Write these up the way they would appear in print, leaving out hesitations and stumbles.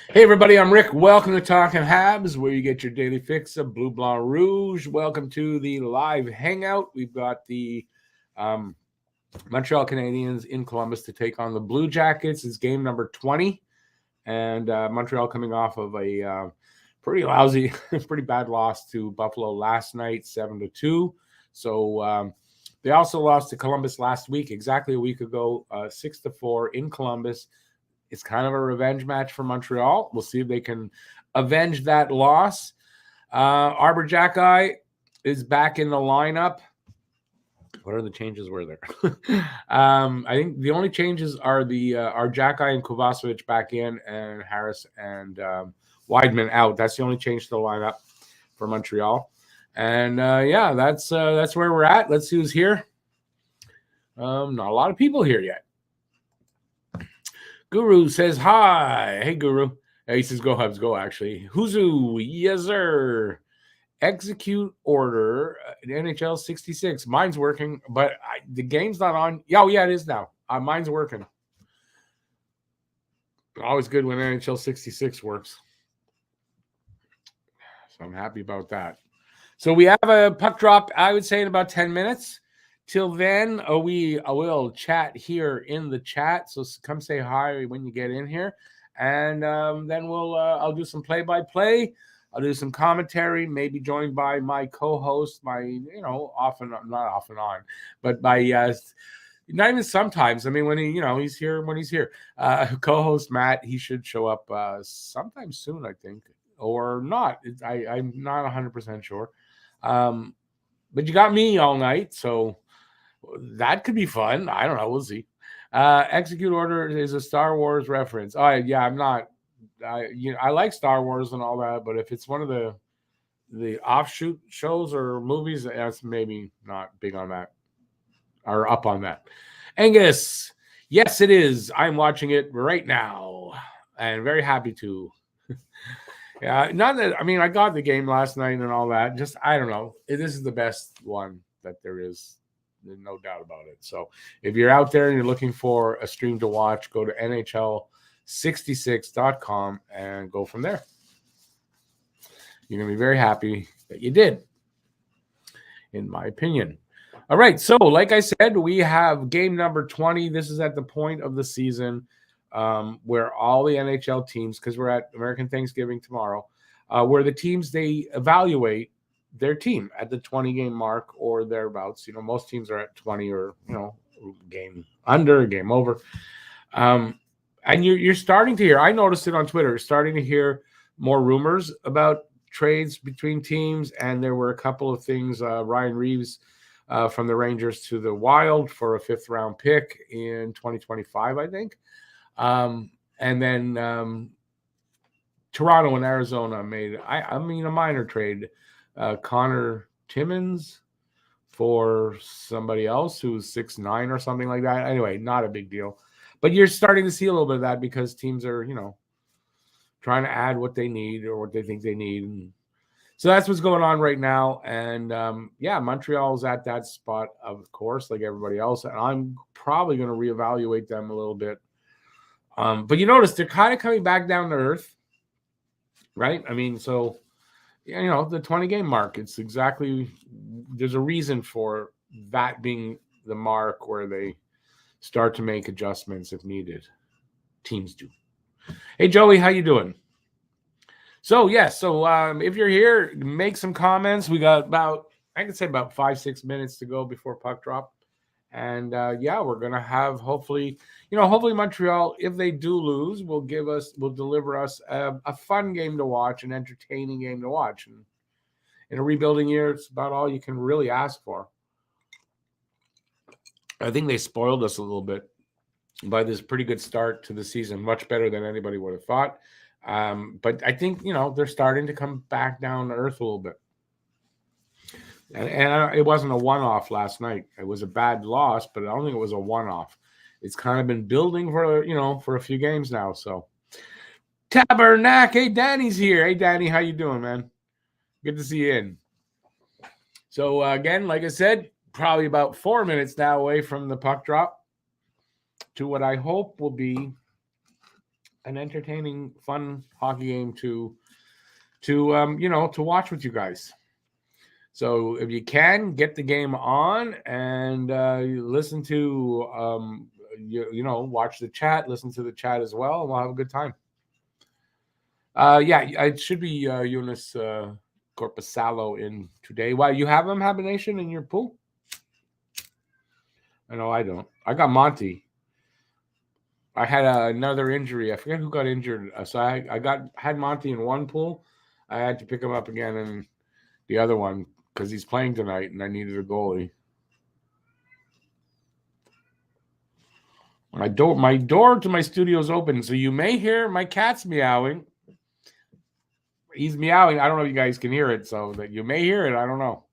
Hey everybody, I'm Rick. Welcome to Talking Habs, where you get your daily fix of Blue Blanc Rouge. Welcome to the live hangout. We've got the um, Montreal Canadiens in Columbus to take on the Blue Jackets. It's game number 20, and Montreal coming off of a pretty lousy, pretty bad loss to Buffalo last night, 7-2. So they also lost to Columbus last week, exactly a week ago, 6-4 in Columbus. It's kind of a revenge match for Montreal. We'll see if they can avenge that loss. Arbor Jackeye is back in the lineup. What are the changes were there? I think the only changes are Jackeye and Kovacevic back in, and Harris and Weidman out. That's the only change to the lineup for Montreal. And that's where we're at. Let's see who's here. Not a lot of people here yet. Guru says hi. Hey, Guru. He says go Hubs, go, actually. Huzu, yes, sir. Execute order, NHL 66. Mine's working, but the game's not on. Yeah, it is now. Mine's working. Always good when NHL 66 works. So I'm happy about that. So we have a puck drop, I would say, in about 10 minutes. Till then, we will chat here in the chat. So come say hi when you get in here, and then I'll do some play-by-play. I'll do some commentary, maybe joined by my co-host, not off and on, but not even sometimes. I mean, when he's here when he's here. Co-host Matt, he should show up sometime soon, I think, or not. I'm not 100% sure. But you got me all night, so that could be fun. I don't know. We'll see. Execute Order is a Star Wars reference. Oh, yeah, I'm not. I like Star Wars and all that, but if it's one of the offshoot shows or movies, that's maybe not big on that or up on that. Angus, yes, it is. I'm watching it right now and very happy to. Yeah, not that. I mean, I got the game last night and all that. Just I don't know. This is the best one that there is. There's no doubt about it. So if you're out there and you're looking for a stream to watch, go to NHL66.com and go from there. You're going to be very happy that you did, in my opinion. All right. So like I said, we have game number 20. This is at the point of the season where all the NHL teams, because we're at American Thanksgiving tomorrow, where the teams, they evaluate their team at the 20-game mark or thereabouts. Most teams are at 20 or, game under, game over. And you're starting to hear, I noticed it on Twitter, starting to hear more rumors about trades between teams. And there were a couple of things, Ryan Reeves from the Rangers to the Wild for a 5th-round pick in 2025, I think. And then Toronto and Arizona made, a minor trade. Connor Timmins for somebody else who's 6'9" or something like that. Anyway, not a big deal. But you're starting to see a little bit of that because teams are, trying to add what they need or what they think they need. And so that's what's going on right now. And Montreal's at that spot, of course, like everybody else. And I'm probably going to reevaluate them a little bit. But you notice they're kind of coming back down to earth, right? I mean, so the 20-game mark, it's exactly, there's a reason for that being the mark where they start to make adjustments if needed. Teams do. Hey, Joey, how you doing? So, if you're here, make some comments. We got about 5-6 minutes to go before puck drop. And we're going to have hopefully Montreal, if they do lose, will deliver us a fun game to watch, an entertaining game to watch. And in a rebuilding year, it's about all you can really ask for. I think they spoiled us a little bit by this pretty good start to the season, much better than anybody would have thought. But I think, they're starting to come back down to earth a little bit. And it wasn't a one-off last night. It was a bad loss, but I don't think it was a one-off. It's kind of been building for a few games now. So, Tabernac, hey, Danny's here. Hey, Danny, how you doing, man? Good to see you in. So, again, like I said, probably about 4 minutes now away from the puck drop to what I hope will be an entertaining, fun hockey game to to watch with you guys. So if you can get the game on and listen to watch the chat, listen to the chat as well, and we'll have a good time. Yeah, it should be Eunice Corpusalo in today. Why, you have him, Habination, in your pool? I know I don't. I got Monty. I had another injury. I forget who got injured. So I had Monty in one pool. I had to pick him up again in the other one because he's playing tonight, and I needed a goalie. My door to my studio is open, so you may hear my cat's meowing. He's meowing. I don't know if you guys can hear it, so that you may hear it. I don't know.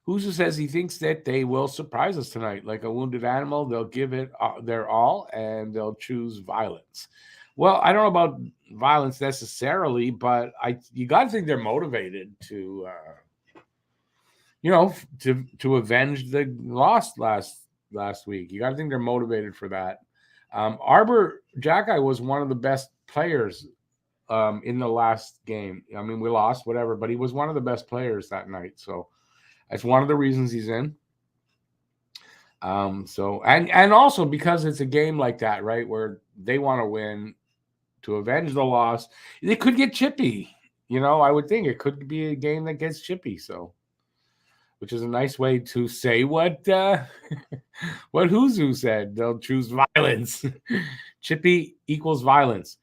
Huzu says he thinks that they will surprise us tonight. Like a wounded animal, they'll give it their all, and they'll choose violence. Well, I don't know about violence necessarily, but you got to think they're motivated to, to avenge the loss last week. You got to think they're motivated for that. Arbor Jacki was one of the best players in the last game. I mean, we lost, whatever, but he was one of the best players that night. So that's one of the reasons he's in. So and also because it's a game like that, right, where they want to win to avenge the loss. It could get chippy. I would think it could be a game that gets chippy. So, which is a nice way to say what what Huzu said. They'll choose violence. Chippy equals violence.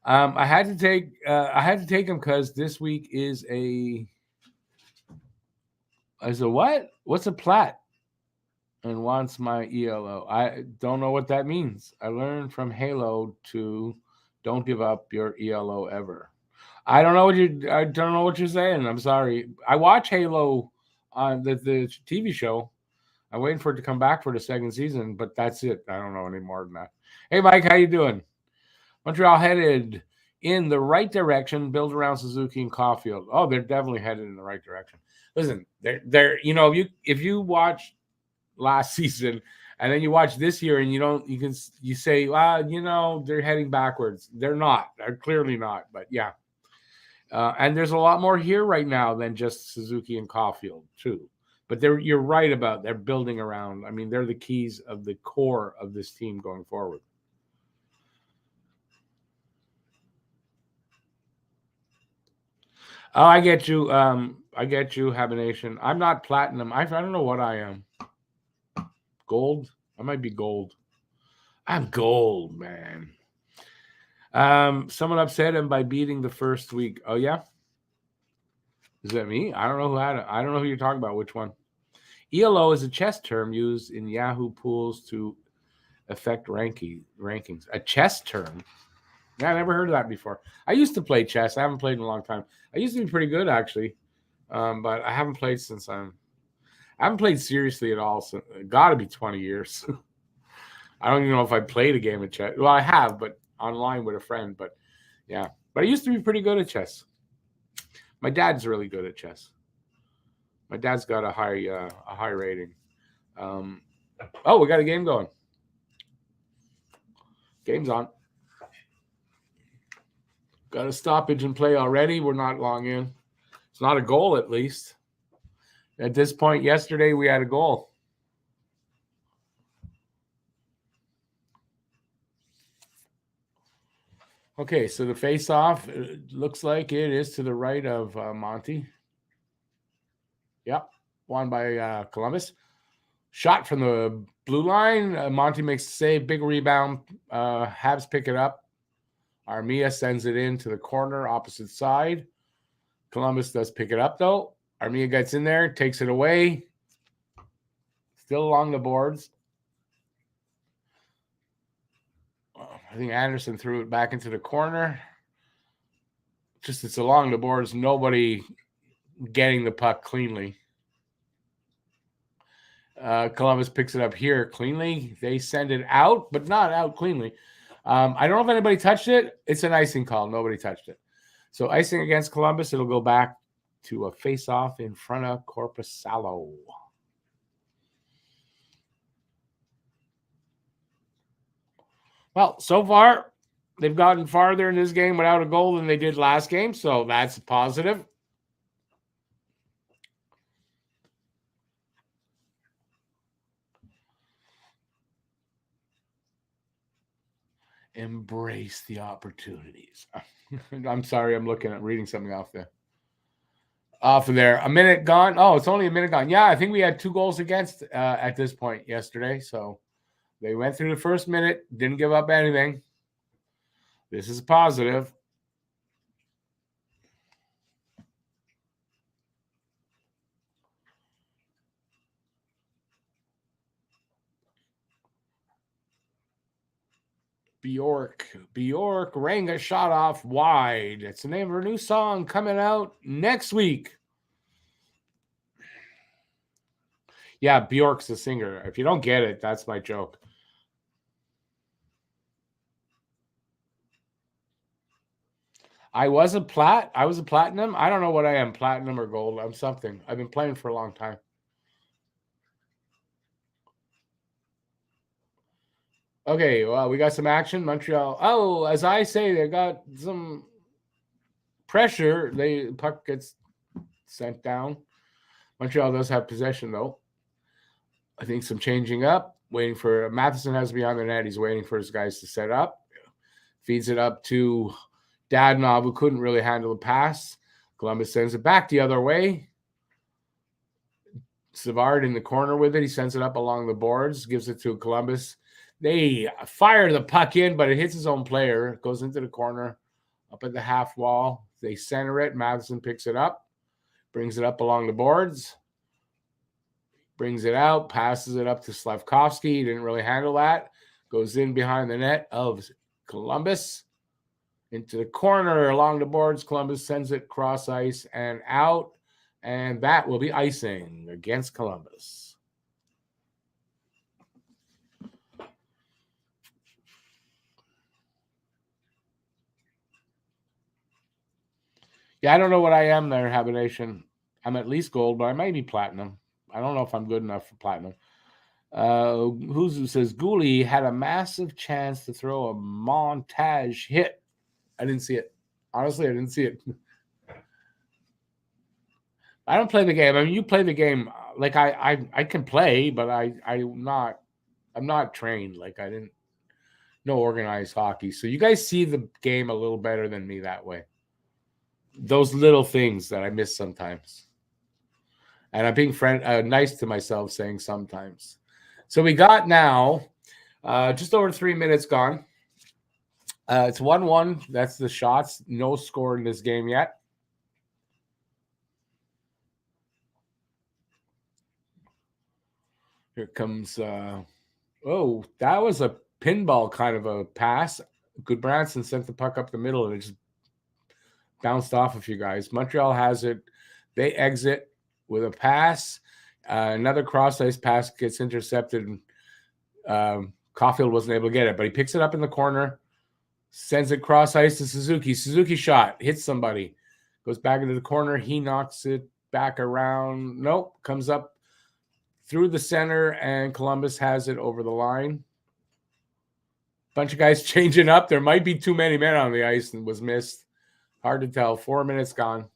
I had to take him because this week is a what? What's a plat? And wants my ELO. I don't know what that means. I learned from Halo to don't give up your ELO ever. I don't know what you're saying. I'm sorry. I watch Halo on the TV show. I'm waiting for it to come back for the second season, but that's it. I don't know any more than that. Hey, Mike, how you doing? Montreal headed in the right direction, build around Suzuki and Caulfield. Oh, they're definitely headed in the right direction. Listen, they're if you watch last season and then you watch this year and you say, well, they're heading backwards. They're not. They're clearly not. But yeah. And there's a lot more here right now than just Suzuki and Caulfield too. But you're right about they're building around. I mean, they're the keys of the core of this team going forward. Oh, I get you. Habination. I'm not platinum. I don't know what I am. Gold? I might be gold. I'm gold, man. Someone upset him by beating the first week. Oh, yeah? Is that me? I don't know who had it. I don't know who you're talking about. Which one? ELO is a chess term used in Yahoo pools to affect rankings. A chess term? Yeah, I never heard of that before. I used to play chess. I haven't played in a long time. I used to be pretty good, actually. But I haven't played I haven't played seriously at all. So it got to be 20 years. I don't even know if I played a game of chess. Well, I have, but online with a friend. But yeah, but I used to be pretty good at chess. My dad's really good at chess. My dad's got a high rating. We got a game going. Game's on. Got a stoppage in play already. We're not long in. It's not a goal, at least. At this point, yesterday we had a goal. Okay, so the face-off looks like it is to the right of Monty. Yep, won by Columbus. Shot from the blue line. Monty makes the save. Big rebound. Habs pick it up. Armia sends it in to the corner, opposite side. Columbus does pick it up, though. Armia gets in there, takes it away. Still along the boards. I think Anderson threw it back into the corner. Just it's along the boards. Nobody getting the puck cleanly. Columbus picks it up here cleanly. They send it out, but not out cleanly. I don't know if anybody touched it. It's an icing call. Nobody touched it. So icing against Columbus. It'll go back to a face-off in front of Corpusalo. Well, so far, they've gotten farther in this game without a goal than they did last game, so that's positive. Embrace the opportunities. I'm sorry, I'm reading something off of there. A minute gone. Oh, it's only a minute gone. Yeah, I think we had 2 goals against at this point yesterday. So they went through the first minute, didn't give up anything. This is positive. Bjork rang a shot off wide. It's the name of her new song coming out next week. Yeah, Bjork's the singer. If you don't get it, that's my joke. I was a platinum. I don't know what I am, platinum or gold. I'm something. I've been playing for a long time. Okay, well, we got some action. Montreal. Oh, as I say, they got some pressure. Puck gets sent down. Montreal does have possession though. I think some changing up. Waiting for Matheson has to be on the net. He's waiting for his guys to set up. Feeds it up to Dadonov, who couldn't really handle the pass. Columbus sends it back the other way. Savard in the corner with it. He sends it up along the boards, gives it to Columbus. They fire the puck in, but it hits his own player. It goes into the corner, up at the half wall. They center it. Matheson picks it up, brings it up along the boards, brings it out, passes it up to Slavkovsky. He didn't really handle that. Goes in behind the net of Columbus. Into the corner along the boards. Columbus sends it cross ice and out. And that will be icing against Columbus. Yeah, I don't know what I am there, Habination. I'm at least gold, but I might be platinum. I don't know if I'm good enough for platinum. Who says Gooley had a massive chance to throw a montage hit. I didn't see it. Honestly, I didn't see it. I don't play the game. I mean, you play the game. Like I can play, but I'm not trained. Like I didn't know organized hockey. So you guys see the game a little better than me that way. Those little things that I miss sometimes. And I'm being nice to myself saying sometimes. So we got now just over 3 minutes gone. It's 1-1. That's the shots. No score in this game yet. Here comes. Oh, that was a pinball kind of a pass. Goodbranson sent the puck up the middle and it just bounced off a few guys. Montreal has it. They exit with a pass. Another cross ice pass gets intercepted. Caulfield wasn't able to get it, but he picks it up in the corner, sends it cross ice to Suzuki. Suzuki shot, hits somebody, goes back into the corner. He knocks it back around. Nope, comes up through the center, and Columbus has it over the line. Bunch of guys changing up. There might be too many men on the ice and was missed. Hard to tell. 4 minutes gone.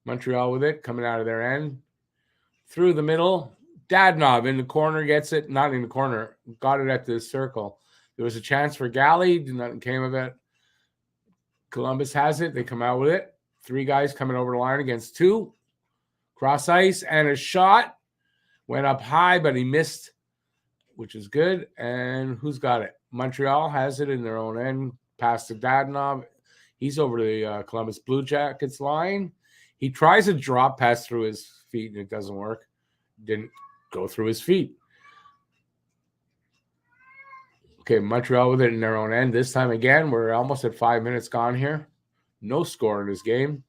Montreal with it, coming out of their end. Through the middle. Dadonov in the corner gets it. Not in the corner. Got it at the circle. There was a chance for Galley. Nothing came of it. Columbus has it. They come out with it. 3 guys coming over the line against 2. Cross ice and a shot. Went up high, but he missed, which is good. And who's got it? Montreal has it in their own end. Pass to Dadonov. He's over the Columbus Blue Jackets line. He tries a drop pass through his feet, and it doesn't work. Didn't go through his feet. Okay, Montreal with it in their own end. This time again, we're almost at 5 minutes gone here. No score in this game.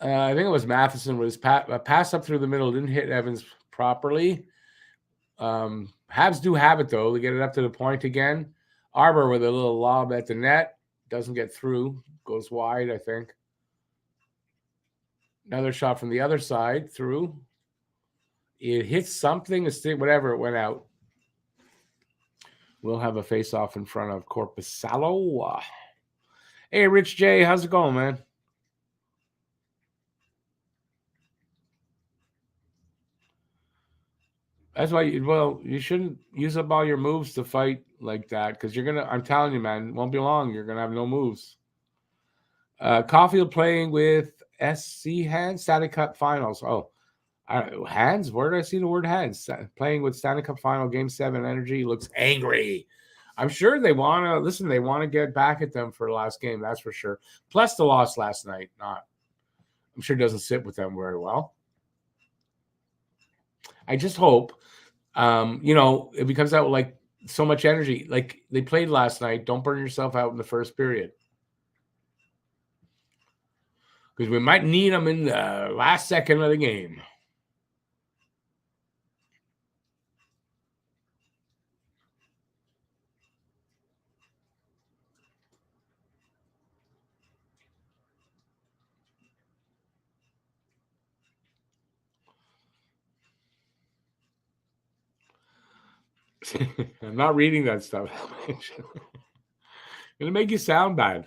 I think it was Matheson with his pass up through the middle. Didn't hit Evans properly. Habs do have it, though. They get it up to the point again. Arbor with a little lob at the net. Doesn't get through. Goes wide, I think. Another shot from the other side. Through. it hit something, a stick, whatever, it went out. We'll have a face-off in front of Corpusalo. Hey, Rich J, how's it going, man? That's why, you shouldn't use up all your moves to fight like that because I'm telling you, man, it won't be long. You're going to have no moves. Caulfield playing with SC Hands, Stanley Cup Finals. Oh, Hands? Where did I see the word Hands? Playing with Stanley Cup Final Game 7 energy. Looks angry. I'm sure they want to, listen, they want to get back at them for the last game. That's for sure. Plus the loss last night. I'm sure it doesn't sit with them very well. I just hope, it becomes out like so much energy. Like they played last night. Don't burn yourself out in the first period. Because we might need them in the last second of the game. I'm not reading that stuff. It'll make you sound bad.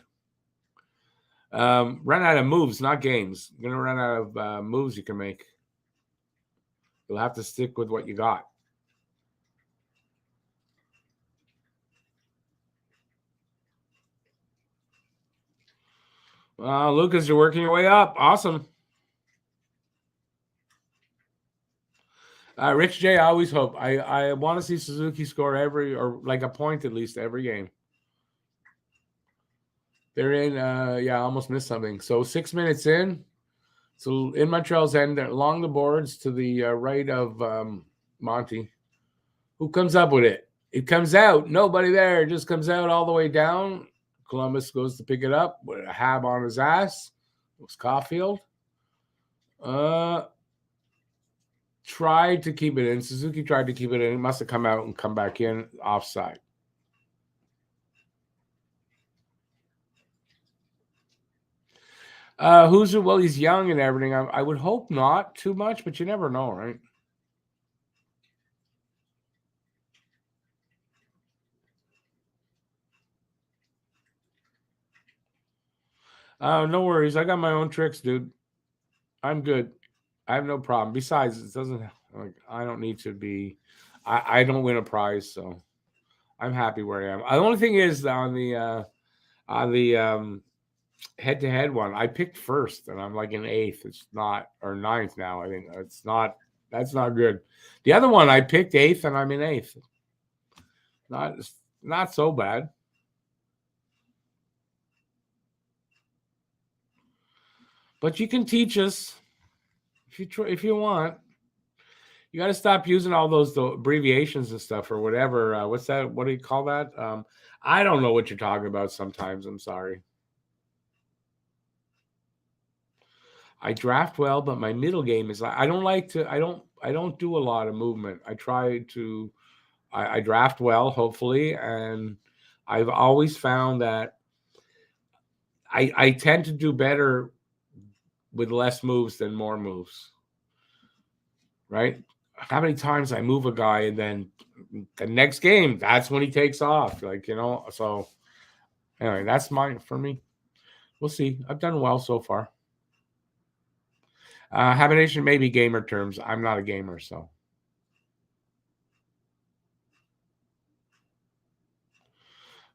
Run out of moves, not games. You're going to run out of moves you can make. You'll have to stick with what you got. Lucas, you're working your way up. Awesome. Rich J, I always hope. I want to see Suzuki score or like a point at least every game. They're in, I almost missed something. So 6 minutes in. So in Montreal's end, along the boards to the right of Monty. Who comes up with it? It comes out. Nobody there. It just comes out all the way down. Columbus goes to pick it up with a Hab on his ass. It was Caulfield. Tried to keep it in. Suzuki tried to keep it in. It must have come out and come back in offside. Well, he's young and everything. I would hope not too much, but you never know, right? No worries. I got my own tricks, dude. I'm good. I have no problem. Besides, it doesn't like I don't need to be. I don't win a prize, so I'm happy where I am. The only thing is on the head-to-head one, I picked first, and I'm like in 8th. It's not, or 9th now. I think it's not. That's not good. The other one, I picked 8th, and I'm in 8th. Not so bad. But you can teach us if you want. You got to stop using all those abbreviations and stuff or whatever. What's that? What do you call that? I don't know what you're talking about sometimes. I'm sorry. I draft well, but my middle game is I don't do a lot of movement. I draft well, hopefully, and I've always found that I tend to do better with less moves than more moves. Right? How many times I move a guy and then the next game, that's when he takes off. So anyway, that's mine for me. We'll see. I've done well so far. Habination may be gamer terms. I'm not a gamer, so.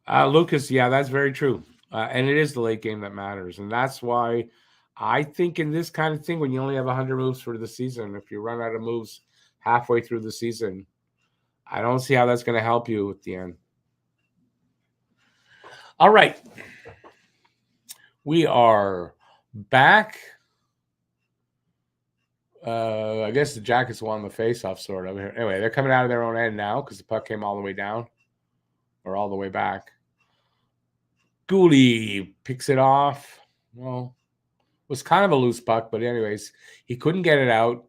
Lucas, yeah, that's very true. And it is the late game that matters. And that's why I think in this kind of thing, when you only have 100 moves for the season, if you run out of moves halfway through the season, I don't see how that's going to help you at the end. All right. We are back. I guess the Jackets won the face-off, sort of. Anyway, they're coming out of their own end now because the puck came all the way down or all the way back. Gooley picks it off. Well, it was kind of a loose puck, but anyways, he couldn't get it out.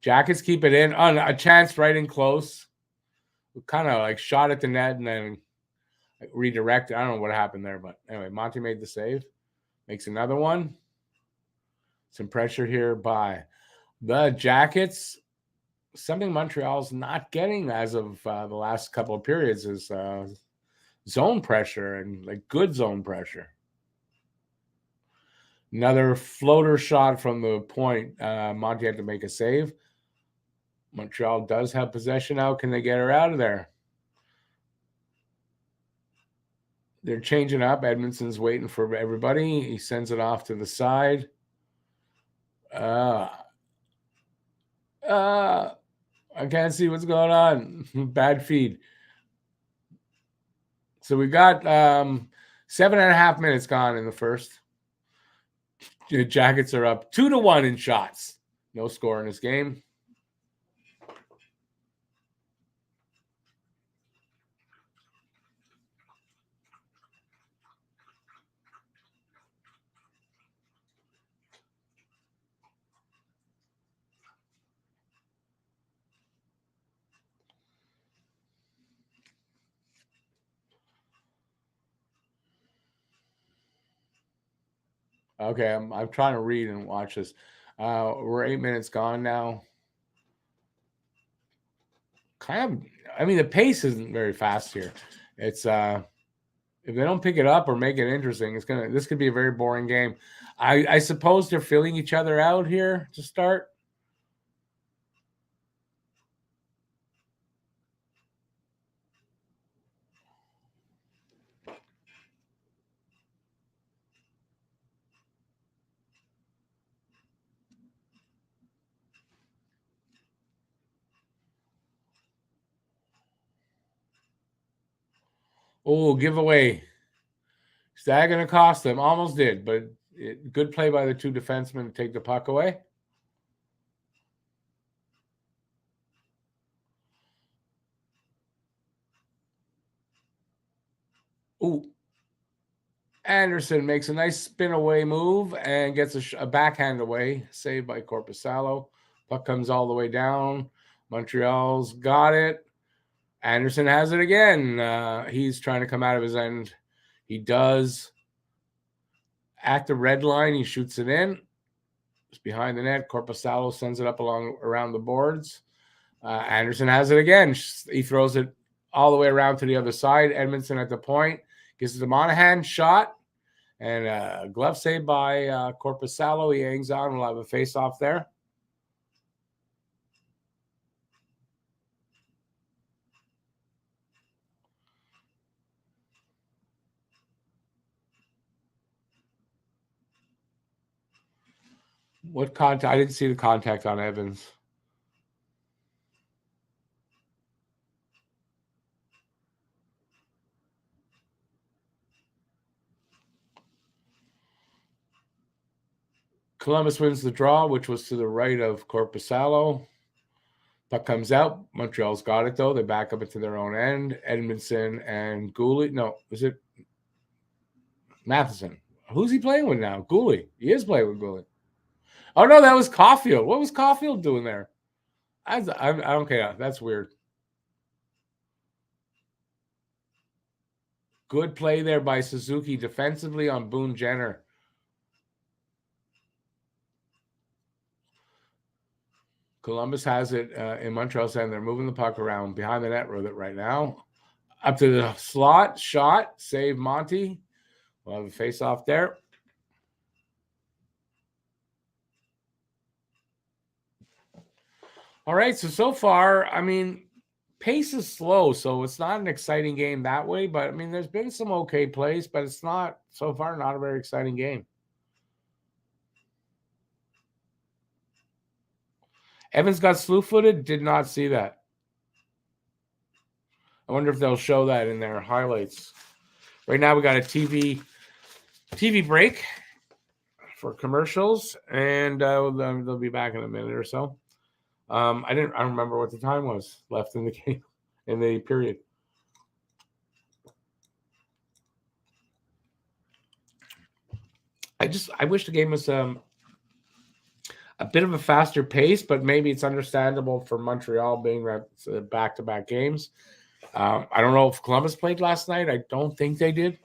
Jackets keep it in. A chance right in close. Kind of like shot at the net and then redirected. I don't know what happened there, but anyway, Monty made the save. Makes another one. Some pressure here by the Jackets. something Montreal's not getting as of the last couple of periods is zone pressure and like good zone pressure. Another floater shot from the point. Monty had to make a save. Montreal does have possession now. Can they get her out of there? They're changing up. Edmondson's waiting for everybody. He sends it off to the side. I can't see what's going on. Bad feed. So we got 7.5 minutes gone in the first. The Jackets are up 2-1 in shots. No score in this game. Okay, I'm trying to read and watch this. We're 8 minutes gone now. Kind of, I mean, the pace isn't very fast here. It's if they don't pick it up or make it interesting, this could be a very boring game. I suppose they're filling each other out here to start. Oh, giveaway. Is that going to cost them? Almost did, but good play by the two defensemen to take the puck away. Ooh. Anderson makes a nice spin away move and gets a backhand away, saved by Korpisalo. Puck comes all the way down. Montreal's got it. Anderson has it again. He's trying to come out of his end. He does. At the red line, he shoots it in. It's behind the net. Korpisalo sends it up around the boards. Anderson has it again. He throws it all the way around to the other side. Edmondson at the point. Gives it to Monahan. Shot. And glove save by Korpisalo. He hangs on. We'll have a face-off there. What contact? I didn't see the contact on Evans. Columbus wins the draw, which was to the right of Korpisalo. Puck comes out. Montreal's got it, though. They back up into their own end. Edmondson and Gooley. No, is it Matheson? Who's he playing with now? Gooley. He is playing with Gooley. Oh, no, that was Caulfield. What was Caulfield doing there? I don't care. That's weird. Good play there by Suzuki defensively on Boone Jenner. Columbus has it in Montreal's end. They're moving the puck around behind the net with it right now. Up to the slot, shot, save Monty. We'll have a face-off there. All right, so far, I mean, pace is slow, so it's not an exciting game that way. But, I mean, there's been some okay plays, but it's not, so far, not a very exciting game. Evans got slew-footed. Did not see that. I wonder if they'll show that in their highlights. Right now, we got a TV break for commercials, and they'll be back in a minute or so. I don't remember what the time was left in the game, in the period. I wish the game was a bit of a faster pace, but maybe it's understandable for Montreal being back-to-back games. I don't know if Columbus played last night. I don't think they did.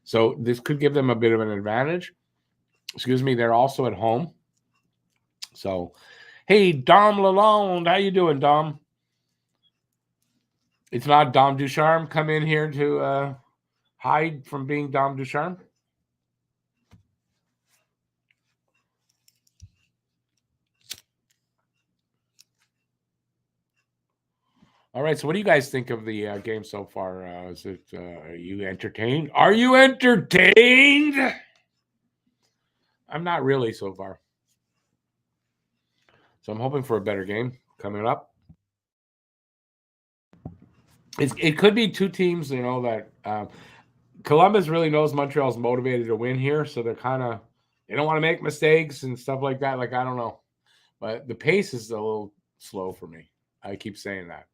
So this could give them a bit of an advantage. Excuse me, they're also at home. So Hey, Dom Lalonde, how you doing, Dom? It's not Dom Ducharme come in here to hide from being Dom Ducharme? All right, so what do you guys think of the game so far? Are you entertained? Are you entertained? I'm not really so far. So I'm hoping for a better game coming up. It could be two teams, that Columbus really knows Montreal's motivated to win here, so they don't want to make mistakes and stuff like that. Like, I don't know, but the pace is a little slow for me. I keep saying that.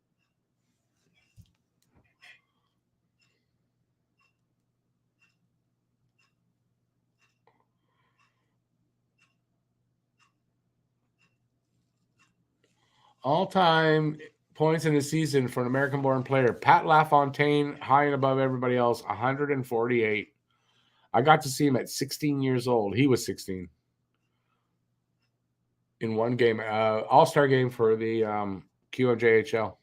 All-time points in the season for an American-born player, Pat LaFontaine, high and above everybody else, 148. I got to see him at 16 years old. He was 16 in one game, All-Star game for the QMJHL.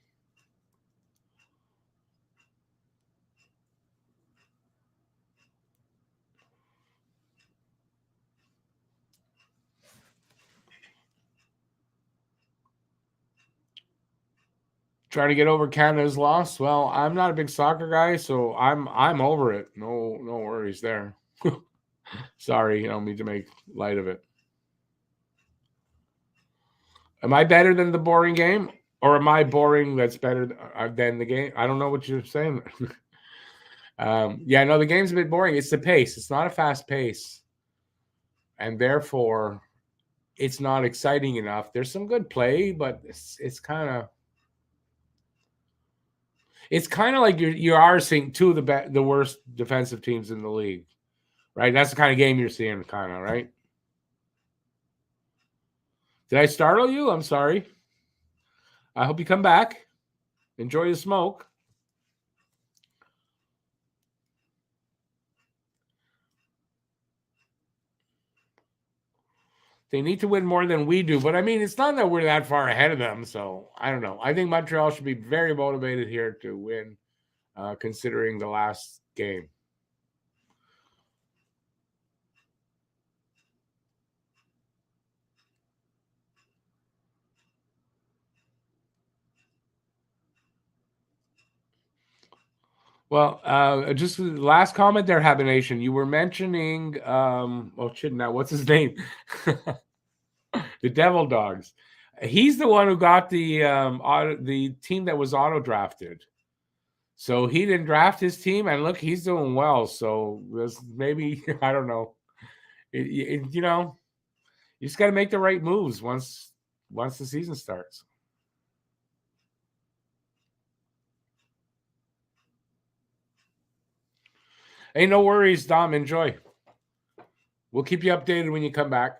Trying to get over Canada's loss. Well, I'm not a big soccer guy, so I'm over it. No worries there. Sorry, I don't mean to make light of it. Am I better than the boring game, or am I boring that's better than the game? I don't know what you're saying. Yeah, no, the game's a bit boring. It's the pace. It's not a fast pace, and therefore, it's not exciting enough. There's some good play, but it's kind of. It's kind of like you are seeing two of the worst defensive teams in the league, right? That's the kind of game you're seeing, kind of, right? Did I startle you? I'm sorry. I hope you come back. Enjoy the smoke. They need to win more than we do, but I mean, it's not that we're that far ahead of them. So I don't know. I think Montreal should be very motivated here to win, considering the last game. Well, just the last comment there, Habination. You were mentioning, now what's his name? The Devil Dogs. He's the one who got the team that was auto drafted. So he didn't draft his team, and look, he's doing well. So maybe I don't know. You just got to make the right moves once the season starts. Hey, no worries, Dom. Enjoy. We'll keep you updated when you come back.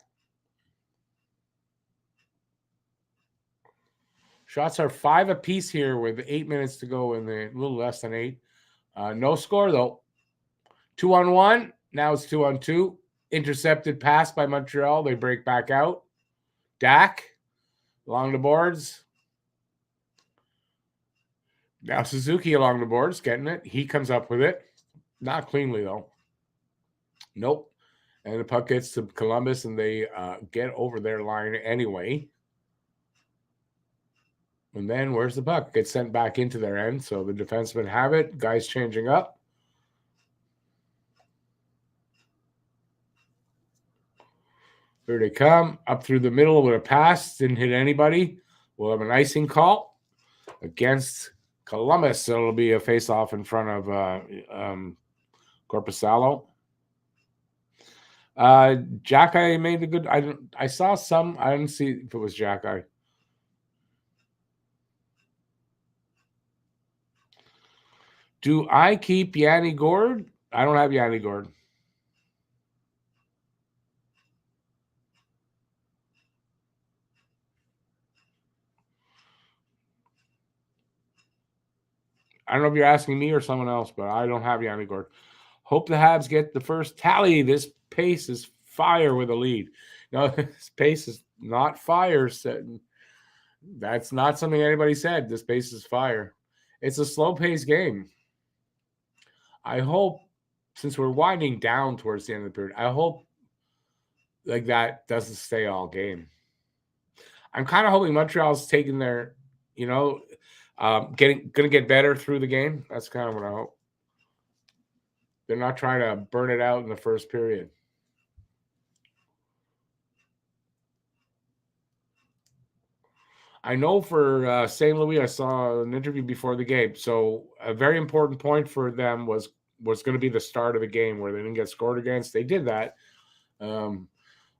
Shots are 5 apiece here with 8 minutes to go in a little less than 8. No score, though. 2-on-1. Now it's 2-on-2. Intercepted pass by Montreal. They break back out. Dak along the boards. Now Suzuki along the boards, getting it. He comes up with it. Not cleanly, though. Nope. And the puck gets to Columbus, and they get over their line anyway. And then where's the puck? Gets sent back into their end. So the defensemen have it. Guys changing up. Here they come. Up through the middle with a pass. Didn't hit anybody. We'll have an icing call against Columbus. So it'll be a face-off in front of Corpusalo. Jack-Eye made a good. I saw some. I didn't see if it was Jack-Eye. Do I keep Yanni Gourde? I don't have Yanni Gourde. I don't know if you're asking me or someone else, but I don't have Yanni Gourde. Hope the Habs get the first tally. This pace is fire with a lead. No, this pace is not fire. That's not something anybody said. This pace is fire. It's a slow-paced game. I hope, since we're winding down towards the end of the period, I hope like that doesn't stay all game. I'm kind of hoping Montreal's taking their, gonna get better through the game. That's kind of what I hope. They're not trying to burn it out in the first period. I know for St. Louis, I saw an interview before the game. So a very important point for them was going to be the start of the game where they didn't get scored against. They did that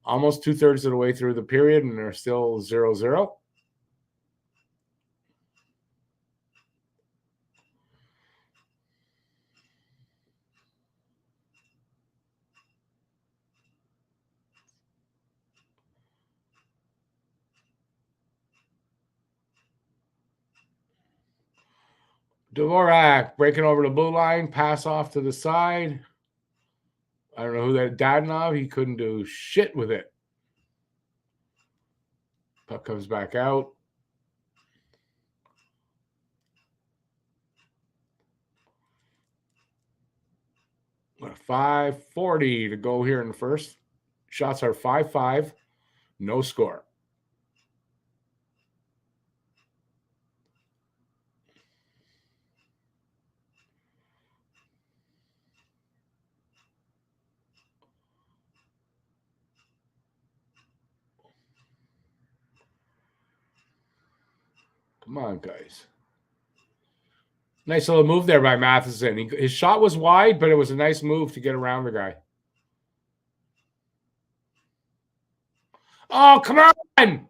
almost 2/3 of the way through the period, and they're still 0-0. Dvorak breaking over the blue line, pass off to the side. I don't know who that Dadonov. He couldn't do shit with it. Puck comes back out. What, 5:40 to go here in the first. Shots are 5-5. No score. Come on, guys. Nice little move there by Matheson. His shot was wide, but it was a nice move to get around the guy. Oh, come on!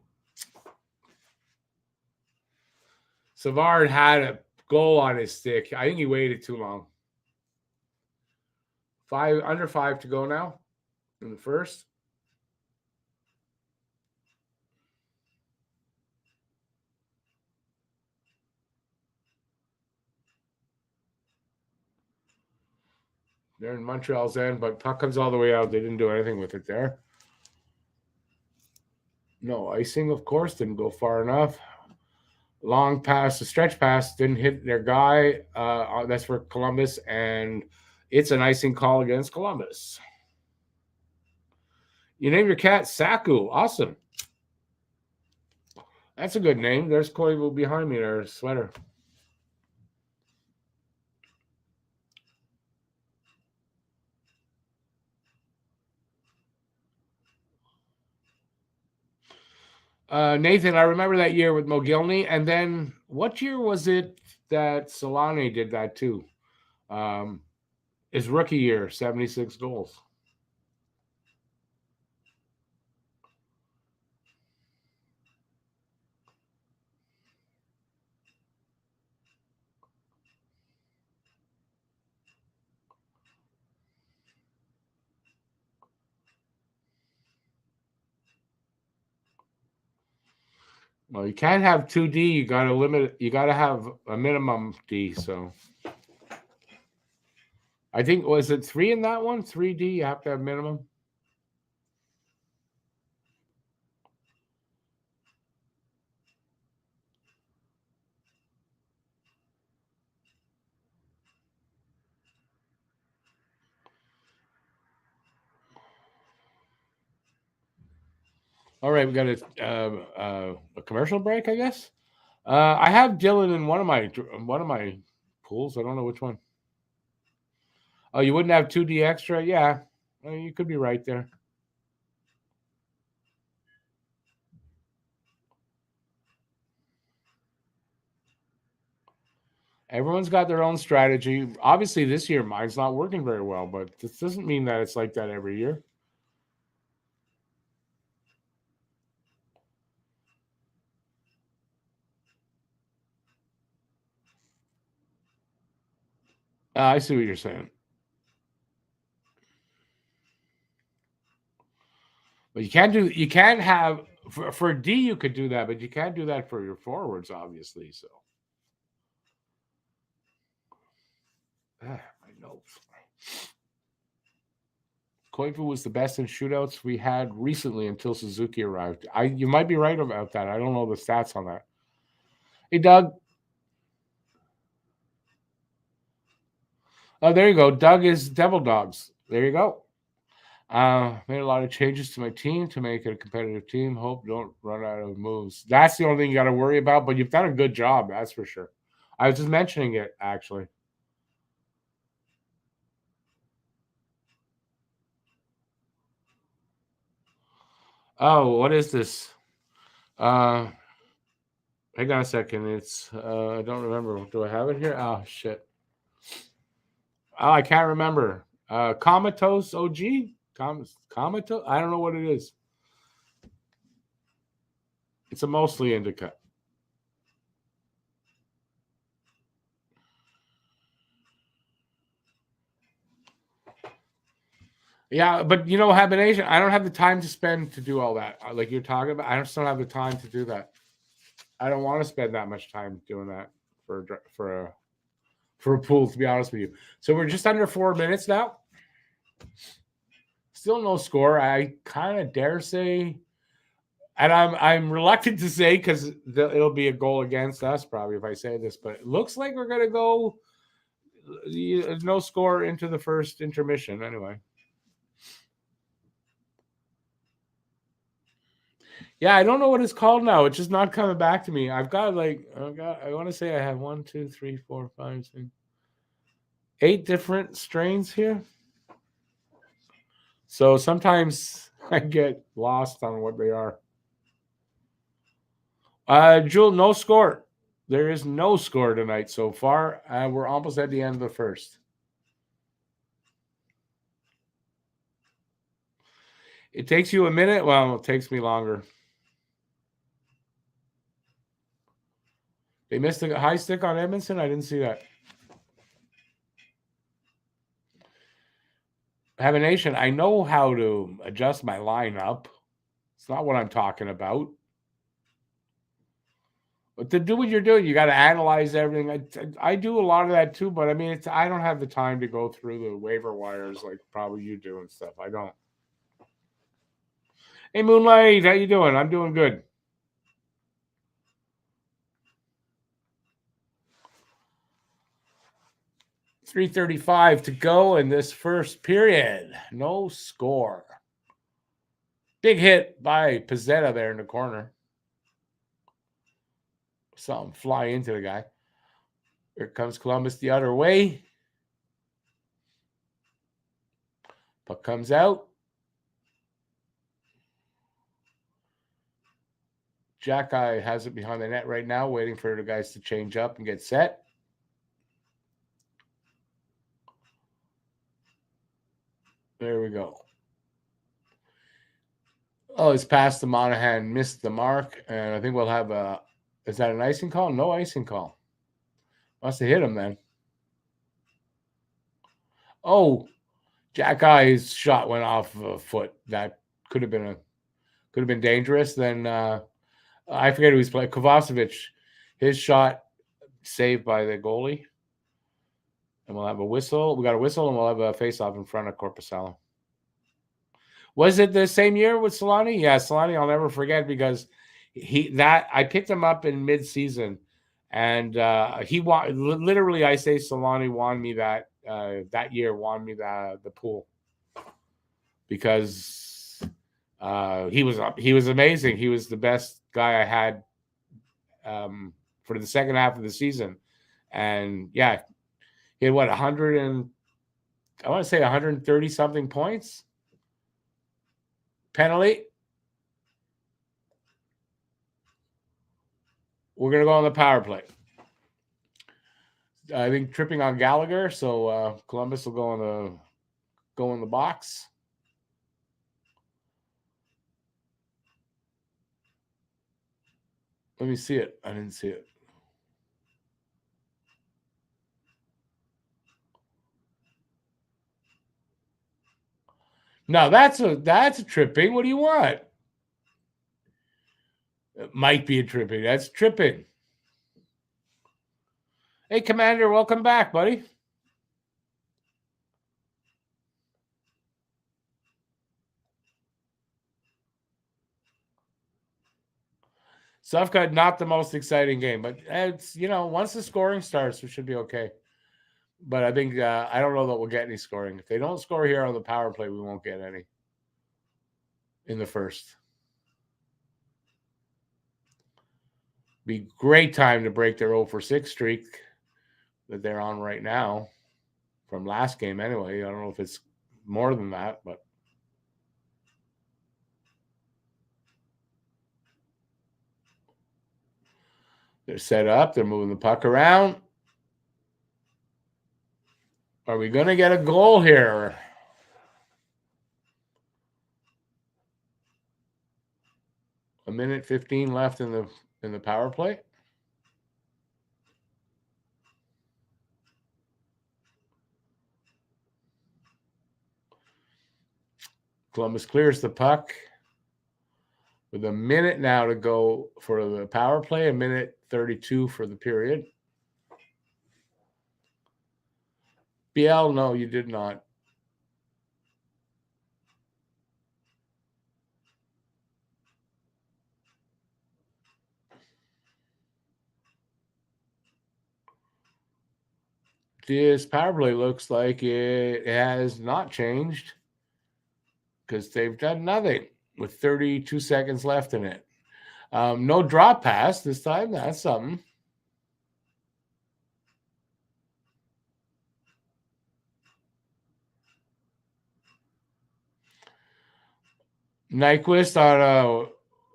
Savard had a goal on his stick. I think he waited too long. Under 5 to go now in the first. They're in Montreal's end, but puck comes all the way out. They didn't do anything with it there. No icing, of course, didn't go far enough. Long pass, the stretch pass didn't hit their guy. That's for Columbus, and it's an icing call against Columbus. You named your cat Saku. Awesome. That's a good name. There's Koivu behind me there, sweater. Nathan, I remember that year with Mogilny. And then what year was it that Solane did that too? His rookie year, 76 goals. Well, you can't have 2D. You got to limit. You got to have a minimum D. So I think, was it 3 in that one? 3D. You have to have minimum. All right, we got a commercial break, I guess. I have Dylan in one of my pools. I don't know which one. Oh, you wouldn't have 2D extra? Yeah, you could be right there. Everyone's got their own strategy. Obviously, this year mine's not working very well, but this doesn't mean that it's like that every year. I see what you're saying. But you can't have for D you could do that, but you can't do that for your forwards, obviously. So my notes. Koivu was the best in shootouts we had recently until Suzuki arrived. You might be right about that. I don't know the stats on that. Hey, Doug. Oh, there you go. Doug is Devil Dogs. There you go. Made a lot of changes to my team to make it a competitive team. Hope don't run out of moves. That's the only thing you got to worry about, but you've done a good job, that's for sure. I was just mentioning it, actually. Oh, what is this? Hang on a second. It's I don't remember. Do I have it here? Oh shit. Oh, I can't remember. Comatose OG? Comatose? I don't know what it is. It's a mostly indica. Yeah, but hibernation, I don't have the time to spend to do all that. Like you're talking about, I just don't have the time to do that. I don't want to spend that much time doing that for a pool, to be honest with you. So we're just under 4 minutes now. Still no score. I kind of dare say, and I'm reluctant to say because it'll be a goal against us probably if I say this, but it looks like we're gonna go no score into the first intermission anyway. Yeah, I don't know what it's called now. It's just not coming back to me. I want to say I have 1, 2, 3, 4, 5, 6, 8 different strains here. So sometimes I get lost on what they are. Jewel, no score. There is no score tonight so far. We're almost at the end of the first. It takes you a minute. Well, it takes me longer. They missed a high stick on Edmondson. I didn't see that. Have a nation. I know how to adjust my lineup. It's not what I'm talking about. But to do what you're doing, you got to analyze everything. I do a lot of that too, but I mean, I don't have the time to go through the waiver wires like probably you do and stuff. I don't. Hey, Moonlight, how you doing? I'm doing good. 3:35 to go in this first period. No score. Big hit by Pizzetta there in the corner. Saw him fly into the guy. Here comes Columbus the other way. Puck comes out. Jack Eye has it behind the net right now, waiting for the guys to change up and get set. There we go. Oh, it's past the Monahan, missed the mark, and I think we'll have a. Is that an icing call? No icing call. Must have hit him then. Oh, Jack Eye's shot went off a foot. That could have been dangerous. Then I forget who he's playing. Kovacevic, his shot saved by the goalie, and we'll have a whistle. We got a whistle, and we'll have a face-off in front of Corpusalo. Was it the same year with Solani? Yeah, Solani, I'll never forget because I picked him up in mid-season, and he won. Literally, I say Solani won me that year. Won me the pool because he was amazing. He was the best guy I had for the second half of the season, and yeah, he had 100 and I want to say 130 something points. Penalty. We're going to go on the power play. I think tripping on Gallagher, so Columbus will go in the box. Let me see it. I didn't see it. No, that's a tripping. What do you want? It might be a tripping. That's tripping. Hey, Commander, welcome back, buddy. Sufka, not the most exciting game, but it's, once the scoring starts, we should be okay. But I think, I don't know that we'll get any scoring. If they don't score here on the power play, we won't get any in the first. Be great time to break their 0-for-6 streak that they're on right now from last game anyway. I don't know if it's more than that, but they're set up. They're moving the puck around. Are we going to get a goal here? A minute 15 left in the power play. Columbus clears the puck with a minute now to go for the power play, a minute 32 for the period. BL, no, you did not. This power play looks like it has not changed because they've done nothing with 32 seconds left in it. No drop pass this time. That's something. Nyquist on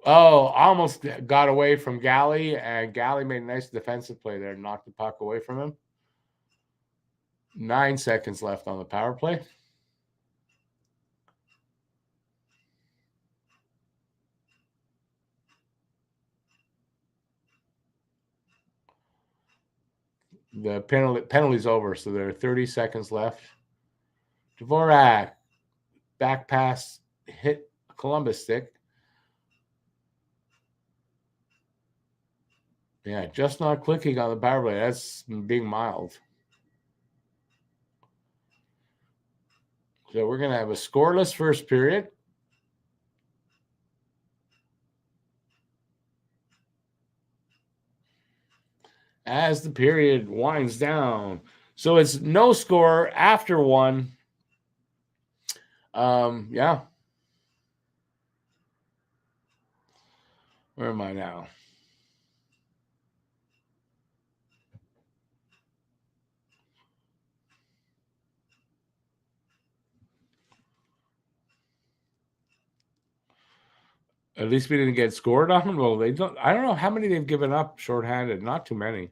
almost got away from Galley, and Galley made a nice defensive play there, knocked the puck away from him. 9 seconds left on the power play. The penalty's over, so there are 30 seconds left. Dvorak, back pass, hit Columbus stick. Yeah, just not clicking on the power play. That's being mild. So we're going to have a scoreless first period. As the period winds down. So it's no score after one. Yeah. Where am I now? At least we didn't get scored on. Well, they don't. I don't know how many they've given up shorthanded. Not too many.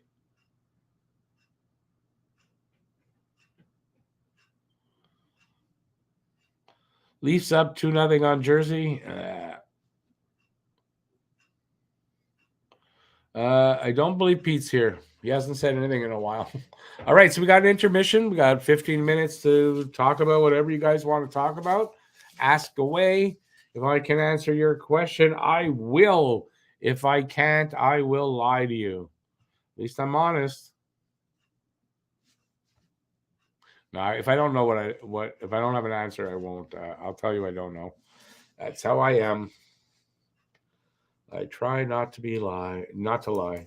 Leafs up 2-0 on Jersey. I don't believe Pete's here. He hasn't said anything in a while. All right, so we got an intermission. We got 15 minutes to talk about whatever you guys want to talk about. Ask away. If I can answer your question, I will. If I can't, I will lie to you. At least I'm honest. No, if I don't know if I don't have an answer, I won't. I'll tell you I don't know. That's how I am. I try not to lie.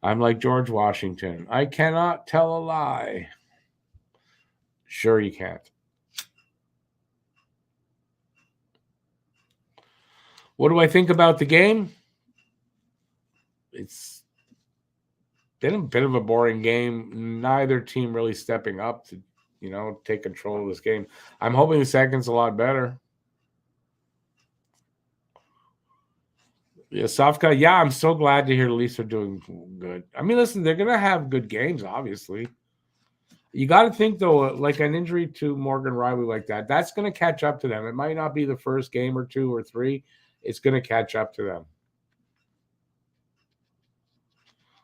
I'm like George Washington. I cannot tell a lie. Sure you can't. What do I think about the game? It's been a bit of a boring game. Neither team really stepping up to, take control of this game. I'm hoping the second's a lot better. Yeah, Safka. Yeah, I'm so glad to hear the Leafs are doing good. I mean, listen, they're going to have good games, obviously. You got to think, though, like an injury to Morgan Riley like that's going to catch up to them. It might not be the first game or 2 or 3. It's going to catch up to them.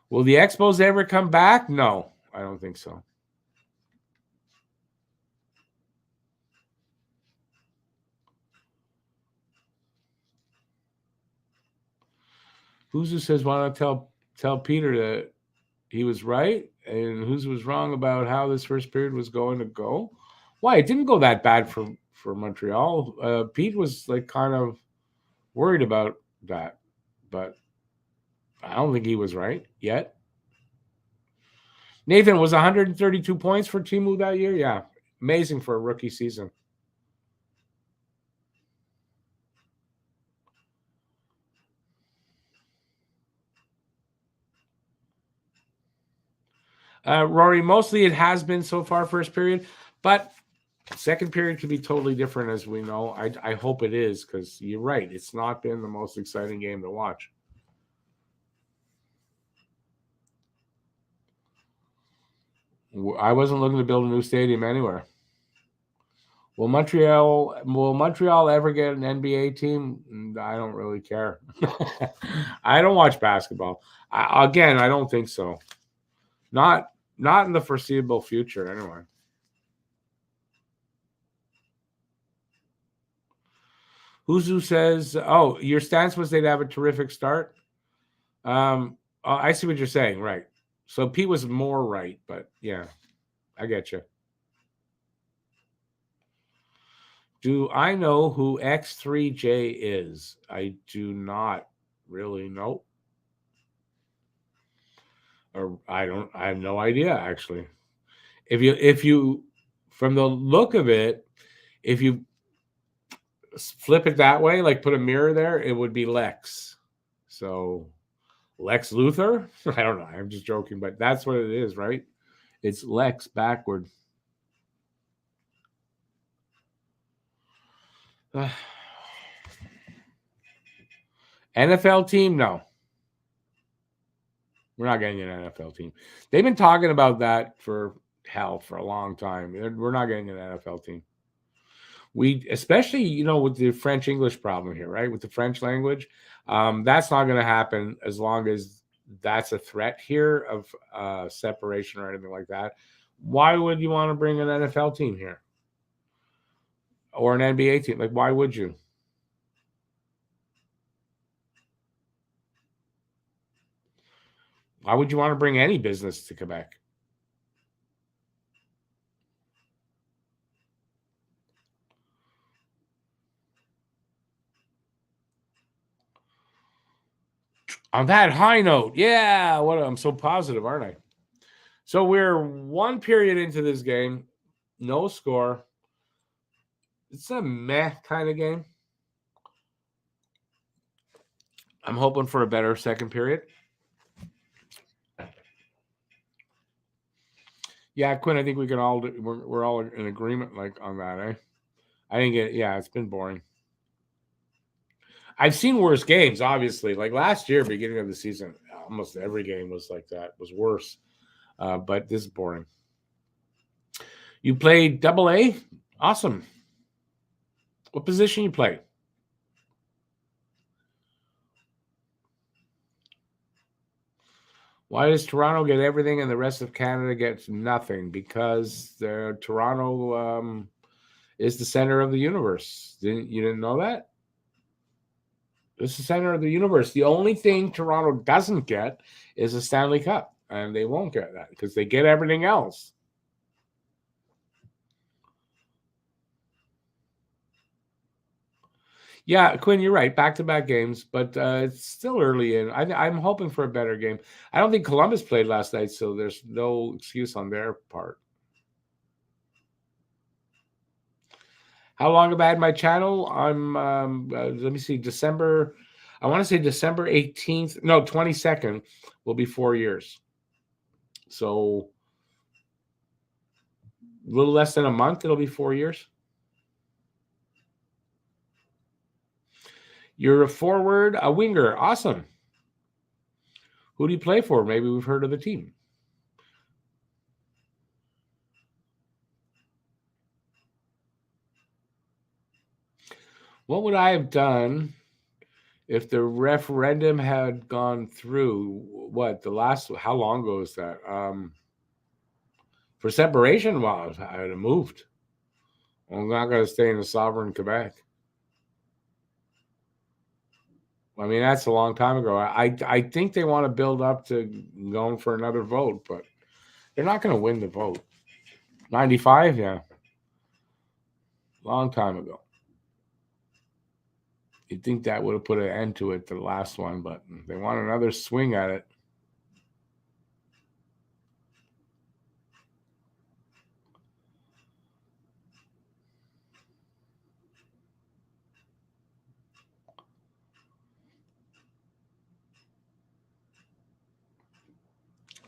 Will the Expos ever come back? No, I don't think so. Who's who says, why not tell Peter that he was right and who's was wrong about how this first period was going to go? Why? It didn't go that bad for Montreal. Pete was like kind of worried about that, but I don't think he was right yet. Nathan, was 132 points for Timu that year? Yeah. Amazing for a rookie season. Rory, mostly it has been so far first period, but second period could be totally different, as we know. I hope it is, because you're right. It's not been the most exciting game to watch. I wasn't looking to build a new stadium anywhere. Will Montreal ever get an NBA team? I don't really care. I don't watch basketball. Again, I don't think so. Not in the foreseeable future, anyway. Huzu says, "Oh, your stance was they'd have a terrific start." I see what you're saying, right? So Pete was more right, but yeah, I get you. Do I know who X3J is? I do not really know. Or I don't. I have no idea, actually. If you from the look of it, if you flip it that way, like put a mirror there, it would be Lex. So Lex Luthor? I don't know. I'm just joking, but that's what it is, right? It's Lex backward. NFL team? No. We're not getting an NFL team. They've been talking about that for a long time. We're not getting an NFL team. We, especially, with the French English problem here, right? With the French language, that's not going to happen as long as that's a threat here of separation or anything like that. Why would you want to bring an NFL team here or an NBA team? Like, why would you? Why would you want to bring any business to Quebec? On that high note, yeah, I'm so positive, aren't I? So we're one period into this game, no score. It's a meh kind of game. I'm hoping for a better second period. Yeah, Quinn, I think we can all we're all in agreement on that, eh? I didn't get it's been boring. I've seen worse games, obviously. Like last year, beginning of the season, almost every game was like that, was worse. But this is boring. You played double A? Awesome. What position you play? Why does Toronto get everything and the rest of Canada gets nothing? Because Toronto is the center of the universe. You didn't know that? It's the center of the universe. The only thing Toronto doesn't get is a Stanley Cup, and they won't get that because they get everything else. Yeah, Quinn, you're right. Back-to-back games, but it's still early in. I'm hoping for a better game. I don't think Columbus played last night, so there's no excuse on their part. How long have I had my channel? I'm let me see, December. I want to say December 18th. No, 22nd will be 4 years. So a little less than a month, it'll be 4 years. You're a forward, a winger. Awesome. Who do you play for? Maybe we've heard of the team. What would I have done if the referendum had gone through? How long ago is that? For separation, well, I would have moved. I'm not going to stay in a sovereign Quebec. I mean, that's a long time ago. I think they want to build up to going for another vote, but they're not going to win the vote. 95, yeah. Long time ago. You'd think that would have put an end to it, the last one, but they want another swing at it.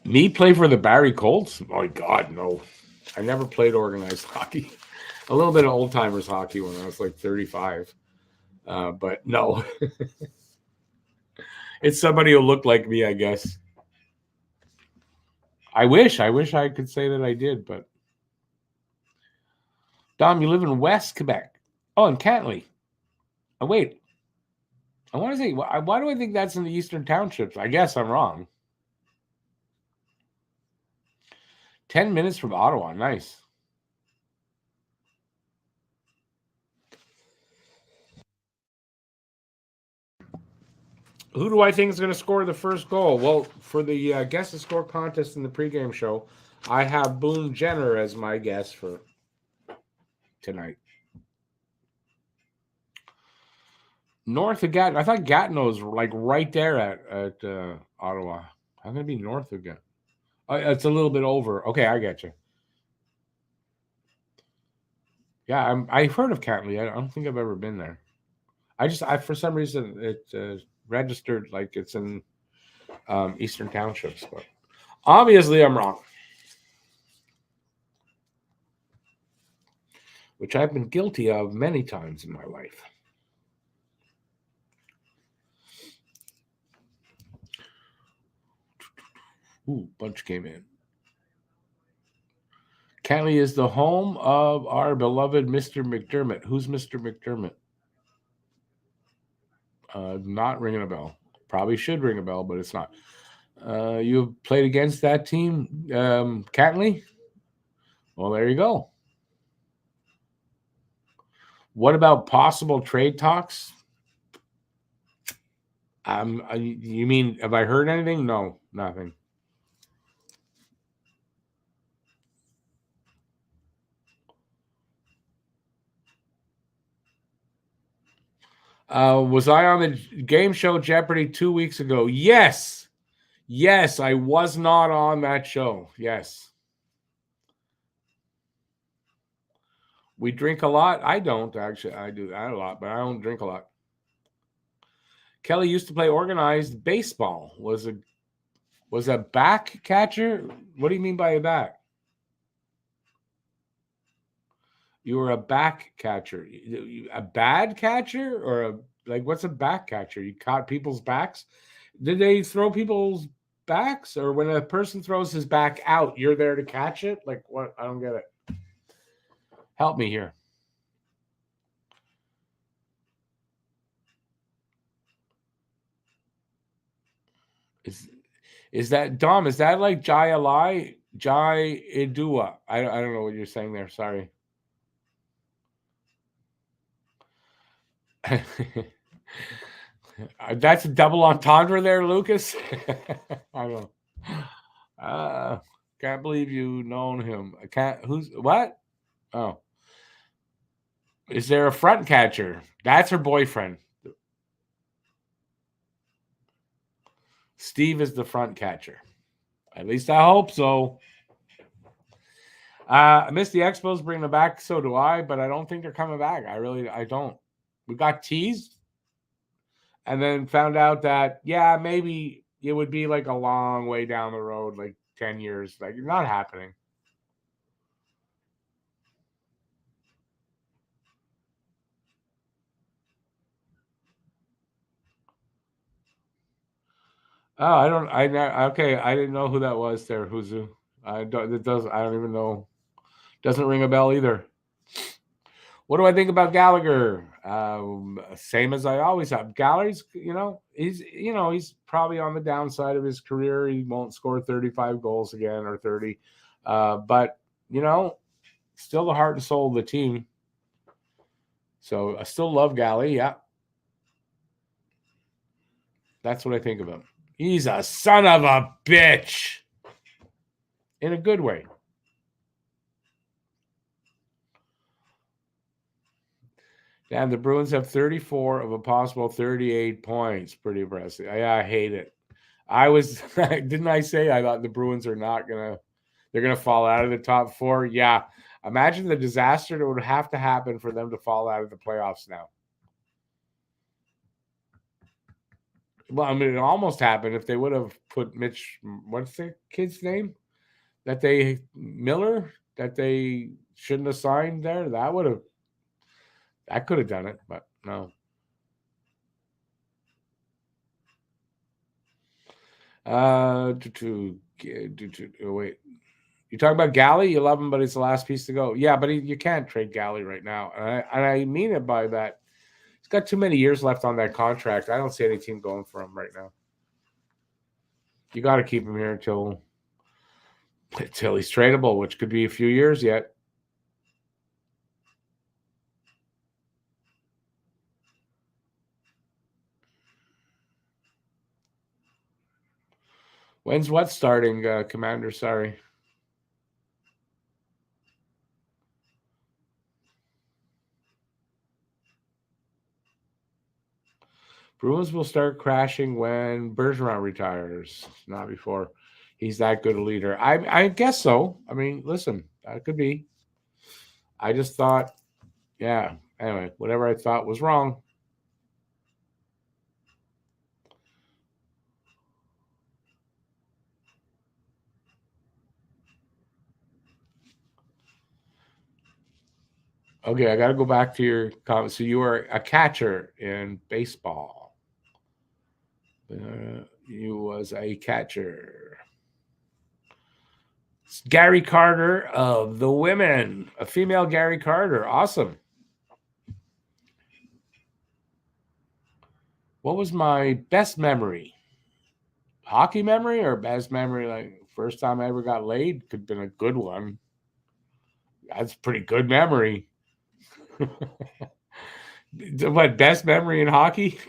Me play for the Barrie Colts? Oh, my God, no. I never played organized hockey. A little bit of old timers hockey when I was like 35. But no. It's somebody who looked like me, I guess. I wish I could say that I did, but Dom, you live in West Quebec. Oh, in Cantley. Oh, wait. I want to say, why do I think that's in the Eastern Townships? I guess I'm wrong. 10 minutes from Ottawa. Nice. Who do I think is going to score the first goal? Well, for the guess the score contest in the pregame show, I have Boone Jenner as my guess for tonight. North of Gatineau. I thought Gatineau's like right there at Ottawa. I'm going to be north of Gatineau. It's a little bit over. Okay, I get you. Yeah, I've heard of Cantley. I don't think I've ever been there. I for some reason it registered like it's in Eastern Townships, but obviously I'm wrong, which I've been guilty of many times in my life. Ooh, bunch came in. Cantley is the home of our beloved Mr. McDermott. Who's Mr. McDermott? Not ringing a bell. Probably should ring a bell, but it's not. You've played against that team, Cantley? Well, there you go. What about possible trade talks? You mean, have I heard anything? No, nothing. Was I on the game show Jeopardy 2 weeks ago? Yes. Yes, I was not on that show. Yes. We drink a lot. I don't actually. I do that a lot, but I don't drink a lot. Kelly used to play organized baseball. Was a back catcher? What do you mean by a back? You were a back catcher. A bad catcher or what's a back catcher? You caught people's backs? Did they throw people's backs, or when a person throws his back out, you're there to catch it? Like what? I don't get it. Help me here. Is that Dom? Is that like Jai Alai? Jai Idua? I don't know what you're saying there. Sorry. That's a double entendre there, Lucas. I don't know. Can't believe you known him. I can't. Who's what? Oh, is there a front catcher? That's her boyfriend. Steve is the front catcher. At least I hope so. I miss the Expos bringing them back. So do I, but I don't think they're coming back. I don't. We got teased and then found out that, yeah, maybe it would be like a long way down the road, like 10 years. Like, not happening. Oh, okay. I didn't know who that was there. Who's who? I don't even know. Doesn't ring a bell either. What do I think about Gallagher? Same as I always have. Gallagher's, he's probably on the downside of his career. He won't score 35 goals again or 30. But, still the heart and soul of the team. So I still love Galley. Yeah. That's what I think of him. He's a son of a bitch. In a good way. And the Bruins have 34 of a possible 38 points. Pretty impressive. I hate it. I was didn't I say I thought the Bruins are not they're gonna fall out of the top four? Yeah. Imagine the disaster that would have to happen for them to fall out of the playoffs now. Well, I mean, it almost happened if they would have put Mitch. What's the kid's name? Miller that they shouldn't have signed there. That could have done it, but no. Wait. You talk about Galley? You love him, but it's the last piece to go. Yeah, but you can't trade Galley right now. And I mean it by that. He's got too many years left on that contract. I don't see any team going for him right now. You got to keep him here until he's tradable, which could be a few years yet. When's what starting, Commander? Sorry. Bruins will start crashing when Bergeron retires, not before. He's that good a leader. I guess so. I mean, listen, that could be. I just thought, yeah. Anyway, whatever I thought was wrong. Okay, I got to go back to your comment. So you were a catcher in baseball. You was a catcher. Gary Carter of the women, a female Gary Carter. Awesome. What was my best memory? Hockey memory or best memory? Like first time I ever got laid could have been a good one. That's a pretty good memory. What best memory in hockey?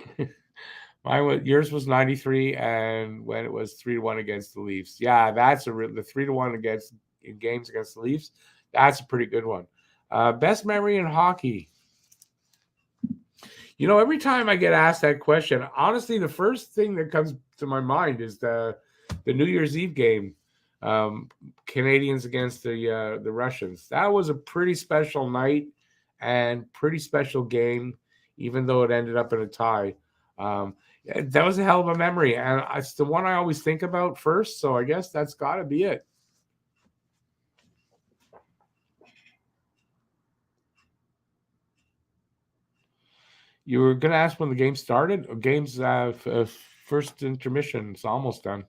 Yours was 93, and when it was 3-1 against the Leafs. Yeah, that's the 3-1 against in games against the Leafs. That's a pretty good one. Best memory in hockey. You know, every time I get asked that question, honestly, the first thing that comes to my mind is the New Year's Eve game, Canadiens against the Russians. That was a pretty special night and pretty special game, even though it ended up in a tie. That was a hell of a memory, and it's the one I always think about first. So I guess that's got to be it. You were going to ask when the game started? Game's first intermission is almost done.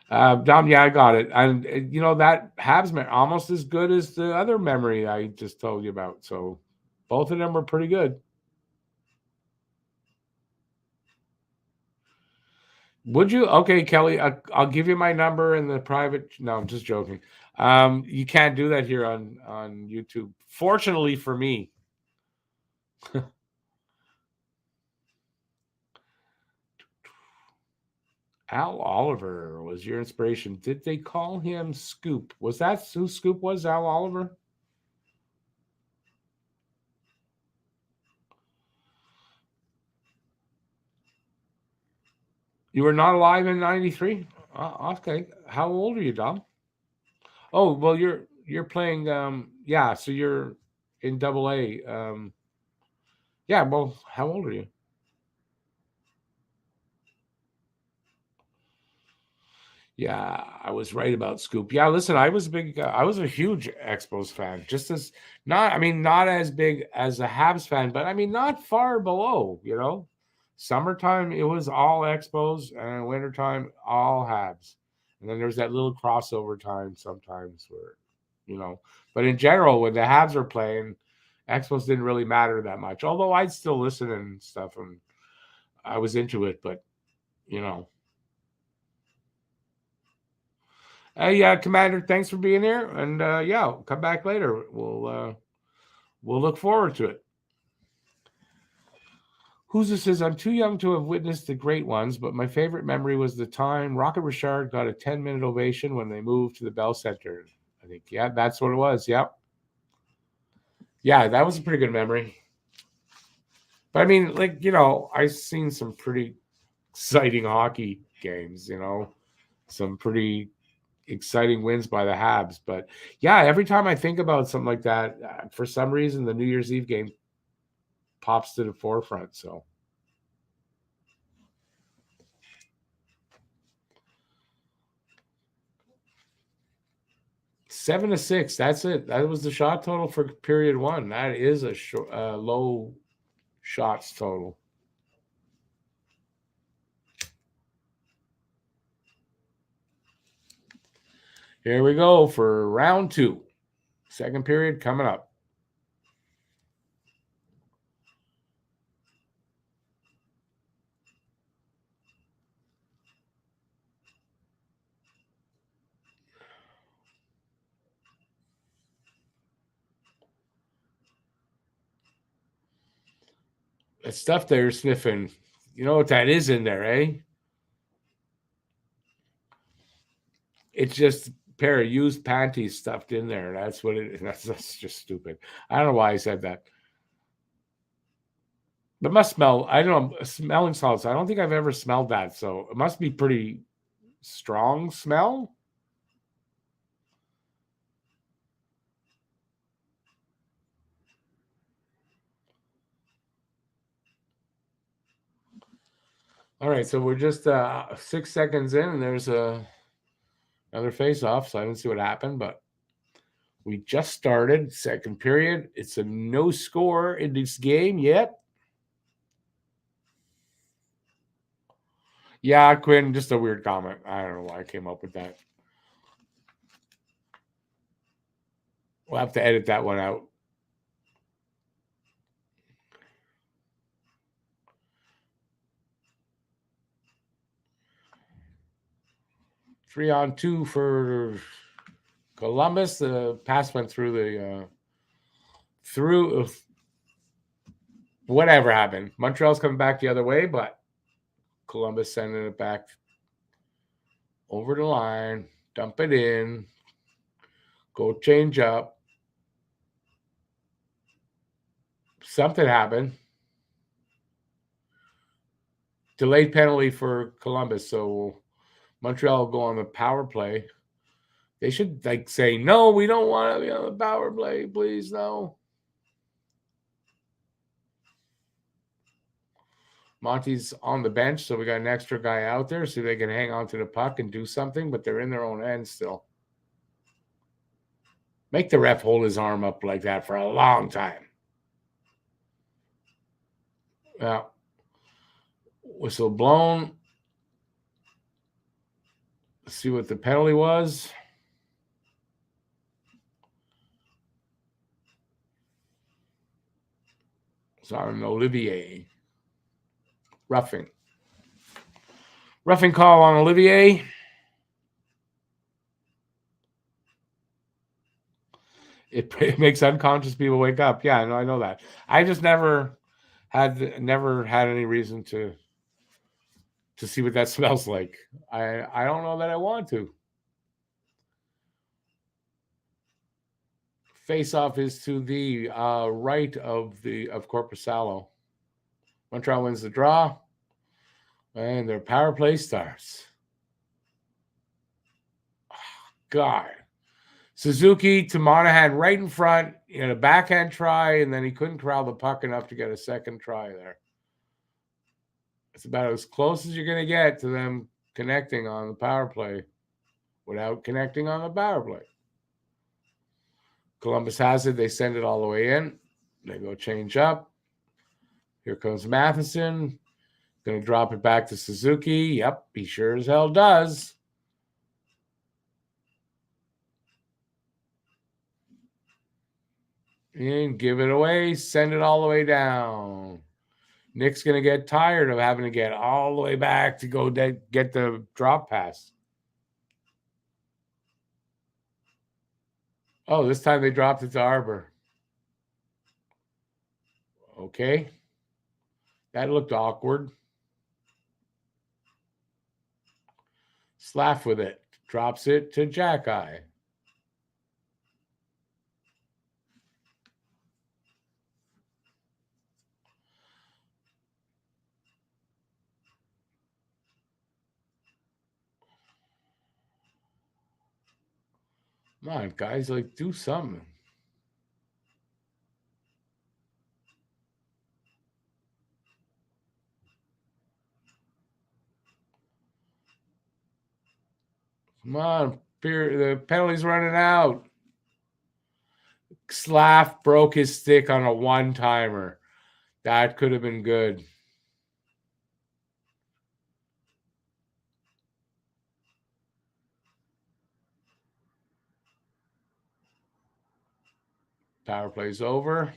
Dom, yeah, I got it. And, you know, that Habs almost as good as the other memory I just told you about. So both of them were pretty good. Would you? Okay, Kelly, I'll give you my number in the private. No, I'm just joking. You can't do that here on YouTube. Fortunately for me. Al Oliver was your inspiration. Did they call him Scoop? Was that who Scoop was? Al Oliver? You were not alive in '93. Okay, how old are you, Dom? Oh, well, you're playing. Yeah, so you're in Double A. Yeah. Well, how old are you? Yeah, I was right about Scoop. Yeah, listen, I was a huge Expos fan. Just as not, I mean, not as big as a Habs fan, but I mean, not far below. You know, summertime it was all Expos, and wintertime all Habs, and then there's that little crossover time sometimes where, you know, but in general, when the Habs were playing, Expos didn't really matter that much. Although I'd still listen and stuff, and I was into it, but you know. Hey, Commander, thanks for being here, and yeah, come back later. We'll look forward to it. Who's this says, I'm too young to have witnessed the great ones, but my favorite memory was the time Rocket Richard got a 10-minute ovation when they moved to the Bell Center. I think, yeah, that's what it was. Yep. Yeah, that was a pretty good memory. But I mean, like, I've seen some pretty exciting hockey games, some pretty exciting wins by the Habs. But yeah, every time I think about something like that, for some reason, the New Year's Eve game pops to the forefront. So 7-6. That's it. That was the shot total for period one. That is a low shots total. Here we go for round two. Second period coming up. That stuff they're sniffing. You know what that is in there, eh? It's just a pair of used panties stuffed in there. That's what it is. That's just stupid. I don't know why I said that. But it must smell. I don't know. Smelling salts. I don't think I've ever smelled that. So it must be pretty strong smell. All right. So we're just 6 seconds in, and there's another face off. So I didn't see what happened, but we just started second period. It's a no score in this game yet. Yeah, Quinn, just a weird comment. I don't know why I came up with that. We'll have to edit that one out. Three on two for Columbus. The pass went through through whatever happened. Montreal's coming back the other way, but Columbus sending it back over the line, dump it in, go change up. Something happened. Delayed penalty for Columbus, so Montreal will go on the power play. They should say, no, we don't want to be on the power play, please, no. Monty's on the bench, so we got an extra guy out there so they can hang on to the puck and do something, but they're in their own end still. Make the ref hold his arm up like that for a long time. Yeah. Whistle blown. Let's see what the penalty was. It's on Olivier. Roughing. Roughing call on Olivier. It makes unconscious people wake up. Yeah, I know that. I just never had any reason to see what that smells like. I don't know that I want to. Face off is to the right of Corpusalo. Montreal wins the draw, and their power play starts. Oh, God. Suzuki to Monahan right in front in a backhand try, and then he couldn't corral the puck enough to get a second try there. It's about as close as you're going to get to them connecting on the power play without connecting on the power play. Columbus has it. They send it all the way in. They go change up. Here comes Matheson. Going to drop it back to Suzuki. Yep, he sure as hell does. And give it away. Send it all the way down. Nick's going to get tired of having to get all the way back to go get the drop pass. Oh, this time they dropped it to Arbor. Okay. That looked awkward. Slaff with it. Drops it to Jackeye. Come on, guys, like do something. Come on, the penalty's running out. Slav broke his stick on a one-timer. That could have been good. Power play's over.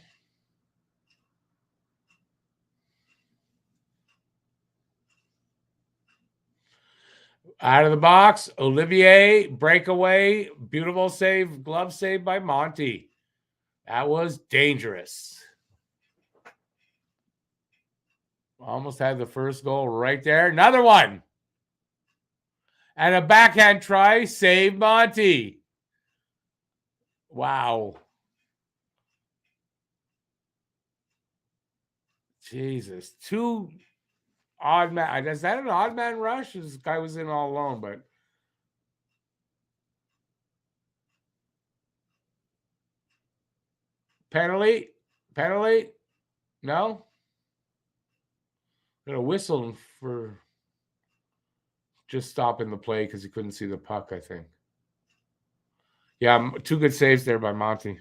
Out of the box, Olivier, breakaway, beautiful save, glove save by Monty. That was dangerous. Almost had the first goal right there. Another one. And a backhand try, save Monty. Wow. Jesus. Two odd man. Is that an odd man rush? This guy was in all alone, but penalty? Penalty? No? Gonna whistle for just stopping the play because he couldn't see the puck, I think. Yeah, two good saves there by Monty.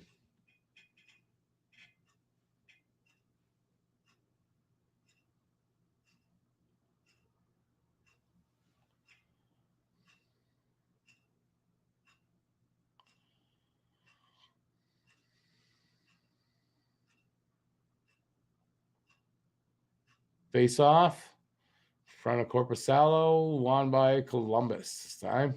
Face off. Front of Corpusalo, won by Columbus this time.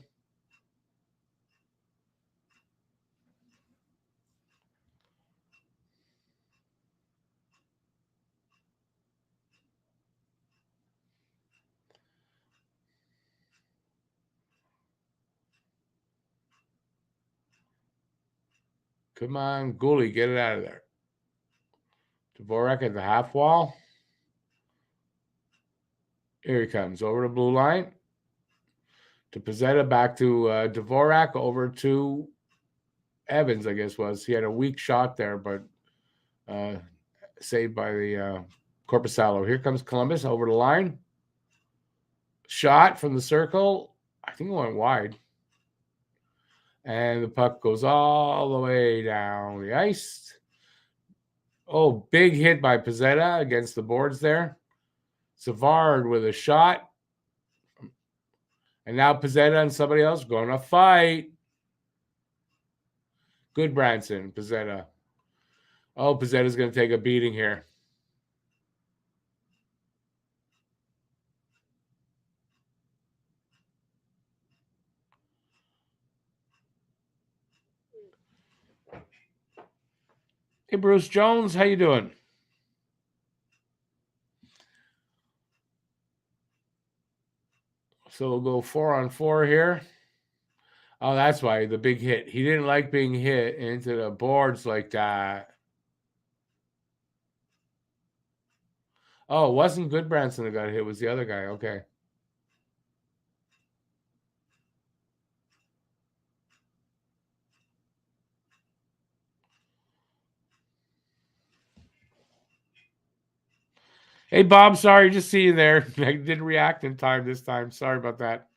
Come on, Goalie, get it out of there. Dvorak at the half wall. Here he comes over the blue line. To Pizzetta, back to Dvorak, over to Evans, I guess was. He had a weak shot there, but saved by the Corpusalo. Here comes Columbus over the line. Shot from the circle. I think it went wide. And the puck goes all the way down the ice. Oh, big hit by Pizzetta against the boards there. Savard with a shot. And now Pizzetta and somebody else going to fight. Good Branson, Pizzetta. Oh, Pizzetta's going to take a beating here. Hey, Bruce Jones, how you doing? So we'll go 4-on-4 here. Oh, that's why the big hit. He didn't like being hit into the boards like that. Oh, it wasn't Goodbranson that got hit. It was the other guy. Okay. Hey, Bob, sorry to see you there. I didn't react in time this time. Sorry about that.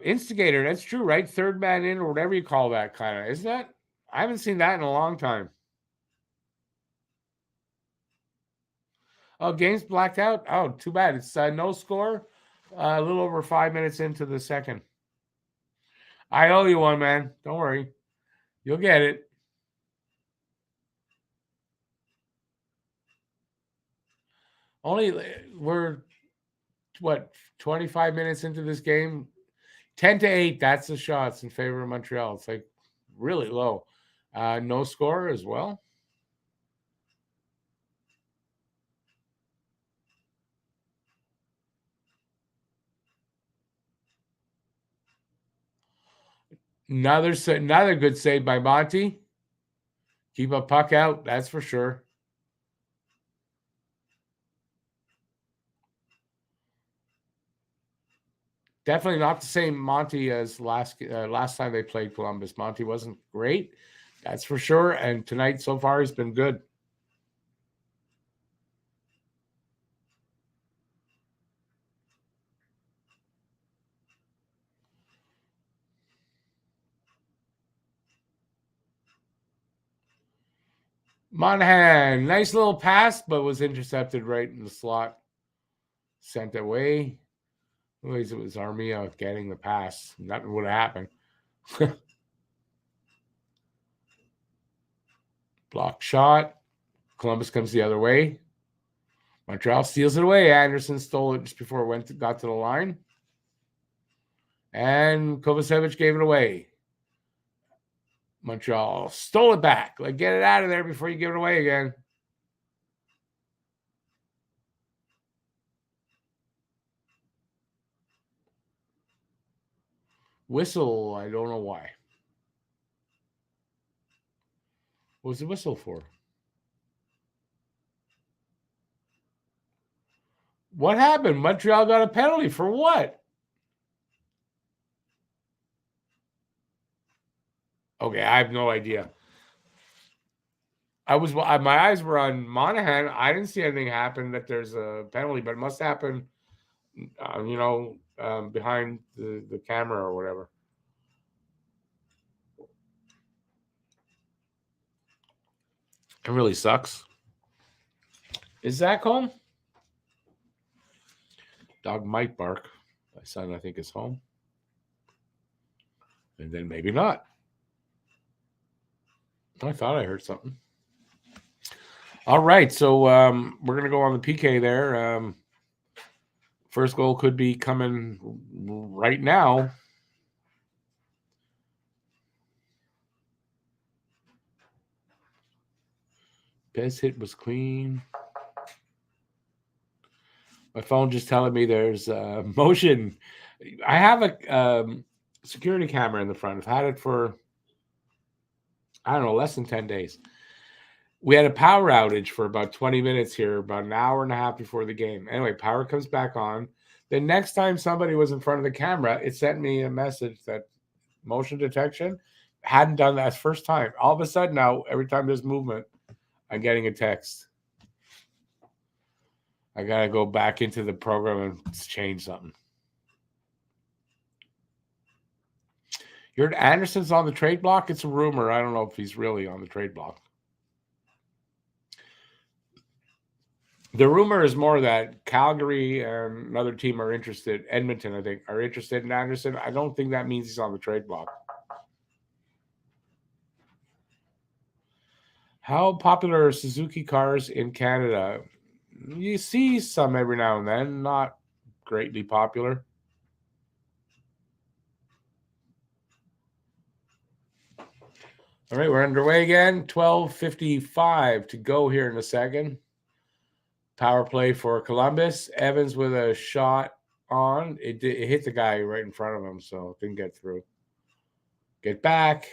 Instigator, that's true, right? Third man in or whatever you call that kind of. Isn't that? I haven't seen that in a long time. Oh, game's blacked out? Oh, too bad. It's no score. A little over 5 minutes into the second. I owe you one, man. Don't worry. You'll get it. Only we're what 25 minutes into this game. 10-8. That's the shots in favor of Montreal. It's like really low. No score as well. Another good save by Monty. Keep a puck out, that's for sure. Definitely not the same Monty as last time they played Columbus. Monty wasn't great, that's for sure. And tonight so far he's been good. Monahan, nice little pass, but was intercepted right in the slot. Sent away. Anyways, it was Armia getting the pass. Nothing would have happened. Block shot. Columbus comes the other way. Montreal steals it away. Anderson stole it just before it got to the line. And Kovacevic gave it away. Montreal stole it back. Like, get it out of there before you give it away again. Whistle. I don't know why. What was the whistle for? What happened? Montreal got a penalty for what? Okay, I have no idea. My eyes were on Monahan. I didn't see anything happen that there's a penalty, but it must happen, behind the camera or whatever. It really sucks. Is Zach home? Dog might bark. My son, I think, is home. And then maybe not. I thought I heard something. All right, so we're going to go on the PK there. First goal could be coming right now. Best hit was clean. My phone just telling me there's motion. I have a security camera in the front. I've had it for, I don't know, less than 10 days. We had a power outage for about 20 minutes here, about an hour and a half before the game. Anyway, power comes back on. The next time somebody was in front of the camera, it sent me a message that motion detection hadn't done that first time. All of a sudden now, every time there's movement, I'm getting a text. I got to go back into the program and change something. You heard Anderson's on the trade block? It's a rumor. I don't know if he's really on the trade block. The rumor is more that Calgary and another team are interested. Edmonton, I think, are interested in Anderson. I don't think that means he's on the trade block. How popular are Suzuki cars in Canada? You see some every now and then, not greatly popular. All right, we're underway again. 12:55 to go here in a second. Power play for Columbus. Evans with a shot on. It hit the guy right in front of him, so it didn't get through. Get back.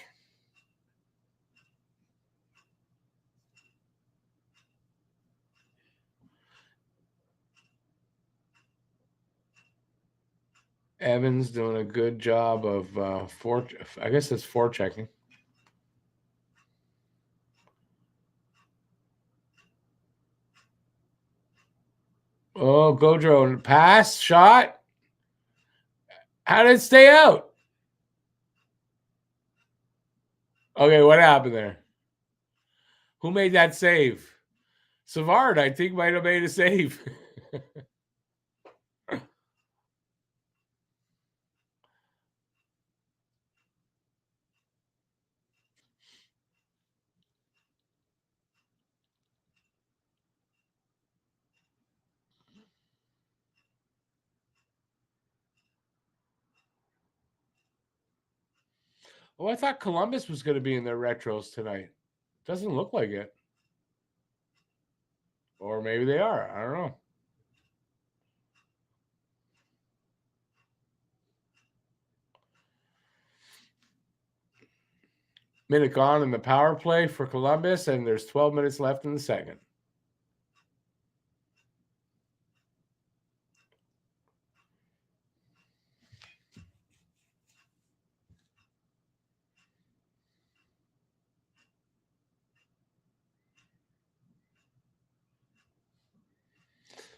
Evans doing a good job of I guess it's forechecking. Oh, Gaudreau pass shot. How did it stay out? Okay, what happened there? Who made that save? Savard, I think, might have made a save. Oh, I thought Columbus was going to be in their retros tonight. Doesn't look like it. Or maybe they are. I don't know. Minute gone in the power play for Columbus, and there's 12 minutes left in the second.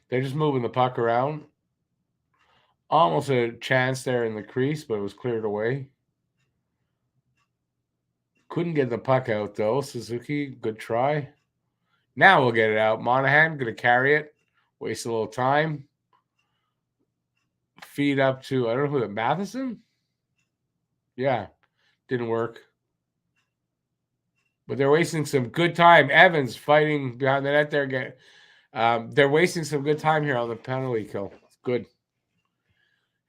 They're just moving the puck around. Almost a chance there in the crease, but it was cleared away. Couldn't get the puck out, though. Suzuki, good try. Now we'll get it out. Monahan going to carry it. Waste a little time. Feed up to, I don't know who, Matheson? Yeah, didn't work. But they're wasting some good time. Evans fighting behind the net there. They're wasting some good time here on the penalty kill. It's good.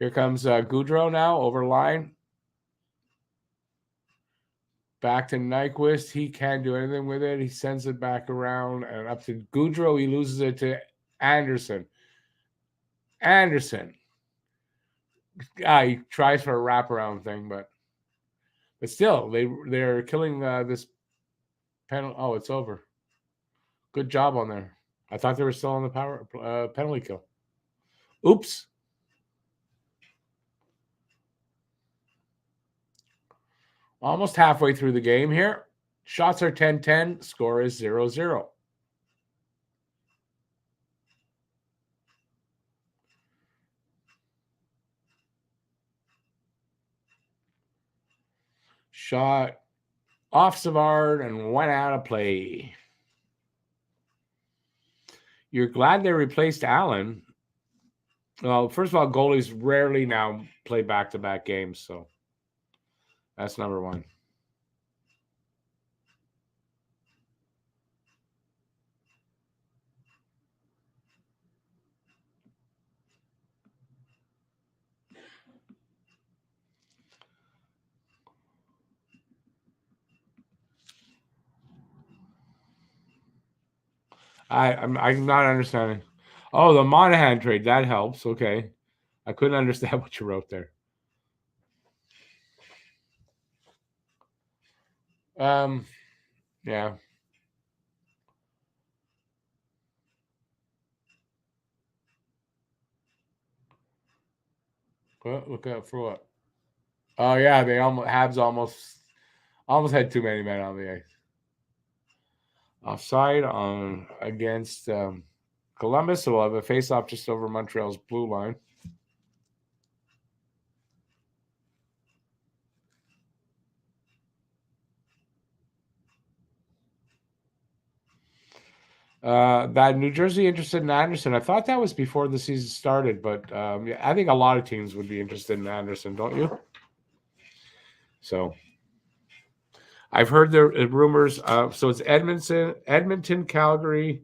Here comes Goudreau now over line. Back to Nyquist. He can't do anything with it. He sends it back around and up to Goudreau. He loses it to Anderson. He tries for a wraparound thing, but still, they're killing this penalty. Oh, it's over. Good job on there. I thought they were still on the power penalty kill. Oops. Almost halfway through the game here. Shots are 10-10. Score is 0-0. Shot off Savard and went out of play. You're glad they replaced Allen. Well, first of all, goalies rarely now play back-to-back games, so that's number one. I'm not understanding. Oh, the Monahan trade, that helps. Okay. I couldn't understand what you wrote there. Yeah. What? Look out for what? Oh yeah, they Habs almost had too many men on the ice. Offside on against Columbus, so we'll have a face-off just over Montreal's blue line. That New Jersey interested in Anderson. I thought that was before the season started, but yeah, I think a lot of teams would be interested in Anderson, don't you? So I've heard the rumors. So it's Edmonton, Calgary,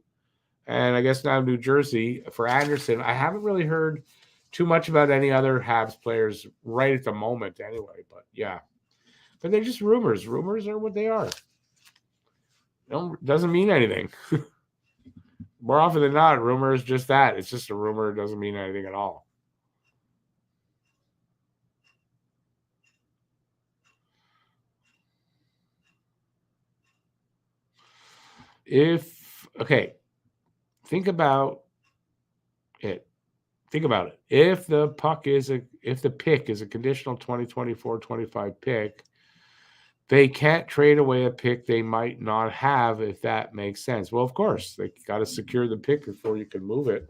and I guess now New Jersey for Anderson. I haven't really heard too much about any other Habs players right at the moment, anyway. But yeah, but they're just rumors. Rumors are what they are. Doesn't mean anything. More often than not, rumor is just that. It's just a rumor. It doesn't mean anything at all. Think about it. Think about it. If the pick is a conditional 2024-25 pick, they can't trade away a pick they might not have, if that makes sense. Well, of course, they got to secure the pick before you can move it.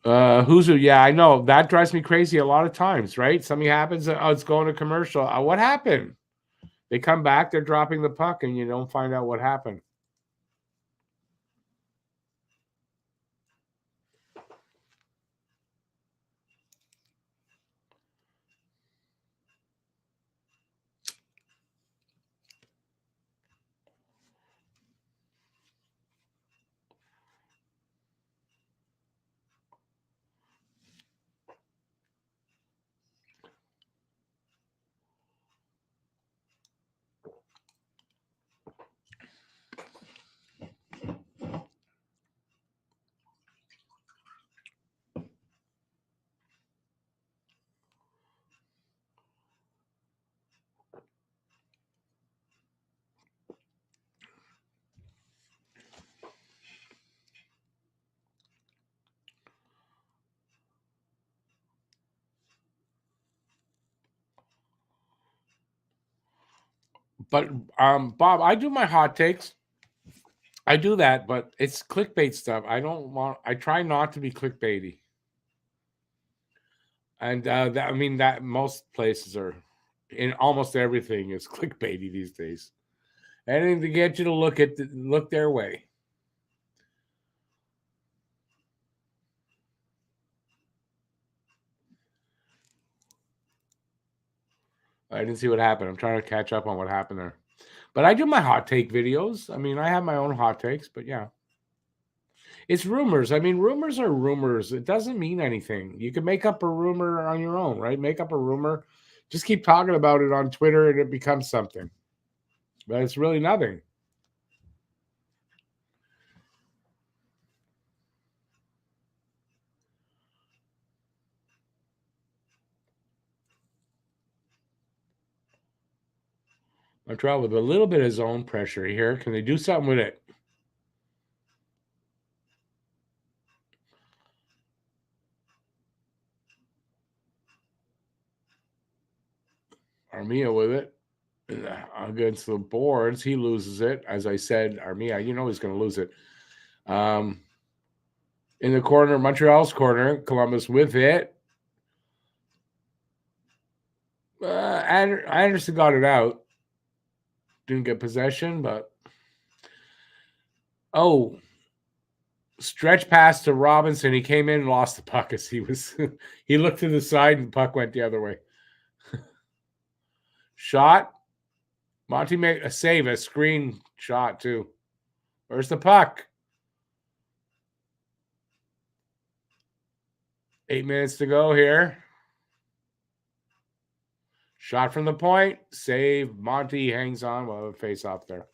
Yeah, I know. That drives me crazy a lot of times, right? Something happens, it's going to commercial. What happened? They come back, they're dropping the puck, and you don't find out what happened. But Bob, I do my hot takes. I do that, but it's clickbait stuff. I try not to be clickbaity. And I mean that most places are in almost everything is clickbaity these days. Anything to get you to look their way. I didn't see what happened. I'm trying to catch up on what happened there. But I do my hot take videos. I mean, I have my own hot takes, but yeah. It's rumors. I mean, rumors are rumors. It doesn't mean anything. You can make up a rumor on your own, right? Make up a rumor. Just keep talking about it on Twitter and it becomes something. But it's really nothing. Montreal with a little bit of zone pressure here. Can they do something with it? Armia with it against the boards. He loses it. As I said, Armia, you know he's going to lose it. In the corner, Montreal's corner, Columbus with it. Anderson got it out. Didn't get possession, but stretch pass to Robinson. He came in and lost the puck as he was. He looked to the side and the puck went the other way. Shot. Monty made a save, a screen shot too. Where's the puck? 8 minutes to go here. Shot from the point. Save. Monty hangs on. We'll have a face off there.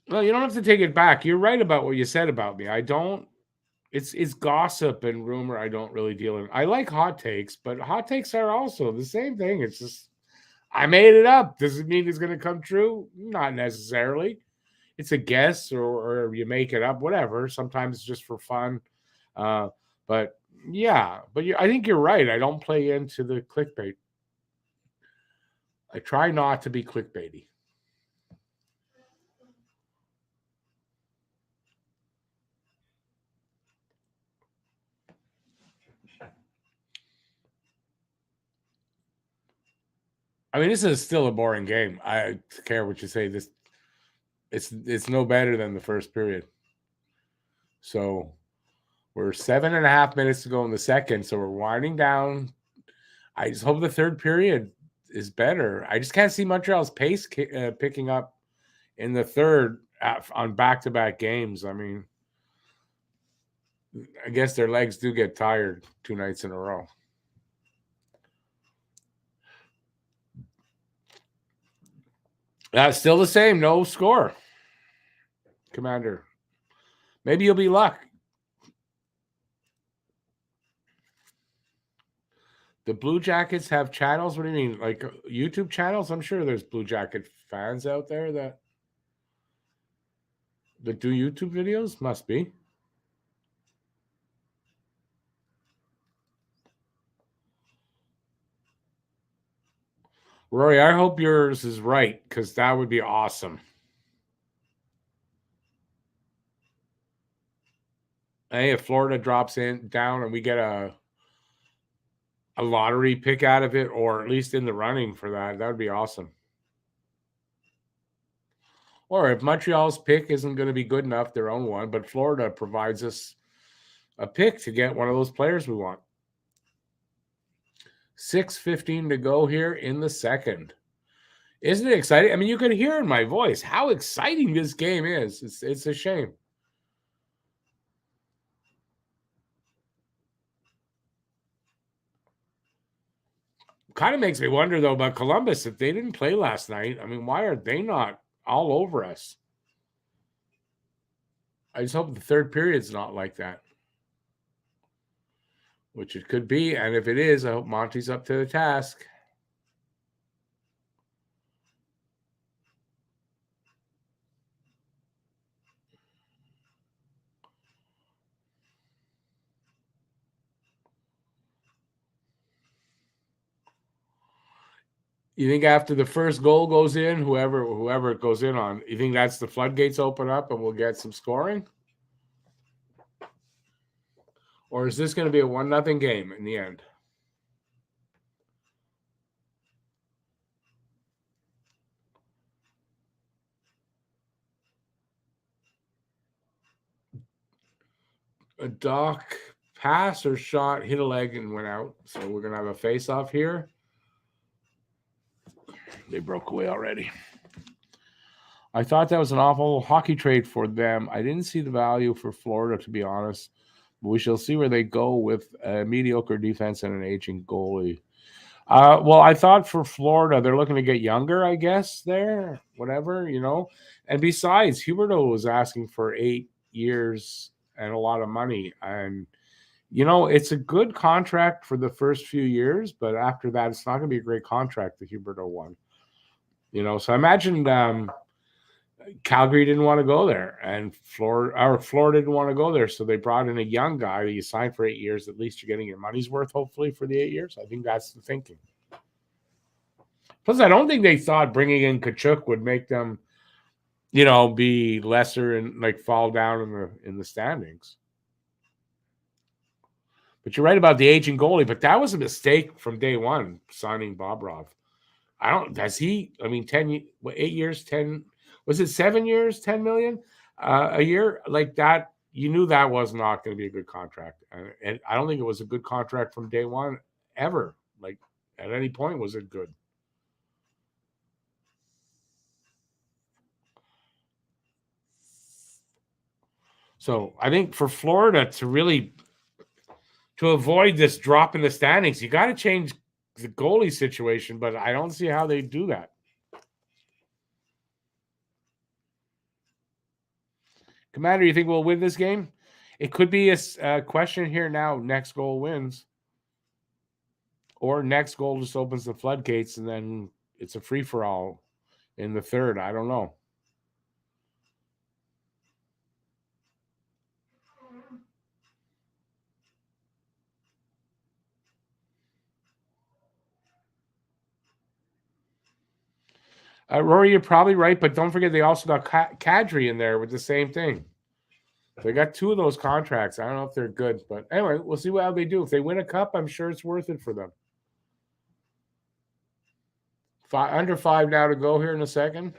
Well, you don't have to take it back. You're right about what you said about me. I don't. It's gossip and rumor. I don't really deal in. I like hot takes, but hot takes are also the same thing. It's just I made it up. Does it mean it's going to come true? Not necessarily. It's a guess, or you make it up. Whatever. Sometimes it's just for fun. But yeah, I think you're right. I don't play into the clickbait. I try not to be clickbaity. I mean, this is still a boring game. I care what you say. It's no better than the first period. So we're 7.5 minutes to go in the second. So we're winding down. I just hope the third period is better. I just can't see Montreal's pace picking up in the third on back-to-back games. I mean, I guess their legs do get tired 2 nights in a row. Still the same, no score. Commander. Maybe you'll be luck. The Blue Jackets have channels? What do you mean? Like YouTube channels? I'm sure there's Blue Jacket fans out there that do YouTube videos. Must be. Rory, I hope yours is right because that would be awesome. Hey, if Florida drops down and we get a lottery pick out of it, or at least in the running for that would be awesome. Or if Montreal's pick isn't going to be good enough, their own one, but Florida provides us a pick to get one of those players we want. 6:15 to go here in the second. Isn't it exciting? I mean, you can hear in my voice how exciting this game is. It's a shame. Kind of makes me wonder, though, about Columbus. If they didn't play last night, I mean, why are they not all over us? I just hope the third period's not like that, which it could be. And if it is, I hope Monty's up to the task. You think after the first goal goes in, whoever it goes in on, you think that's the floodgates open up and we'll get some scoring? Or is this going to be a 1-0 game in the end? A Doc pass or shot, hit a leg and went out. So we're going to have a face-off here. They broke away already. I thought that was an awful hockey trade for them. I didn't see the value for Florida, to be honest. But we shall see where they go with a mediocre defense and an aging goalie. Well, I thought for Florida, they're looking to get younger, I guess, there, whatever, And besides, Huberdeau was asking for 8 years and a lot of money. And, it's a good contract for the first few years, but after that, it's not going to be a great contract, the Huberdeau one. So I imagine Calgary didn't want to go there, and Florida didn't want to go there, so they brought in a young guy that you signed for 8 years. At least you're getting your money's worth, hopefully, for the 8 years. I think that's the thinking. Plus, I don't think they thought bringing in Tkachuk would make them, be lesser and fall down in the standings. But you're right about the aging goalie. But that was a mistake from day one, signing Bobrov. 8 years, 10. Was it 7 years, 10 million a year? Like that, you knew that was not going to be a good contract. And I don't think it was a good contract from day one ever. Like at any point was it good. So I think for Florida to avoid this drop in the standings, you got to change the goalie situation, but I don't see how they do that. Commander, you think we'll win this game? It could be a question here now. Next goal wins. Or next goal just opens the floodgates and then it's a free-for-all in the third. I don't know. Rory, you're probably right, but don't forget they also got Kadri in there with the same thing. They got 2 of those contracts. I don't know if they're good, but anyway, we'll see how they do. If they win a cup, I'm sure it's worth it for them. Under 5 now to go here in a second.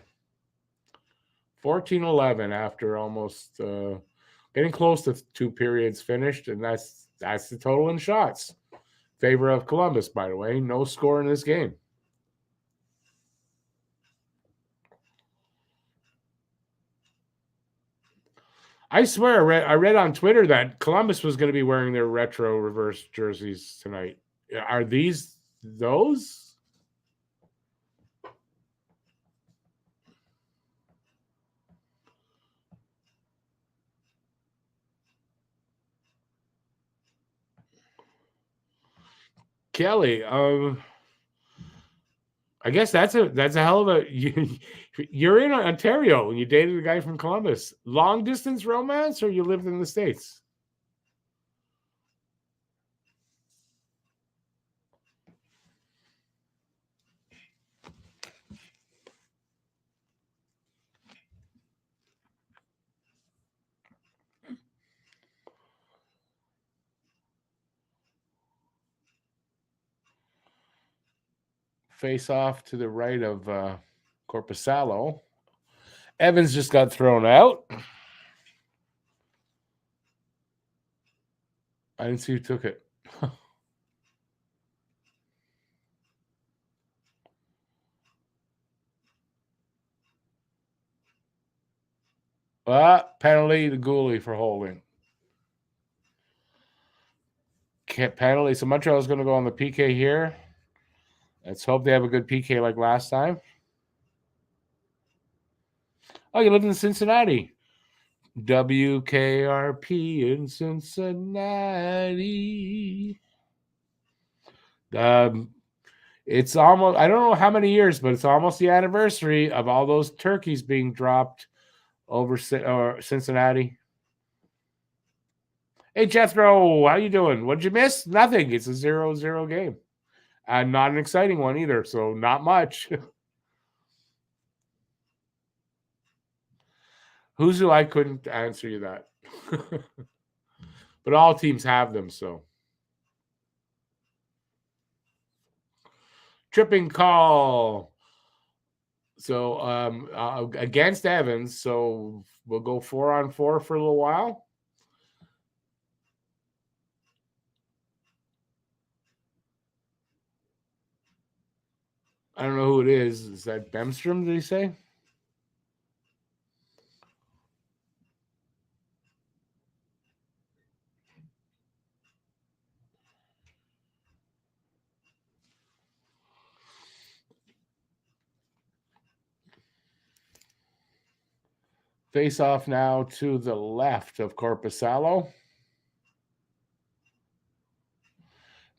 14-11 after almost getting close to 2 periods finished, and that's the total in shots. Favor of Columbus, by the way. No score in this game. I swear, I read on Twitter that Columbus was going to be wearing their retro reverse jerseys tonight. Are these those? Kelly, I guess that's a hell of a. You're in Ontario and you dated a guy from Columbus. Long distance romance, or you lived in the States? Face off to the right of Corpusalo. Evans just got thrown out. I didn't see who took it. Penalty to Gooley for holding. Penalty. So Montreal is going to go on the PK here. Let's hope they have a good PK like last time. Oh, you live in Cincinnati. WKRP in Cincinnati. It's almost, I don't know how many years, but it's almost the anniversary of all those turkeys being dropped over Cincinnati. Hey, Jethro, how you doing? What'd you miss? Nothing. It's a 0-0 game. And not an exciting one either, so not much. Who's who? I couldn't answer you that. But all teams have them, so. Tripping call. So against Evans, so we'll go 4-on-4 for a little while. I don't know who it is. Is that Bemstrom, did he say? Face off now to the left of Corpusalo.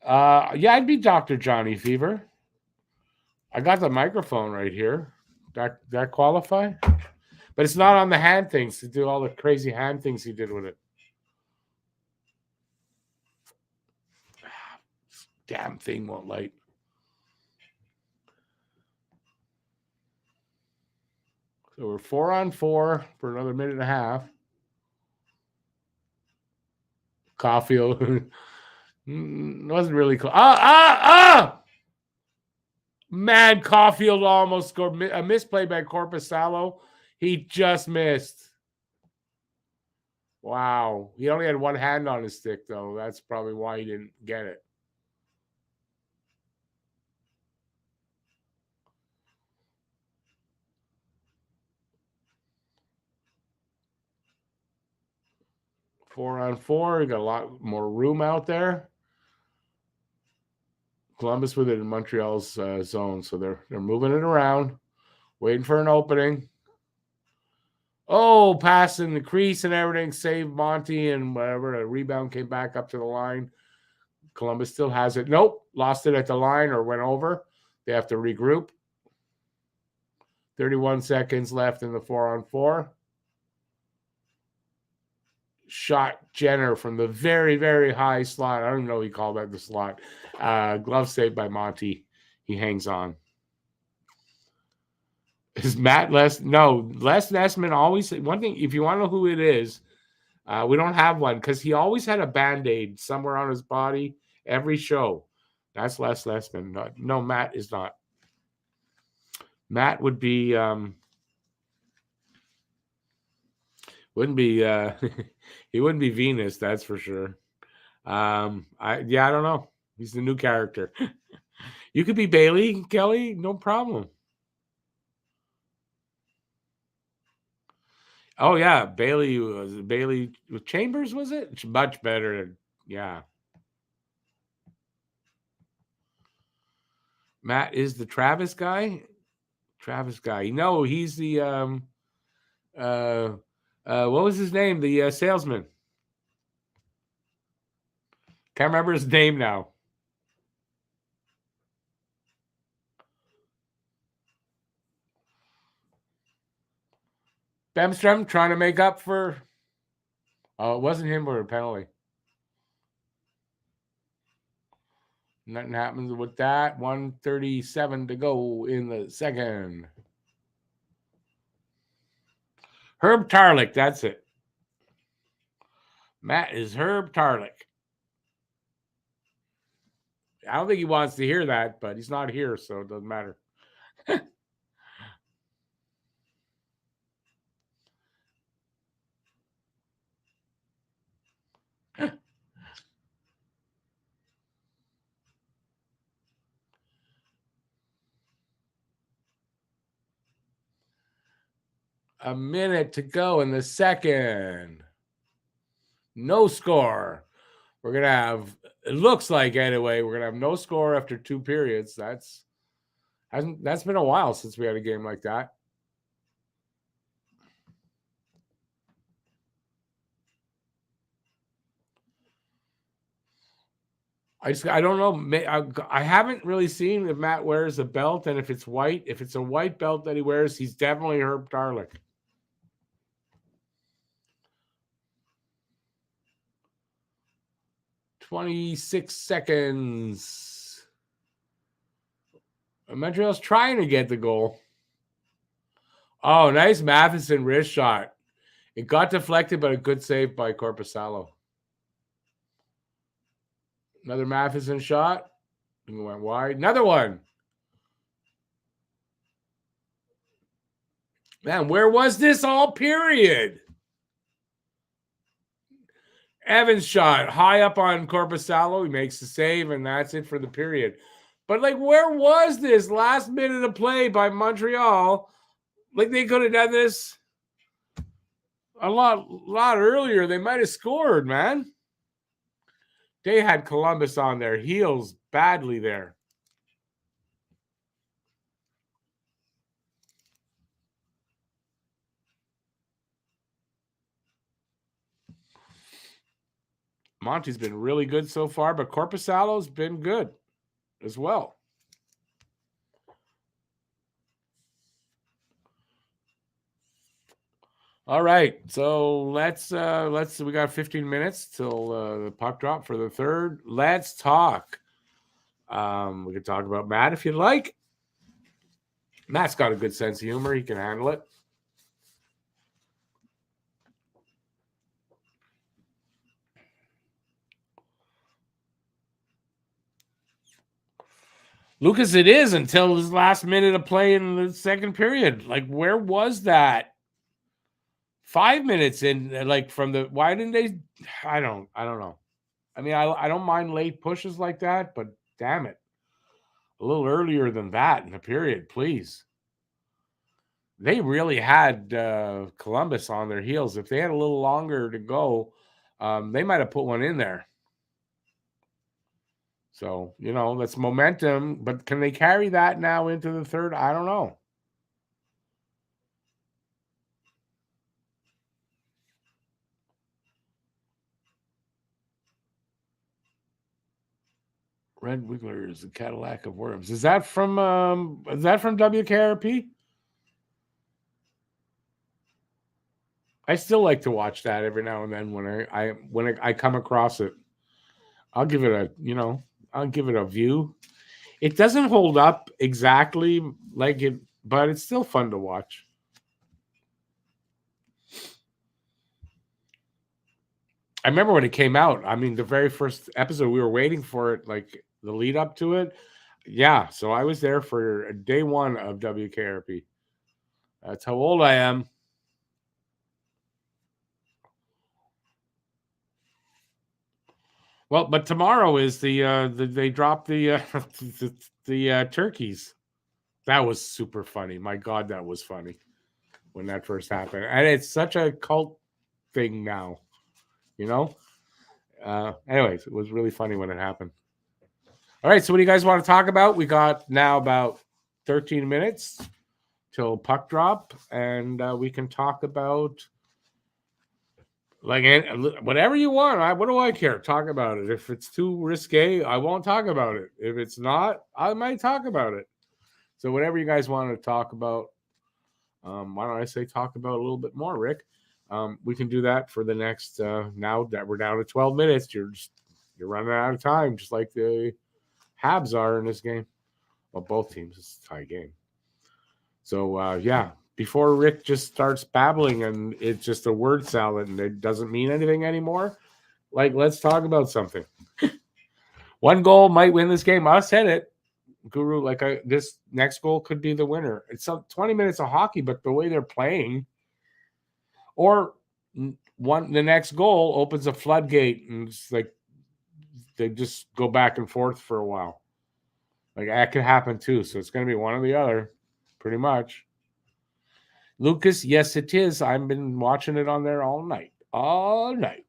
Yeah, I'd be Dr. Johnny Fever. I got the microphone right here. That qualify? But it's not on the hand things to do all the crazy hand things he did with it. Damn thing won't light. So we're 4-on-4 for another minute and a half. Caulfield wasn't really close. Man, Caulfield almost scored a misplay by Corpusalo. He just missed. Wow. He only had one hand on his stick, though. That's probably why he didn't get it. Four on four. You got a lot more room out there. Columbus with it in Montreal's zone, so they're moving it around, waiting for an opening. Oh, passing the crease and everything, saved Monty and whatever. A rebound came back up to the line. Columbus still has it. Nope, lost it at the line or went over. They have to regroup. 31 seconds left in the 4-on-4. Shot Jenner from the very, very high slot. I don't even know what he called that the slot. Glove saved by Monty. He hangs on. Is Matt Les? No, Les Nessman always. One thing, if you want to know who it is, we don't have one because he always had a Band-Aid somewhere on his body every show. That's Les Nessman. No, Matt is not. Matt would be. Wouldn't be. He wouldn't be Venus. That's for sure. I don't know. He's the new character. You could be Bailey, Kelly, no problem. Oh yeah, Bailey with Chambers, was it? It's much better. Yeah. Matt is the Travis guy. No, he's the what was his name? The salesman. Can't remember his name now. Bemstrom trying to make up for. Oh, it wasn't him or a penalty. Nothing happens with that. 1:37 to go in the second. Herb Tarlick, that's it. Matt is Herb Tarlick. I don't think he wants to hear that, but he's not here, so it doesn't matter. A minute to go in the second. No score. We're going to have, it looks like anyway, we're going to have no score after 2 periods. That's been a while since we had a game like that. I don't know. I haven't really seen if Matt wears a belt and if it's white. If it's a white belt that he wears, he's definitely Herb Tarlick. 26 seconds. Montreal's trying to get the goal. Oh, nice Matheson wrist shot. It got deflected, but a good save by Korpisalo. Another Matheson shot. It went wide. Another one. Man, where was this all period? Evans shot high up on Korpisalo. He makes the save, and that's it for the period. But, like, where was this last minute of play by Montreal? Like, they could have done this a lot earlier. They might have scored, man. They had Columbus on their heels badly there. Monty's been really good so far, but Korpisalo's been good as well. All right, so let's we got 15 minutes till the puck drop for the third. Let's talk. We can talk about Matt if you'd like. Matt's got a good sense of humor. He can handle it. Lucas, it is until his last minute of play in the second period. Like, where was that? 5 minutes in, like, from the, why didn't they? I don't know. I mean, I don't mind late pushes like that, but damn it, a little earlier than that in the period, please. They really had Columbus on their heels. If they had a little longer to go, they might have put one in there. So, that's momentum. But can they carry that now into the third? I don't know. Red Wigglers, the Cadillac of Worms. Is that from WKRP? I still like to watch that every now and then when I come across it. I'll give it a view. It doesn't hold up exactly like it, but it's still fun to watch. I remember when it came out. I mean, the very first episode, we were waiting for it, like the lead up to it. Yeah, so I was there for day one of WKRP. That's how old I am. Well, but tomorrow is they drop the the turkeys. That was super funny. My God, that was funny when that first happened, and it's such a cult thing now. Anyways, it was really funny when it happened. All right, so what do you guys want to talk about? We got now about 13 minutes till puck drop, and we can talk about like whatever you want. What do I care? Talk about it. If it's too risque, I won't talk about it. If it's not, I might talk about it. So whatever you guys want to talk about, why don't I say talk about a little bit more, Rick? We can do that for the next. Now that we're down to 12 minutes, you're running out of time, just like the Habs are in this game. Well, both teams, it's a tie game. So before Rick just starts babbling and it's just a word salad and it doesn't mean anything anymore, like, let's talk about something. One goal might win this game. I said it, Guru. Like, this next goal could be the winner. It's 20 minutes of hockey, but the way they're playing, or the next goal opens a floodgate and it's like they just go back and forth for a while. Like, that could happen too. So it's going to be one or the other, pretty much. Lucas, yes, it is. I've been watching it on there all night. All night.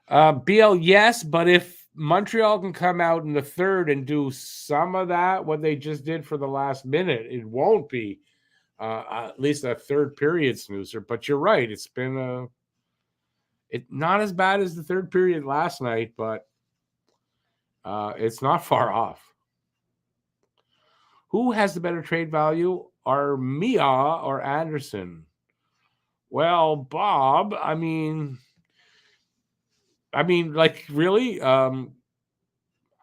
BL, yes, but if Montreal can come out in the third and do some of that, what they just did for the last minute, it won't be at least a third period snoozer. But you're right. It's been not as bad as the third period last night, but it's not far off. Who has the better trade value, Armia or Anderson? Well, Bob, I mean, like, really,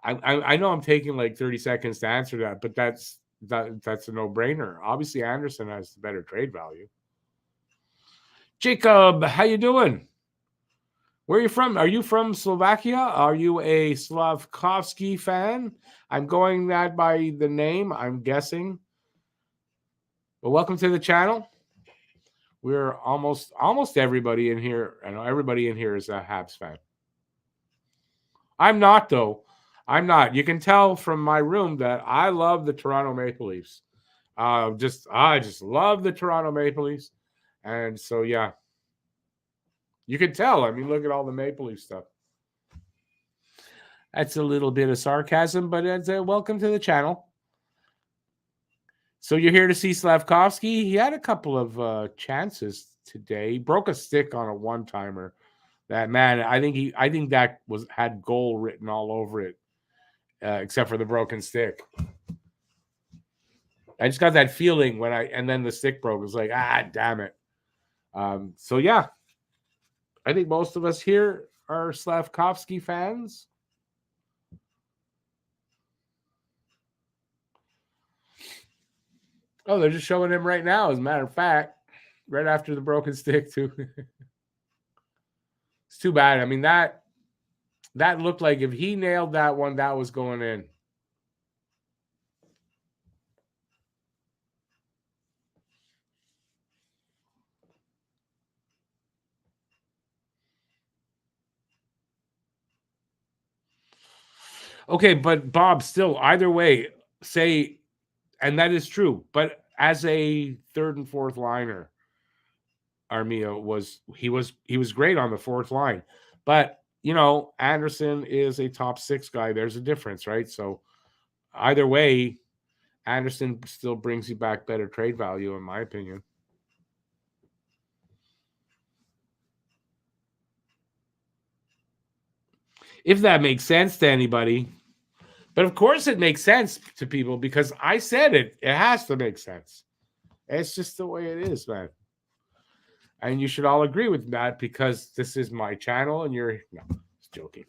I know I'm taking like 30 seconds to answer that, but that's a no-brainer. Obviously, Anderson has the better trade value. Jacob, how you doing? Where are you from? Are you from Slovakia? Are you a Slavkovsky fan? I'm going that by the name, I'm guessing. Well, welcome to the channel. We're almost everybody in here. I know everybody in here is a Habs fan. I'm not, though. I'm not. You can tell from my room that I love the Toronto Maple Leafs. I just love the Toronto Maple Leafs. And so, yeah. You can tell. I mean, look at all the Maple Leaf stuff. That's a little bit of sarcasm, but it's welcome to the channel. So you're here to see Slavkovsky. He had a couple of chances today. He broke a stick on a one-timer. That man, I think that had goal written all over it, except for the broken stick. I just got that feeling and then the stick broke. It was like, damn it. So yeah, I think most of us here are Slavkovsky fans. Oh, they're just showing him right now, as a matter of fact, right after the broken stick, too. It's too bad. I mean, that looked like if he nailed that one, that was going in. Okay, but Bob, still, either way, say, and that is true, but as a third and fourth liner, Armia was great on the fourth line. But, Anderson is a top 6 guy. There's a difference, right? So either way, Anderson still brings you back better trade value, in my opinion. If that makes sense to anybody. But of course it makes sense to people because I said it. It has to make sense. It's just the way it is, man. And you should all agree with that because this is my channel and you're... No, just joking.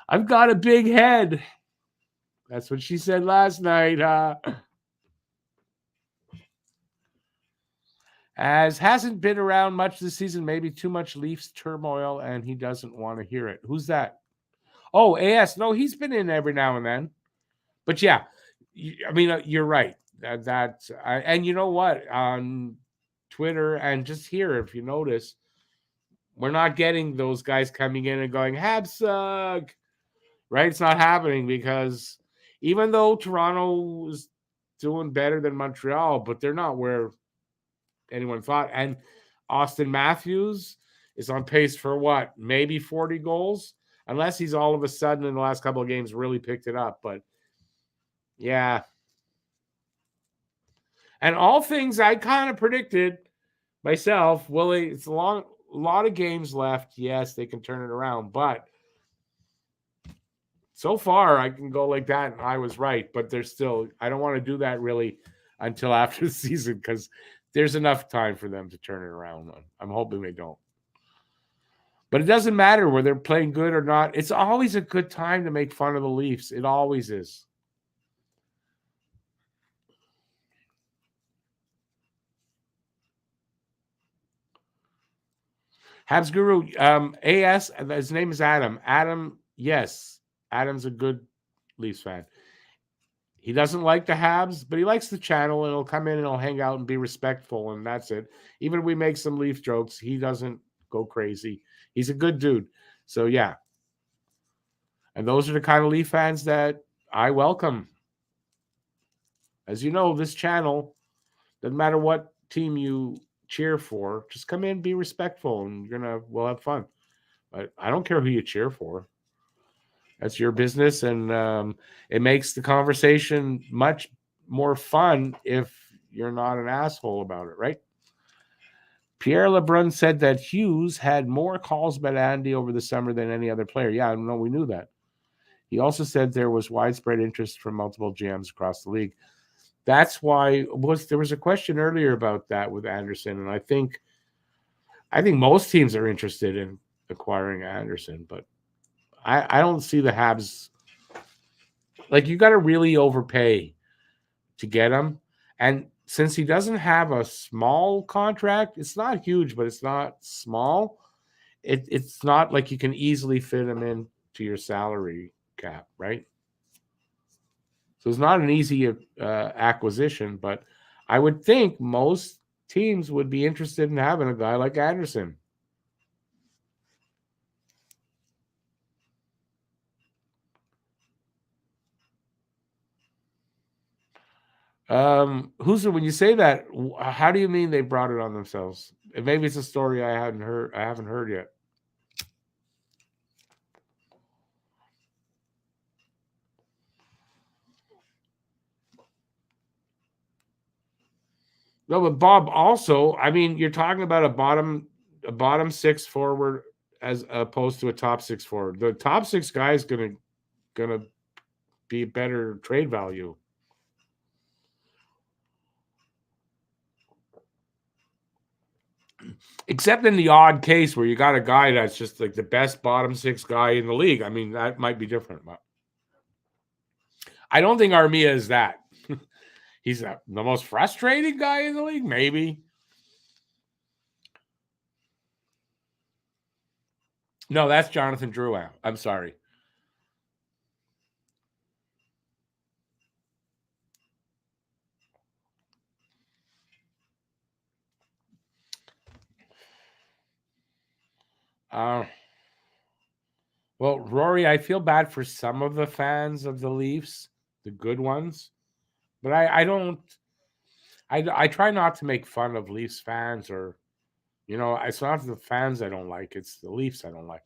I've got a big head. That's what she said last night, huh? As hasn't been around much this season, maybe too much Leafs turmoil, and he doesn't want to hear it. Who's that? Oh, AS. No, he's been in every now and then. But yeah, I mean, you're right. And you know what? On Twitter and just here, if you notice, we're not getting those guys coming in and going, Habs suck. Right? It's not happening because even though Toronto is doing better than Montreal, but they're not where anyone thought. And Austin Matthews is on pace for what? Maybe 40 goals? Unless he's all of a sudden in the last couple of games really picked it up. But yeah. And all things I kind of predicted myself. Well, it's a lot of games left. Yes, they can turn it around. But so far, I can go like that, and I was right. But there's still, I don't want to do that really until after the season because there's enough time for them to turn it around. I'm hoping they don't. But it doesn't matter whether they're playing good or not. It's always a good time to make fun of the Leafs. It always is. Habs Guru, AS, his name is Adam. Adam, yes. Adam's a good Leafs fan. He doesn't like the Habs, but he likes the channel, and he'll come in and he'll hang out and be respectful, and that's it. Even if we make some Leaf jokes, he doesn't go crazy. He's a good dude. So, yeah. And those are the kind of Leaf fans that I welcome. As you know, this channel, doesn't matter what team you cheer for, just come in, be respectful, and we'll have fun. But I don't care who you cheer for. That's your business, and it makes the conversation much more fun if you're not an asshole about it, right? Pierre LeBrun said that Hughes had more calls about Andy over the summer than any other player. Yeah, no, we knew that. He also said there was widespread interest from multiple GMs across the league. That's why there was a question earlier about that with Anderson, and I think most teams are interested in acquiring Anderson, but I don't see the Habs Like, you got to really overpay to get him. And since he doesn't have a small contract, it's not huge, but it's not small. It's not like you can easily fit him in to your salary cap, right? So it's not an easy acquisition, but I would think most teams would be interested in having a guy like Anderson. When you say that, how do you mean they brought it on themselves? Maybe it's a story I haven't heard. I haven't heard yet. No, but Bob, also, I mean, you're talking about a bottom six forward as opposed to a top six forward. The top six guy is gonna be better trade value. Except in the odd case where you got a guy that's just like the best bottom six guy in the league. I mean, that might be different. But I don't think Armia is that. He's the most frustrating guy in the league, maybe. No, that's Jonathan Drouin. I'm sorry. Well, Rory, I feel bad for some of the fans of the Leafs, the good ones, but I don't. I try not to make fun of Leafs fans, or it's not the fans I don't like; it's the Leafs I don't like.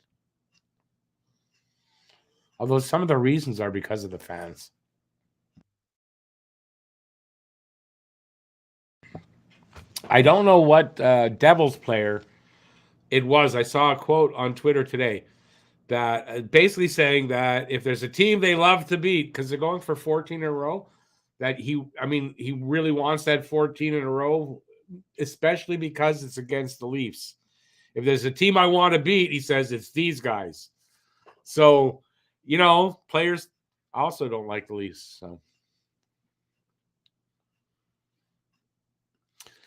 Although some of the reasons are because of the fans. I don't know what Devils player it was. I saw a quote on Twitter today that basically saying that if there's a team they love to beat because they're going for 14 in a row, that he really wants that 14 in a row, especially because it's against the Leafs. If there's a team I want to beat, he says it's these guys. So, players also don't like the Leafs. So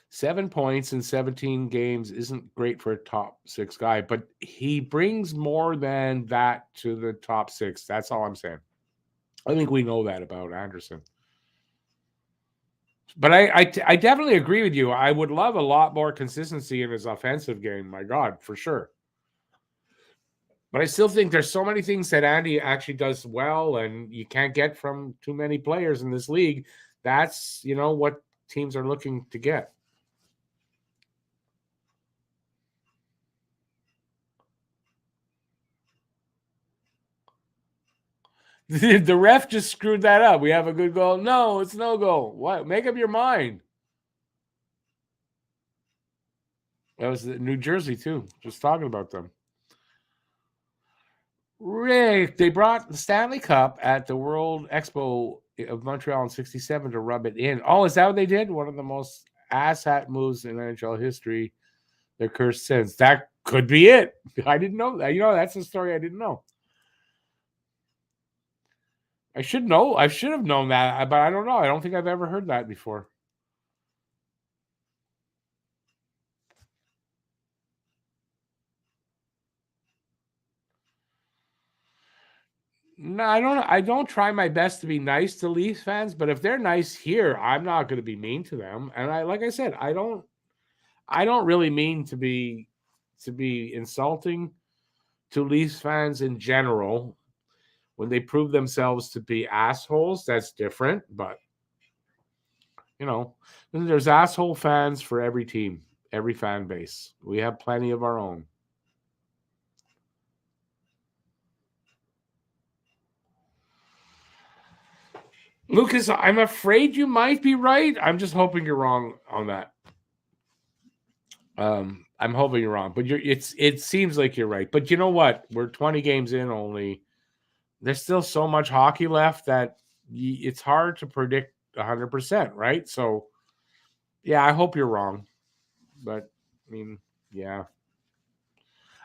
7 points in 17 games isn't great for a top six guy, but he brings more than that to the top six. That's all I'm saying. I think we know that about Anderson. But I definitely agree with you. I would love a lot more consistency in his offensive game. My God, for sure. But I still think there's so many things that Andy actually does well, and you can't get from too many players in this league. That's what teams are looking to get. The ref just screwed that up. We have a good goal. No, it's no goal. What? Make up your mind. That was New Jersey too. Just talking about them. Rick, they brought the Stanley Cup at the World Expo of Montreal in '67 to rub it in. Oh, is that what they did? One of the most asshat moves in NHL history. They're cursed since. That could be it. I didn't know that. That's a story I didn't know. I should know. I should have known that, but I don't know. I don't think I've ever heard that before. No, I don't try my best to be nice to Leafs fans, but if they're nice here, I'm not going to be mean to them. And like I said, I don't really mean to be insulting to Leafs fans in general. When they prove themselves to be assholes, that's different, but there's asshole fans for every team, every fan base. We have plenty of our own. Lucas, I'm afraid you might be right. I'm just hoping you're wrong on that. I'm hoping you're wrong, but it seems like you're right. But you know what? We're 20 games in only. There's still so much hockey left that it's hard to predict 100%, right? So, yeah, I hope you're wrong. But I mean, yeah.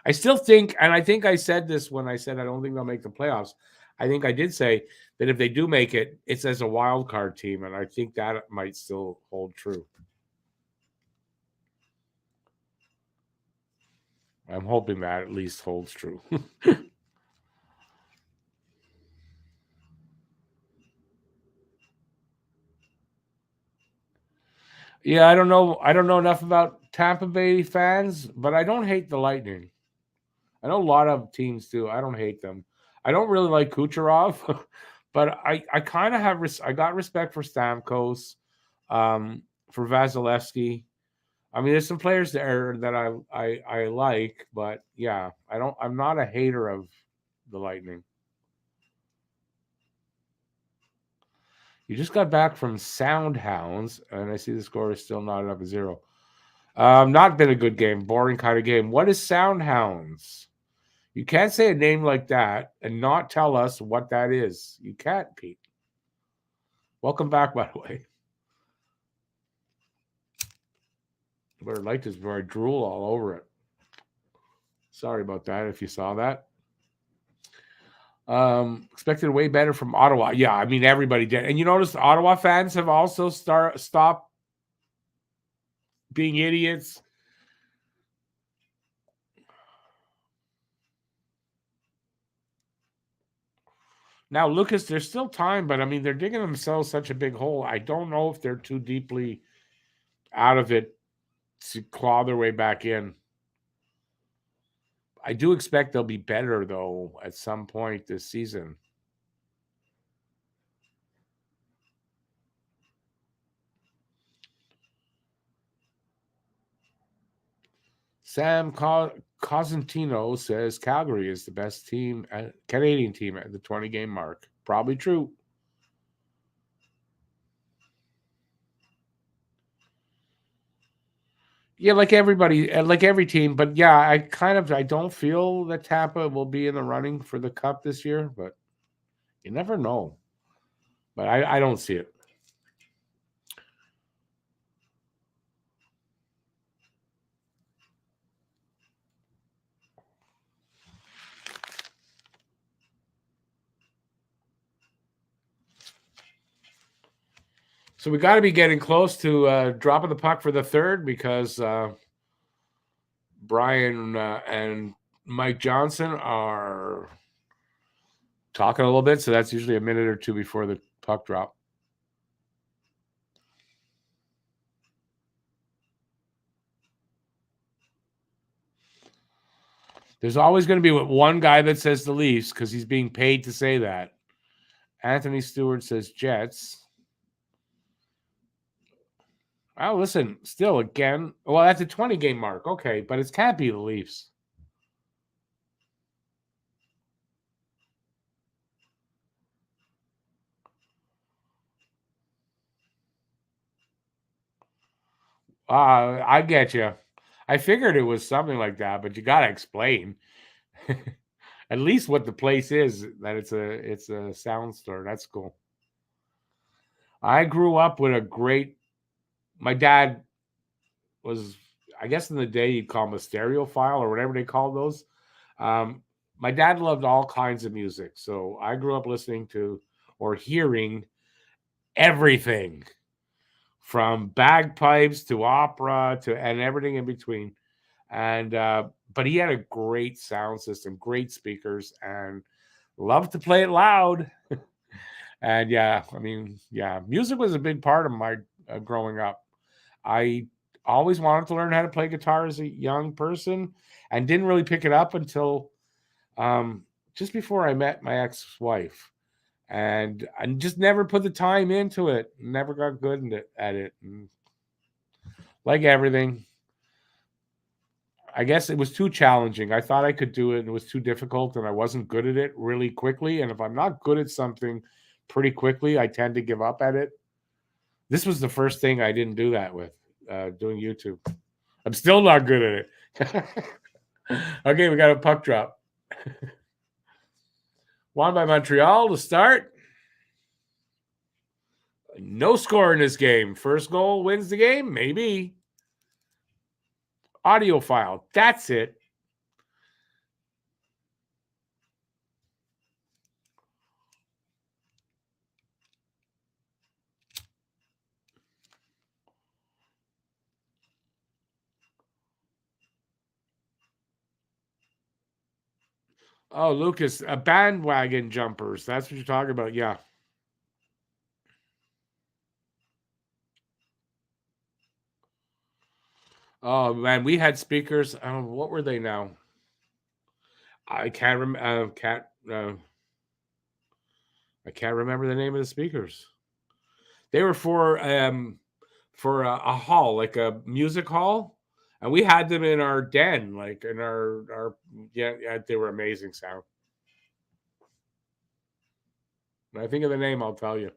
I still think, and I think I said this when I said I don't think they'll make the playoffs. I think I did say that if they do make it, it's as a wild card team, and I think that might still hold true. I'm hoping that at least holds true. Yeah, I don't know. I don't know enough about Tampa Bay fans, but I don't hate the Lightning. I know a lot of teams do. I don't hate them. I don't really like Kucherov, but I kind of have I got respect for Stamkos, for Vasilevsky. I mean, there's some players there that I like, but yeah, I'm not a hater of the Lightning. You just got back from Soundhounds, and I see the score is still not up at 0. Not been a good game, boring kind of game. What is Soundhounds? You can't say a name like that and not tell us what that is. You can't, Pete. Welcome back, by the way. Better like this before I drool all over it. Sorry about that if you saw that. Expected way better from Ottawa. Yeah, I mean, everybody did. And you notice the Ottawa fans have also stopped being idiots. Now, Lucas, there's still time, but I mean, they're digging themselves such a big hole. I don't know if they're too deeply out of it to claw their way back in. I do expect they'll be better, though, at some point this season. Sam Cosentino says Calgary is the best team, Canadian team at the 20-game mark. Probably true. Yeah, like everybody, like every team. But yeah, I don't feel that Tampa will be in the running for the Cup this year, but you never know. But I don't see it. So we got to be getting close to dropping the puck for the third because Brian and Mike Johnson are talking a little bit. So that's usually a minute or two before the puck drop. There's always going to be one guy that says the Leafs because he's being paid to say that. Anthony Stewart says Jets. Oh, listen, still again. Well, that's a 20-game mark. Okay, but it can't be the Leafs. I get you. I figured it was something like that, but you got to explain at least what the place is. That it's a sound store. That's cool. I grew up with a great. My dad was, I guess, in the day you'd call him a stereophile or whatever they call those. Um, my dad loved all kinds of music, so I grew up listening to or hearing everything from bagpipes to opera to and everything in between. And but he had a great sound system, great speakers, and loved to play it loud. And yeah, I mean, yeah, music was a big part of my growing up. I always wanted to learn how to play guitar as a young person and didn't really pick it up until just before I met my ex-wife. And I just never put the time into it, never got good at it. And like everything, I guess it was too challenging. I thought I could do it and it was too difficult and I wasn't good at it really quickly. And if I'm not good at something pretty quickly, I tend to give up at it. This was the first thing I didn't do that with, doing YouTube. I'm still not good at it. Okay, we got a puck drop. Won by Montreal to start. No score in this game. First goal wins the game? Maybe. Audio file. That's it. Oh, Lucas, bandwagon jumpers. That's what you're talking about. Yeah. Oh man, we had speakers. What were they now? I can't remember. I can't remember the name of the speakers. They were for a hall, like a music hall, and we had them in our den, like in our yeah. They were amazing sound. When I think of the name, I'll tell you.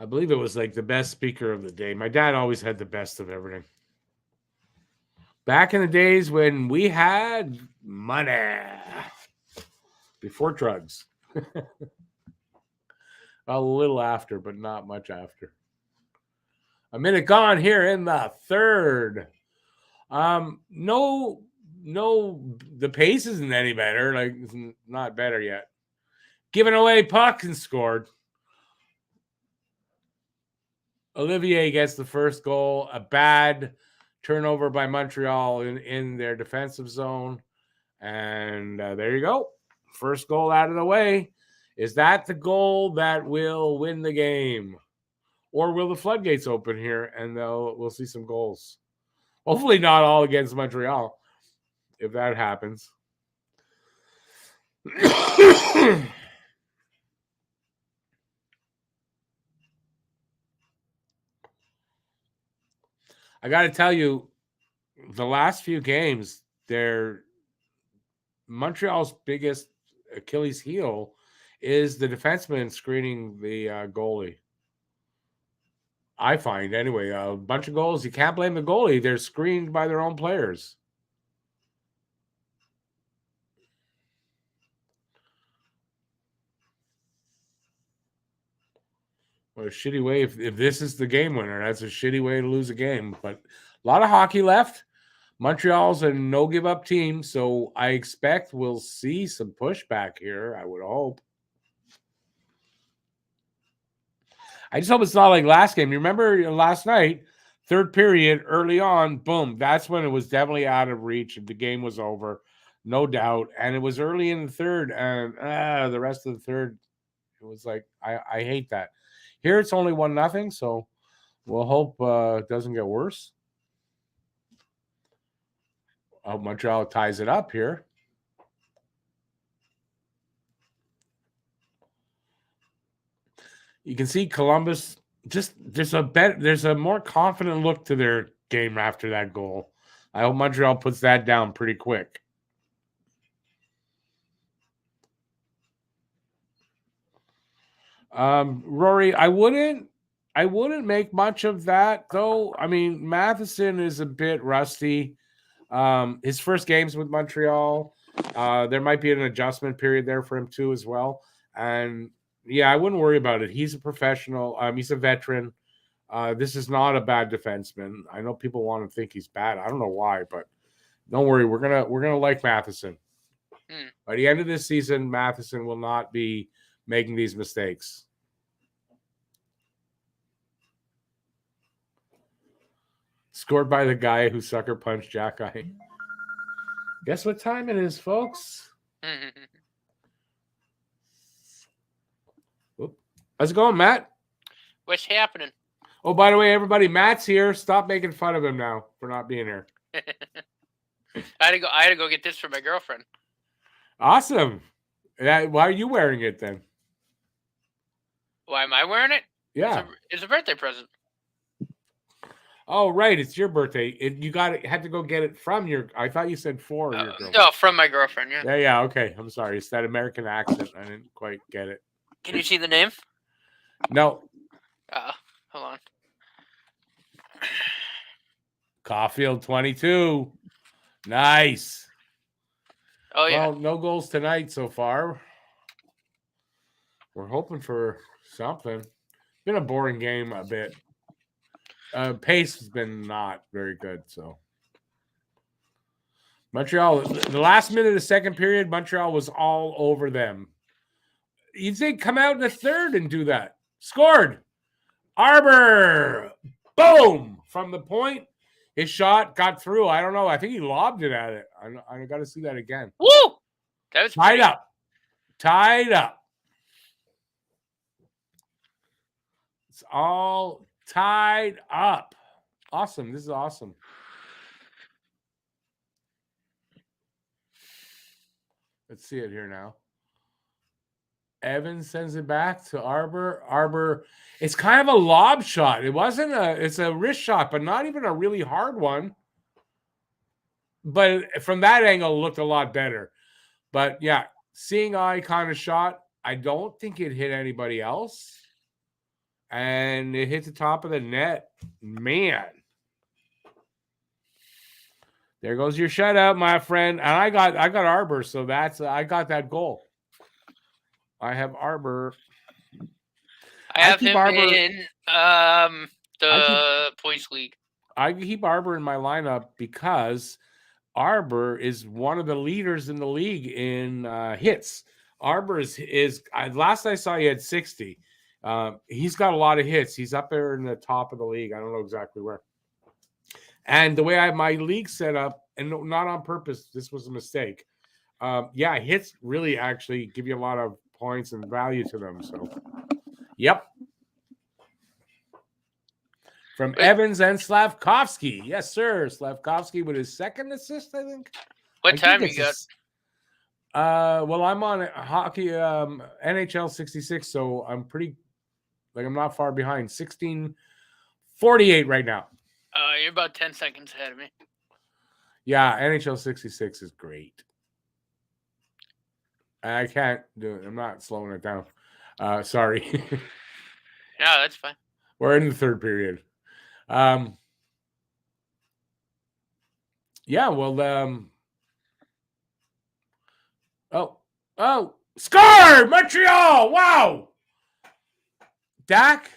I believe it was like the best speaker of the day. My dad always had the best of everything. Back in the days when we had money before drugs. A little after, but not much after. A minute gone here in the third. No, the pace isn't any better. Like, it's not better yet. Giving away puck and scored. Olivier gets the first goal. A bad turnover by Montreal in their defensive zone. And there you go. First goal out of the way. Is that the goal that will win the game? Or will the floodgates open here and we'll see some goals? Hopefully not all against Montreal, if that happens. I got to tell you, the last few games, they're Montreal's biggest Achilles heel is the defenseman screening the goalie. I find anyway, a bunch of goals. You can't blame the goalie. They're screened by their own players. What a shitty way. If this is the game winner, that's a shitty way to lose a game. But a lot of hockey left. Montreal's a no give up team, so I expect we'll see some pushback here. I would hope. I just hope it's not like last game. You remember last night, third period, early on, boom. That's when it was definitely out of reach and the game was over, no doubt. And it was early in the third, and the rest of the third, it was like I hate that. Here it's only 1-0, so we'll hope it doesn't get worse. Oh, Montreal ties it up here. You can see Columbus just there's a more confident look to their game after that goal. I hope Montreal puts that down pretty quick. Rory, I wouldn't make much of that though. I mean, Matheson is a bit rusty. His first games with Montreal, there might be an adjustment period there for him too as well. And yeah, I wouldn't worry about it. He's a professional. He's a veteran. This is not a bad defenseman. I know people want to think he's bad. I don't know why, but don't worry. We're gonna like Matheson. By the end of this season, Matheson will not be making these mistakes. Scored by the guy who sucker punched Jack Eye. Guess what time it is, folks? How's it going, Matt? What's happening? Oh, by the way, everybody, Matt's here. Stop making fun of him now for not being here. I had to go get this for my girlfriend. Awesome. Why are you wearing it then? Why am I wearing it? Yeah. It's a birthday present. Oh, right. It's your birthday. You had to go get it from your. I thought you said for your girlfriend. No, from my girlfriend. Yeah. Yeah. Okay. I'm sorry. It's that American accent. I didn't quite get it. Can you see the name? No. Hold on. Caulfield 22. Nice. Oh yeah. Well, no goals tonight so far. We're hoping for something. Been a boring game a bit. Pace has been not very good. So Montreal, the last minute of the second period, Montreal was all over them. You'd think come out in the third and do that. Scored. Arbor. Boom! From the point, his shot got through. I don't know. I think he lobbed it at it. I got to see that again. Woo! That was tied up. Tied up. It's all tied up. Awesome. This is awesome. Let's see it here now. Evans sends it back to Arbor. Arbor, it's kind of a lob shot. It's a wrist shot, but not even a really hard one. But from that angle, it looked a lot better. But yeah, seeing eye kind of shot. I don't think it hit anybody else. And it hit the top of the net. Man. There goes your shutout, my friend. And I got Arbor, so I got that goal. I have Arbor. I have him Arbor in the points league. I keep Arbor in my lineup because Arbor is one of the leaders in the league in hits. Arbor is last I saw he had 60. He's got a lot of hits. He's up there in the top of the league. I don't know exactly where. And the way I have my league set up, and not on purpose, this was a mistake. Hits really actually give you a lot of points and value to them. So, yep. From Evans and Slavkovsky. Yes, sir. Slavkovsky with his second assist, I think. What time you got? Well, I'm on hockey NHL 66, so I'm I'm not far behind. 16:48 right now. You're about 10 seconds ahead of me. Yeah, NHL 66 is great. I can't do it. I'm not slowing it down. Sorry. No, that's fine. We're in the third period. Score! Montreal! Wow! Dak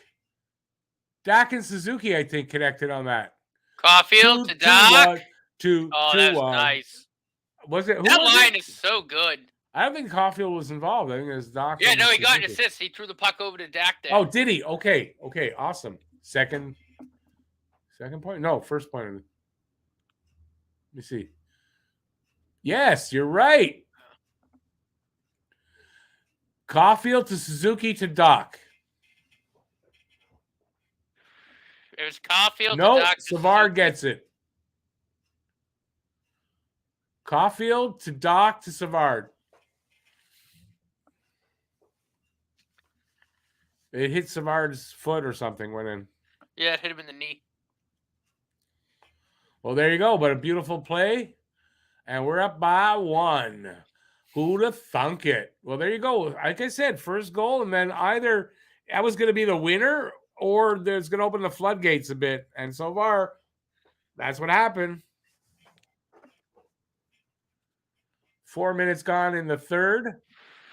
and Suzuki, I think, connected on that. Caulfield to Doc. That's nice. Was it? That line is so good. I don't think Caulfield was involved. I think it was Doc. Yeah, no, he got an assist. He threw the puck over to Dak there. Oh, did he? Okay, awesome. Second point? No, first point. Let me see. Yes, you're right. Caulfield to Suzuki to Doc. It was Caulfield to Doc. Savard gets it. Caulfield to Doc to Savard. It hit Savard's foot or something, went in. Yeah, it hit him in the knee. Well, there you go. But a beautiful play. And we're up by 1. Who'd have thunk it? Well, there you go. Like I said, first goal, and then either that was going to be the winner or there's going to open the floodgates a bit. And so far, that's what happened. 4 minutes gone in the third.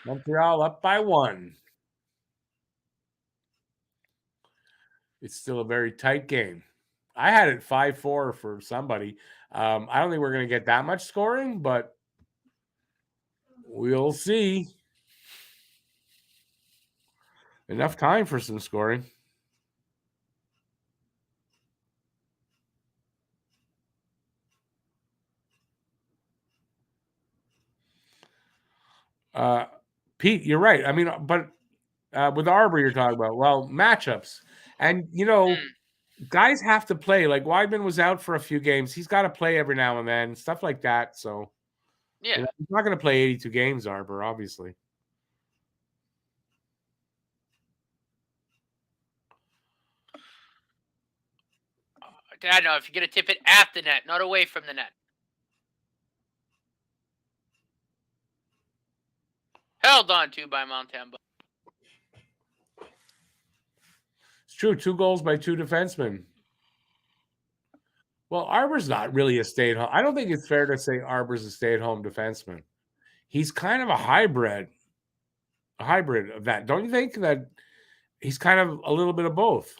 Montreal up by 1. It's still a very tight game. I had it 5-4 for somebody. I don't think we're going to get that much scoring, but we'll see. Enough time for some scoring. Pete, you're right. I mean, but with Arbor, you're talking about, well, matchups. And, guys have to play. Like, Weidman was out for a few games. He's got to play every now and then, stuff like that. So, yeah, he's not going to play 82 games, Arbor, obviously. I know, if you're going to tip it at the net, not away from the net. Held on to by Montemba. It's true. 2 goals by 2 defensemen. Well, Arbor's not really a stay-at-home. I don't think it's fair to say Arbor's a stay-at-home defenseman. He's kind of a hybrid of that. Don't you think that he's kind of a little bit of both?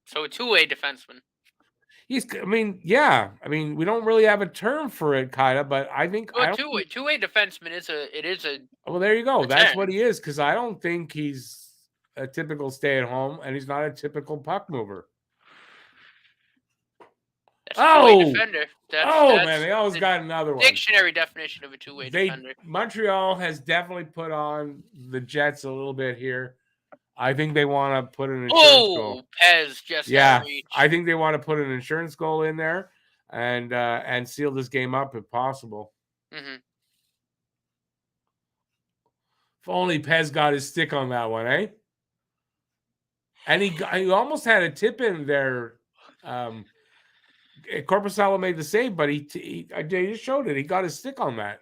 So a two-way defenseman. We don't really have a term for it, kind of, but I think two-way defenseman is a. Well, there you go. That's what he is, because I don't think he's a typical stay-at-home, and he's not a typical puck mover. That's a two-way defender. That's Man, they always the got another one. dictionary definition of a two-way defender. Montreal has definitely put on the Jets a little bit here. I think they want to put an insurance goal. Pez just had reach. I think they want to put an insurance goal in there and seal this game up if possible. Mm-hmm. If only Pez got his stick on that one, eh? And he almost had a tip in there. Corpusalo made the save, but he just showed it. He got his stick on that.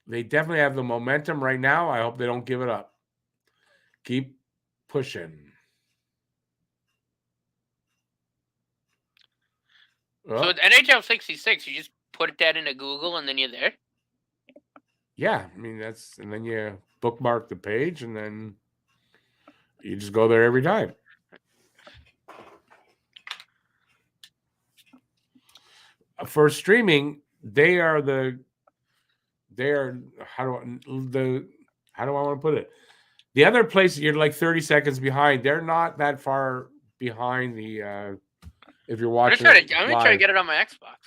They definitely have the momentum right now. I hope they don't give it up. Keep pushing. So with NHL 66, you just put that into Google and then you're there? Yeah, I mean, and then you bookmark the page and then you just go there every time. For streaming, how do I want to put it? The other place you're like 30 seconds behind. They're not that far behind the if you're watching. I'm gonna try to get it on my Xbox.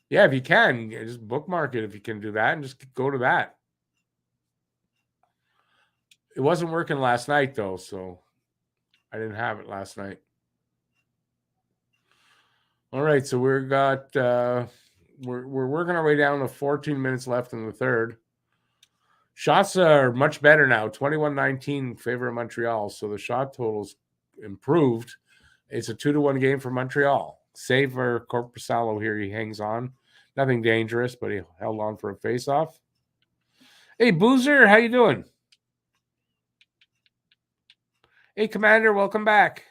Yeah, if you can, just bookmark it if you can do that and just go to that. It wasn't working last night though, so I didn't have it last night. All right, so we're working our way down to 14 minutes left in the third. Shots are much better now, 21-19 in favor of Montreal, so the shot total's improved. It's a 2-1 game for Montreal. Save for Corpusalo here. He hangs on. Nothing dangerous, but he held on for a face-off. Hey, Boozer, how you doing? Hey, Commander, welcome back.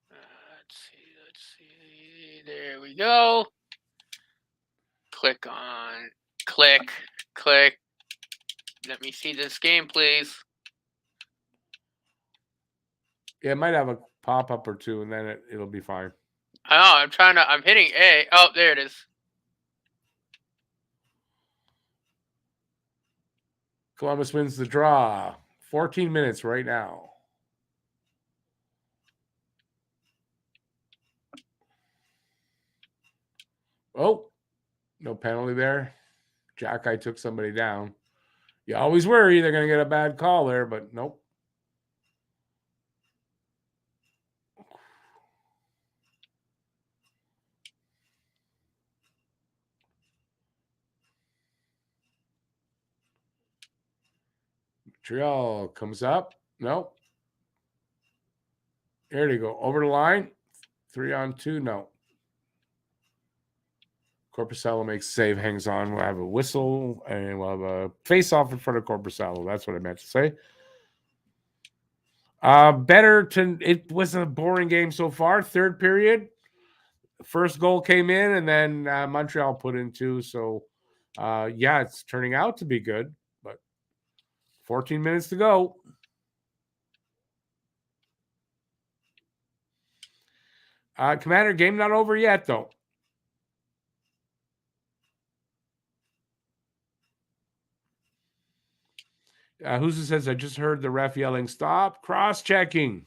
Let's see. There we go. Click. Let me see this game, please. Yeah, it might have a pop-up or two, and then it'll be fine. I know. I'm hitting A. Oh, there it is. Columbus wins the draw. 14 minutes right now. Oh, no penalty there. Jack, took somebody down. You always worry they're going to get a bad call there, but nope. Montreal comes up. Nope. There they go. Over the line. 3-on-2. No. Corpusalo makes save, hangs on. We'll have a whistle, and we'll have a face-off in front of Corpusalo. That's what I meant to say. It was a boring game so far. Third period. First goal came in, and then Montreal put in 2. So, it's turning out to be good. But 14 minutes to go. Commander, game not over yet, though. Who's says, I just heard the ref yelling, stop cross-checking.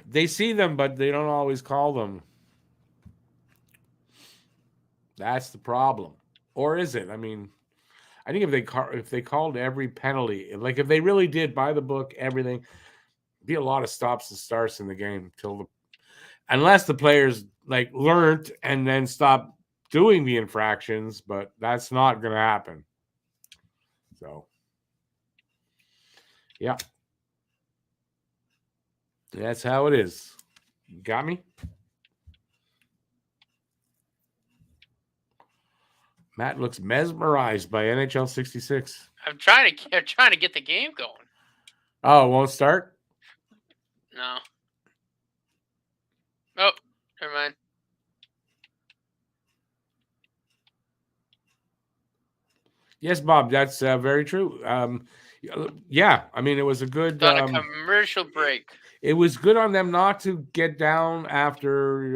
They see them, but they don't always call them. That's the problem. Or is it? I mean, I think if they called every penalty, like if they really did by the book, everything, be a lot of stops and starts in the game unless the players like learned and then stopped doing the infractions, but that's not going to happen. So, yeah. That's how it is. Got me? Matt looks mesmerized by NHL 66. I'm trying to get the game going. Oh, it won't start? No. Oh, never mind. Yes, Bob, that's very true. Yeah, I mean, it was a good. On a commercial break. It was good on them not to get down after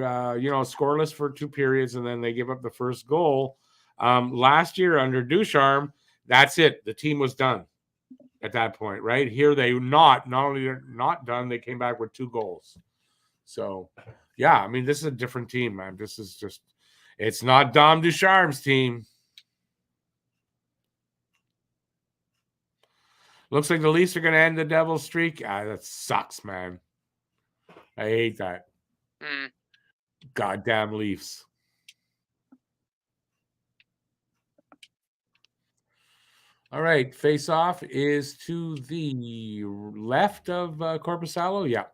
scoreless for 2 periods, and then they give up the first goal. Last year under Ducharme, that's it. The team was done at that point, right? Here they not only are not done, they came back with 2 goals. So, yeah, I mean, this is a different team, man. This is just, it's not Dom Ducharme's team. Looks like the Leafs are going to end the Devils streak. That sucks, man. I hate that. Goddamn Leafs. All right, face-off is to the left of Korpisalo. Yeah.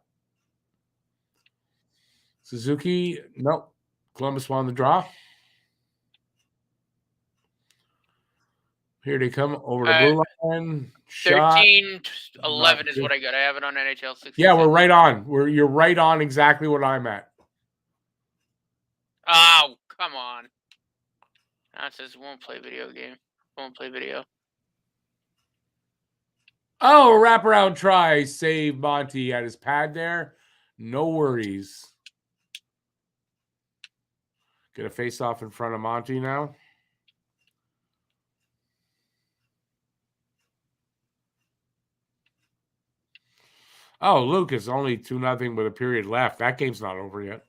Suzuki, nope. Columbus won the draw. Here they come over the blue line. Shot. 13-11 is what I got. I have it on NHL 66. Yeah, we're right on. You're right on exactly what I'm at. Oh, come on. That says won't play video game. Won't play video. Oh, wraparound try. Save Monty at his pad there. No worries. Get a face-off in front of Monty now. Oh, Lucas, only 2-0 with a period left. That game's not over yet.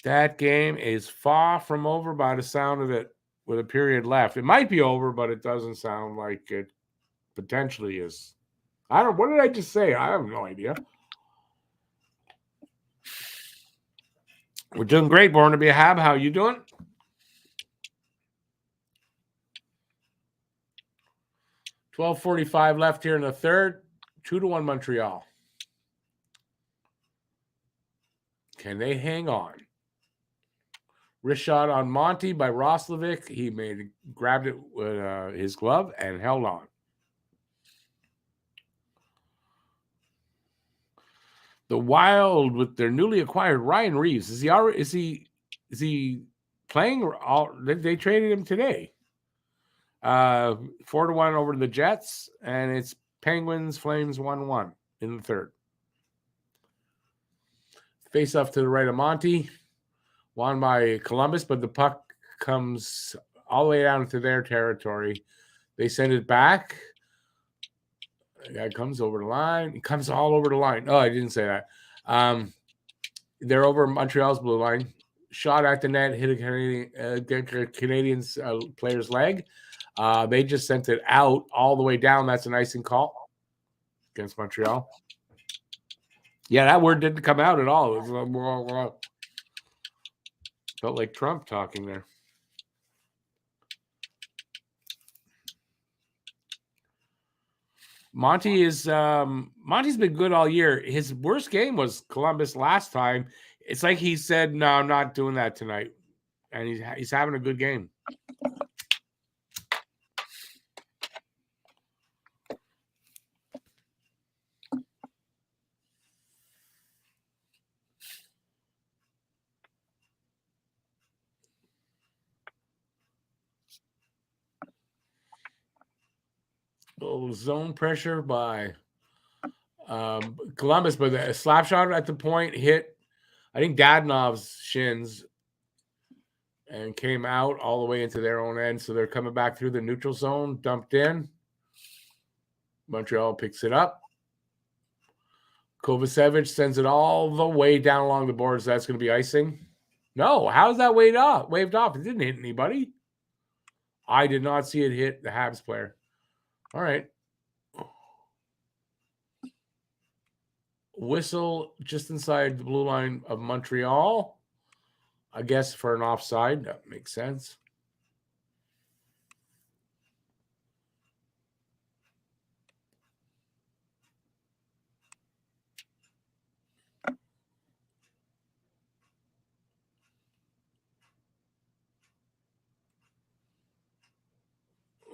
That game is far from over by the sound of it with a period left. It might be over, but it doesn't sound like it potentially is. What did I just say? I have no idea. We're doing great. Born to be a Hab. How you doing? $12:45 left here in the third. 2-1 Montreal. Can they hang on? Wrist shot on Monty by Roslovic. He grabbed it with his glove and held on. The Wild with their newly acquired Ryan Reeves. Is he playing? They traded him today. 4-1 over to the Jets, and it's Penguins Flames 1-1 in the third. Face off to the right of Monty, won by Columbus, but the puck comes all the way down to their territory. They send it back. The guy comes over the line. He comes all over the line. Oh, I didn't say that. They're over Montreal's blue line. Shot at the net, hit a Canadiens player's leg. They just sent it out all the way down. That's an icing call against Montreal. Yeah, that word didn't come out at all. It was blah, blah. Felt like Trump talking there. Monty's been good all year. His worst game was Columbus last time. It's like he said, "No, I'm not doing that tonight," and he's having a good game. Little zone pressure by Columbus, but a slap shot at the point hit, I think, Dadonov's shins and came out all the way into their own end. So they're coming back through the neutral zone, dumped in. Montreal picks it up. Kovacevic sends it all the way down along the boards. That's going to be icing. No, how's that waved off? It didn't hit anybody. I did not see it hit the Habs player. All right. Whistle just inside the blue line of Montreal. I guess for an offside. That makes sense.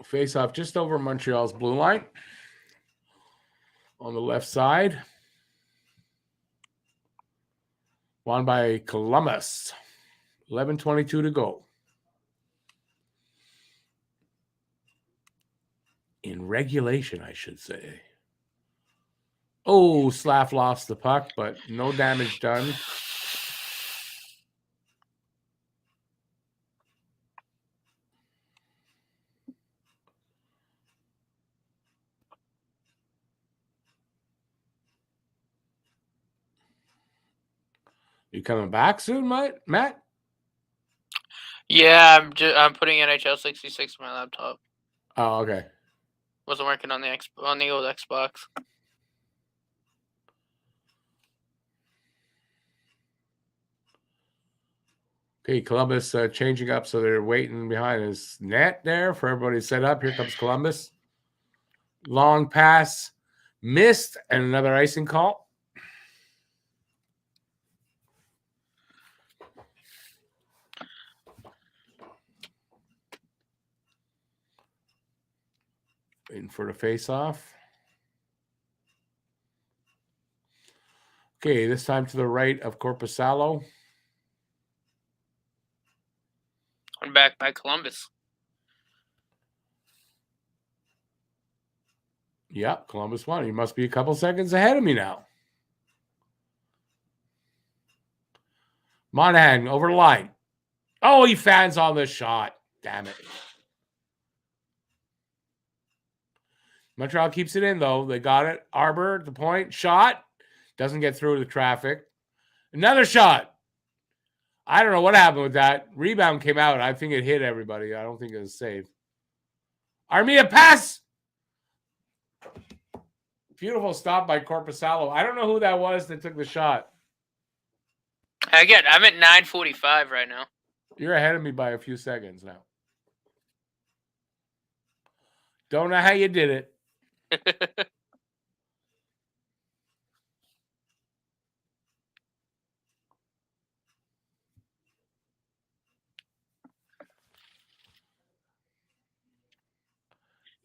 Face off just over Montreal's blue line on the left side. Won by Columbus. 11:22 to go. in regulation, I should say. Oh, Slav lost the puck, but no damage done. You coming back soon, Matt? Yeah, I'm putting NHL 66 on my laptop. Oh, okay. Wasn't working on the old Xbox. Okay, Columbus changing up, so they're waiting behind his net there for everybody to set up. Here comes Columbus. Long pass, missed, and another icing call. Waiting for the face-off. Okay, this time to the right of Corpusalo. I'm back by Columbus. Yep, Columbus won. He must be a couple seconds ahead of me now. Monahan over the line. Oh, he fans on the shot. Damn it. Montreal keeps it in, though. They got it. Arbor, the point. Shot. Doesn't get through the traffic. Another shot. I don't know what happened with that. Rebound came out. I think it hit everybody. I don't think it was safe. Armia pass. Beautiful stop by Corpusalo. I don't know who that was that took the shot. Again, I'm at 9:45 right now. You're ahead of me by a few seconds now. Don't know how you did it.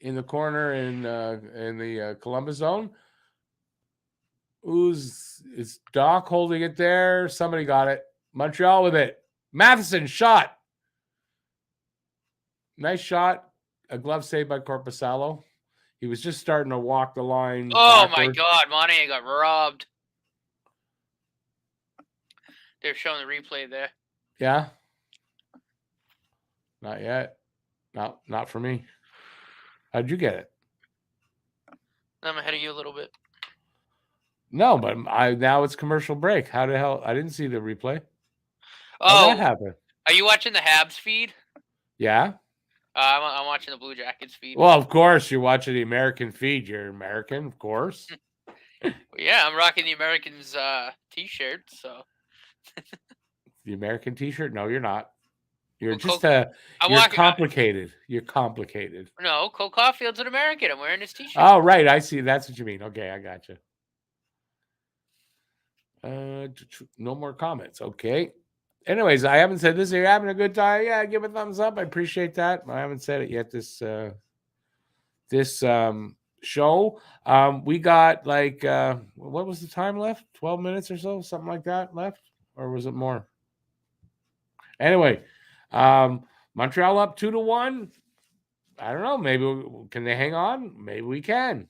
In the corner in the Columbus zone. Is Doc holding it there? Somebody got it. Montreal with it. Matheson shot. Nice shot. A glove save by Corpusalo. He was just starting to walk the line. Oh backward. my God, Monahan got robbed. They're showing the replay there. Yeah. Not yet. Not for me. How'd you get it? I'm ahead of you a little bit. No, but now it's commercial break. How the hell? I didn't see the replay. Oh, that happened? Are you watching the Habs feed? Yeah. I'm watching the Blue Jackets feed. Well, of course, you're watching the American feed. You're American, of course. Yeah, I'm rocking the Americans T-shirt. So The American T-shirt? No, you're not. You're well, just you're complicated. You're complicated. No, Cole Caulfield's an American. I'm wearing his T-shirt. Oh, right. I see. That's what you mean. Okay, I got you. No more comments. Okay. Anyways, I haven't said this. You're having a good time. Yeah, give a thumbs up. I appreciate that. I haven't said it yet. This show. We got like what was the time left? 12 minutes or so, something like that left, or was it more? Anyway, Montreal up 2-1. I don't know. Maybe can they hang on? Maybe we can.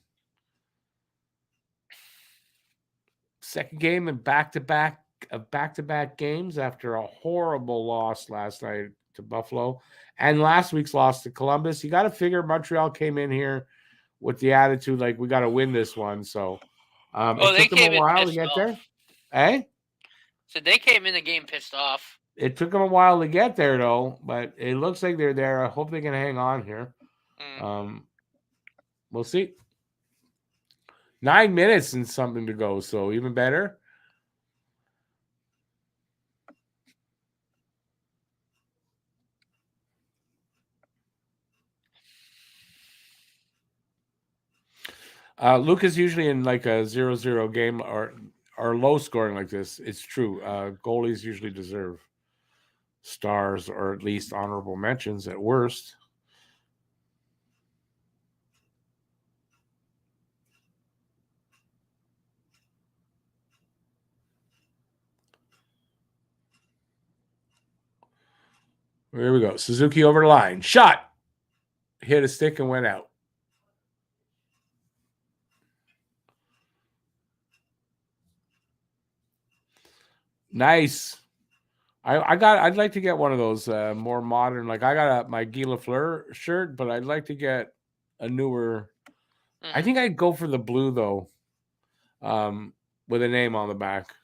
Second game in back-to-back games after a horrible loss last night to Buffalo and last week's loss to Columbus. You got to figure Montreal came in here with the attitude like we got to win this one. So it took them a while to get there. Eh? So they came in the game pissed off. It took them a while to get there, though, but it looks like they're there. I hope they can hang on here. We'll see. 9 minutes and something to go, so even better. Luke is usually in like a 0-0 game or low scoring like this. It's true. Goalies usually deserve stars or at least honorable mentions at worst. Here we go. Suzuki over the line. Shot. Hit a stick and went out. Nice. I'd like to get one of those more modern. Like I got my Guy Lafleur shirt, but I'd like to get a newer. I think I'd go for the blue though, with a name on the back.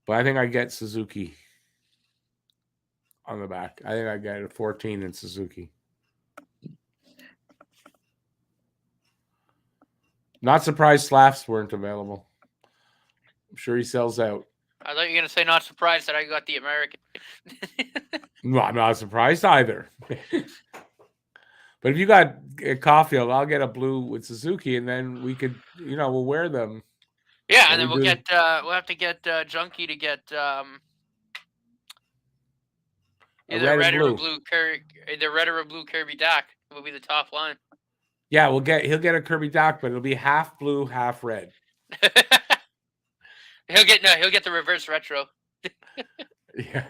But I think I get Suzuki on the back. I think I get a 14 in Suzuki. Not surprised Slaffs weren't available. I'm sure he sells out. I thought you were going to say not surprised that I got the American. No, I'm not surprised either. But if you got a Caulfield, I'll get a blue with Suzuki, and then we could, we'll wear them. Yeah, and then we'll have to get Junkie to get either red or blue Kirby Dak will be the top line. Yeah, he'll get a Kirby Dak, but it'll be half blue, half red. He'll get the reverse retro. Yeah.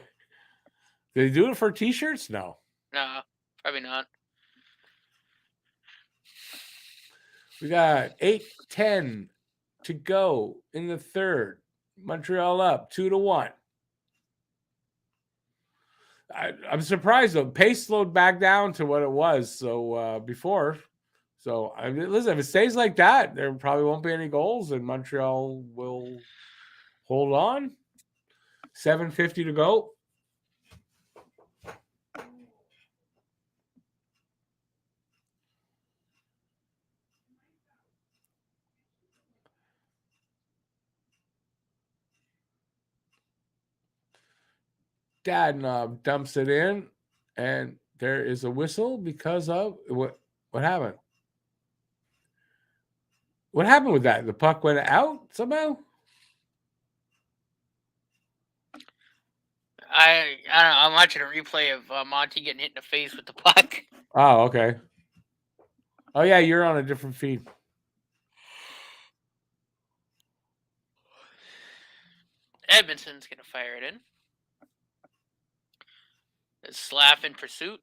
Did they do it for t-shirts? No, probably not. We got 8:10 to go in the third. Montreal up 2-1. I'm surprised though. Pace slowed back down to what it was before. So listen, if it stays like that, there probably won't be any goals, and Montreal will hold on. 7:50 to go. Dadnob dumps it in, and there is a whistle because of what happened. What happened with that? The puck went out somehow? I don't know. I'm watching a replay of Monty getting hit in the face with the puck. Oh, okay. Oh, yeah, you're on a different feed. Edmonton's going to fire it in. Slav in pursuit.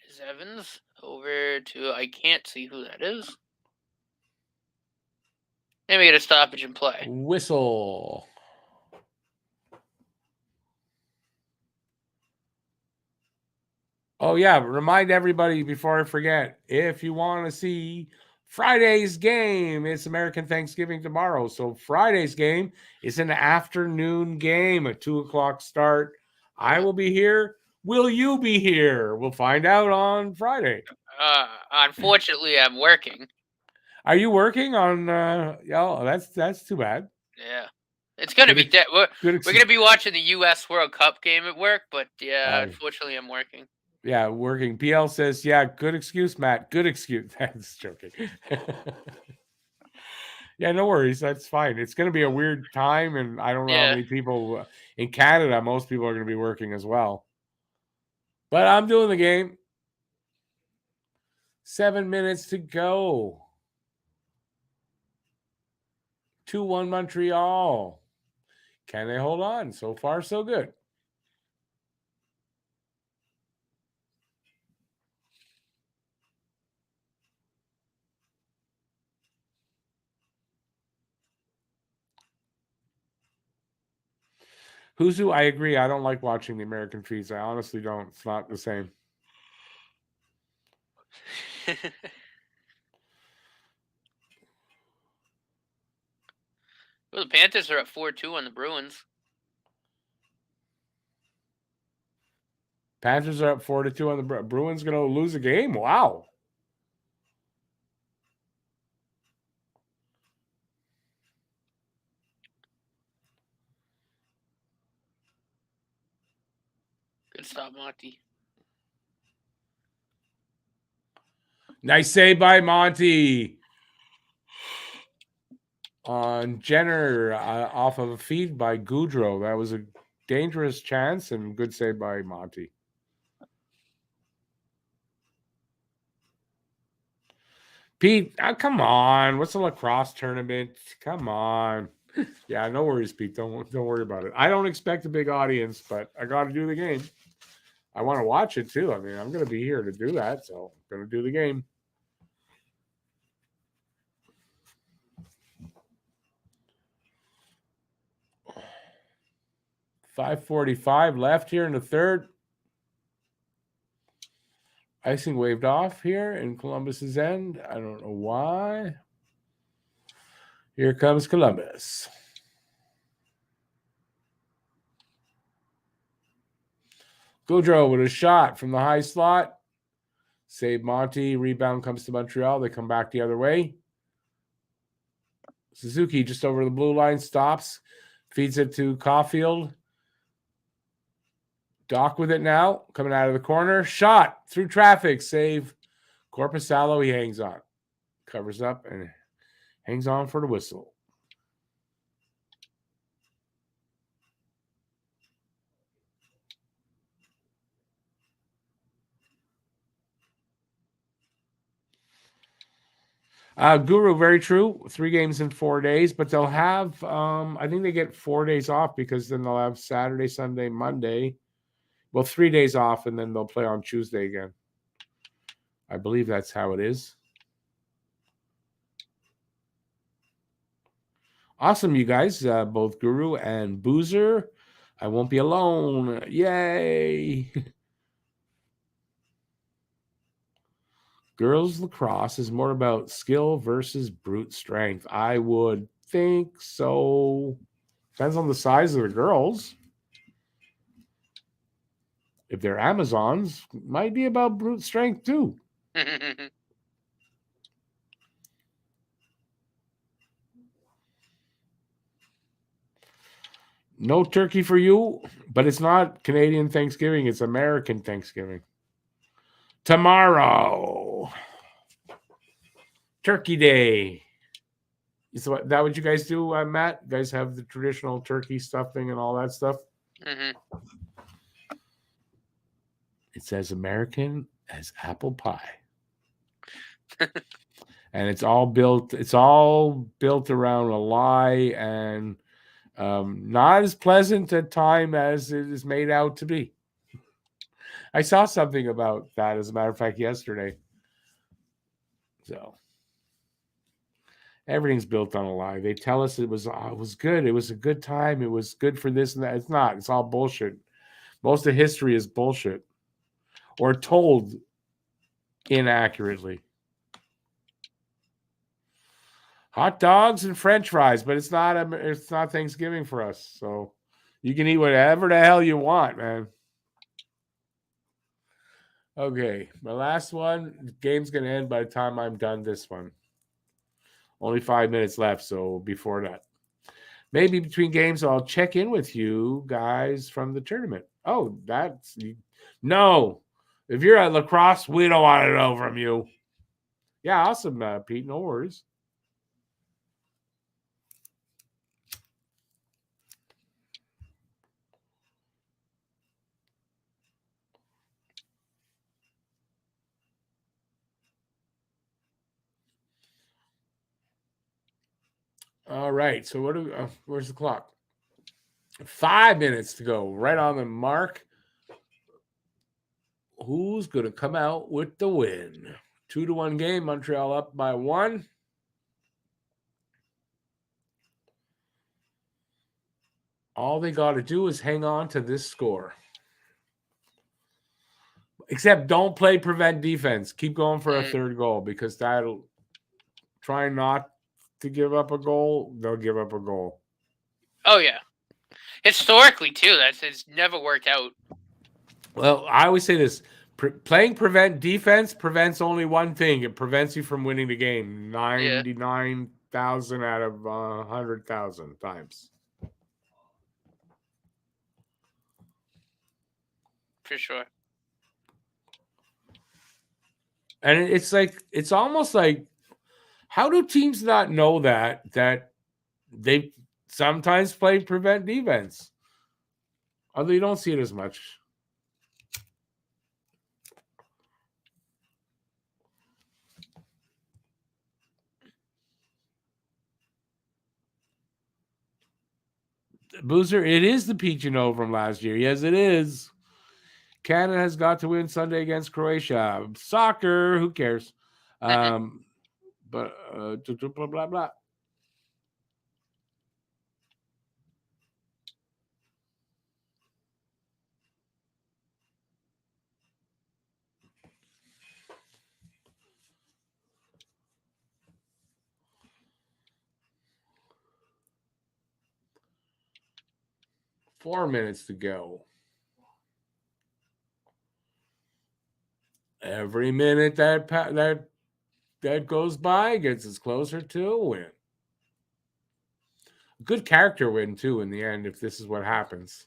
Is Evans over to, I can't see who that is. Then we get a stoppage in play. Whistle. Oh, yeah. Remind everybody before I forget, if you want to see Friday's game, it's American Thanksgiving tomorrow. So Friday's game is an afternoon game, a 2:00 start. I will be here. Will you be here? We'll find out on Friday. Unfortunately, I'm working. Are you working on? That's too bad. Yeah, it's gonna be. We're gonna be watching the U.S. World Cup game at work, but yeah, unfortunately, I'm working. Yeah, working. PL says, yeah, good excuse, Matt. Good excuse. That's joking. Yeah, no worries. That's fine. It's going to be a weird time, and I don't know how many people in Canada. Most people are going to be working as well. But I'm doing the game. 7 minutes to go. 2-1 Montreal. Can they hold on? So far, so good. Who's who? I agree. I don't like watching the American feeds. I honestly don't. It's not the same. Well, the Panthers are at 4-2 on the Bruins. Panthers are up 4-2 on the Bruins. Going to lose a game. Wow. Good stop, Monty. Nice save by Monty. On Jenner off of a feed by Goudreau. That was a dangerous chance and good save by Monty. Pete, come on. What's a lacrosse tournament? Come on. Yeah, no worries, Pete. Don't worry about it. I don't expect a big audience, but I got to do the game. I want to watch it too. I mean, I'm going to be here to do that, so I'm going to do the game. 5:45 left here in the third. Icing waved off here in Columbus's end. I don't know why. Here comes Columbus. Gaudreau with a shot from the high slot. Save Monty. Rebound comes to Montreal. They come back the other way. Suzuki just over the blue line stops. Feeds it to Caulfield. Doc with it now. Coming out of the corner. Shot through traffic. Save Korpisalo. He hangs on. Covers up and hangs on for the whistle. Guru, very true. 3 games in 4 days, but they'll have, I think they get 4 days off because then they'll have Saturday, Sunday, Monday. Well, 3 days off, and then they'll play on Tuesday again. I believe that's how it is. Awesome, you guys, both Guru and Boozer. I won't be alone. Yay. Girls lacrosse is more about skill versus brute strength. I would think so. Depends on the size of the girls. If they're Amazons, might be about brute strength too. No turkey for you, but it's not Canadian Thanksgiving. It's American Thanksgiving. Tomorrow. Turkey Day. Is that what you guys do, Matt? You guys have the traditional turkey stuffing and all that stuff? Mm-hmm. It's as American as apple pie. And it's all built around a lie and not as pleasant at time as it is made out to be. I saw something about that, as a matter of fact, yesterday. So everything's built on a lie. They tell us it was good. It was a good time. It was good for this and that. It's not. It's all bullshit. Most of history is bullshit or told inaccurately. Hot dogs and French fries, but it's not Thanksgiving for us. So you can eat whatever the hell you want, man. Okay, my last one. The game's going to end by the time I'm done this one. Only 5 minutes left, so before that. Maybe between games, I'll check in with you guys from the tournament. Oh, no. If you're at lacrosse, we don't want to know from you. Yeah, awesome, Pete. No worries. All right. So where's the clock? 5 minutes to go. Right on the mark. Who's going to come out with the win? 2-1 game. Montreal up by 1. All they got to do is hang on to this score. Except don't play prevent defense. Keep going for a third goal because that'll try not to give up a goal. They'll give up a goal. Oh, yeah. Historically, too. It's never worked out. Well, I always say this. Playing prevent defense prevents only one thing. It prevents you from winning the game 99,000 out of 100,000 times. For sure. And it's almost like, how do teams not know that they sometimes play prevent defense? Although you don't see it as much. Boozer, it is the peach you know from last year. Yes, it is. Canada has got to win Sunday against Croatia. Soccer, who cares? But blah, blah, blah. 4 minutes to go. Every minute that goes by gets us closer to a win. Good character win, too, in the end, if this is what happens.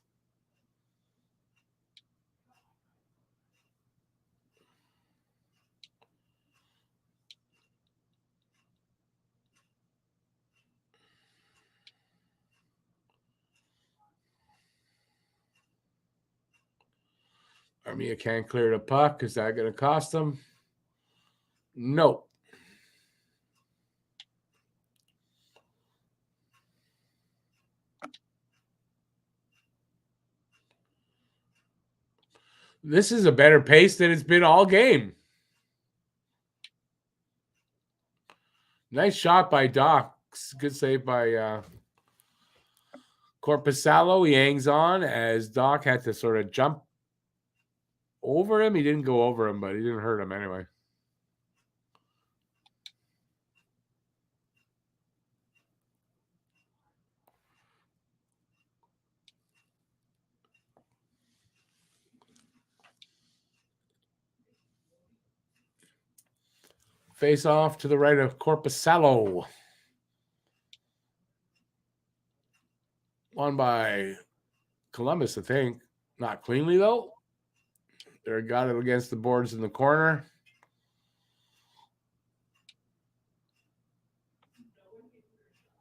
Armia can't clear the puck. Is that going to cost them? No. This is a better pace than it's been all game. Nice shot by Doc. Good save by Corpusalo. He hangs on as Doc had to sort of jump over him. He didn't go over him, but he didn't hurt him anyway. Face off to the right of Corpusalo. Won by Columbus, I think. Not cleanly, though. They got it against the boards in the corner.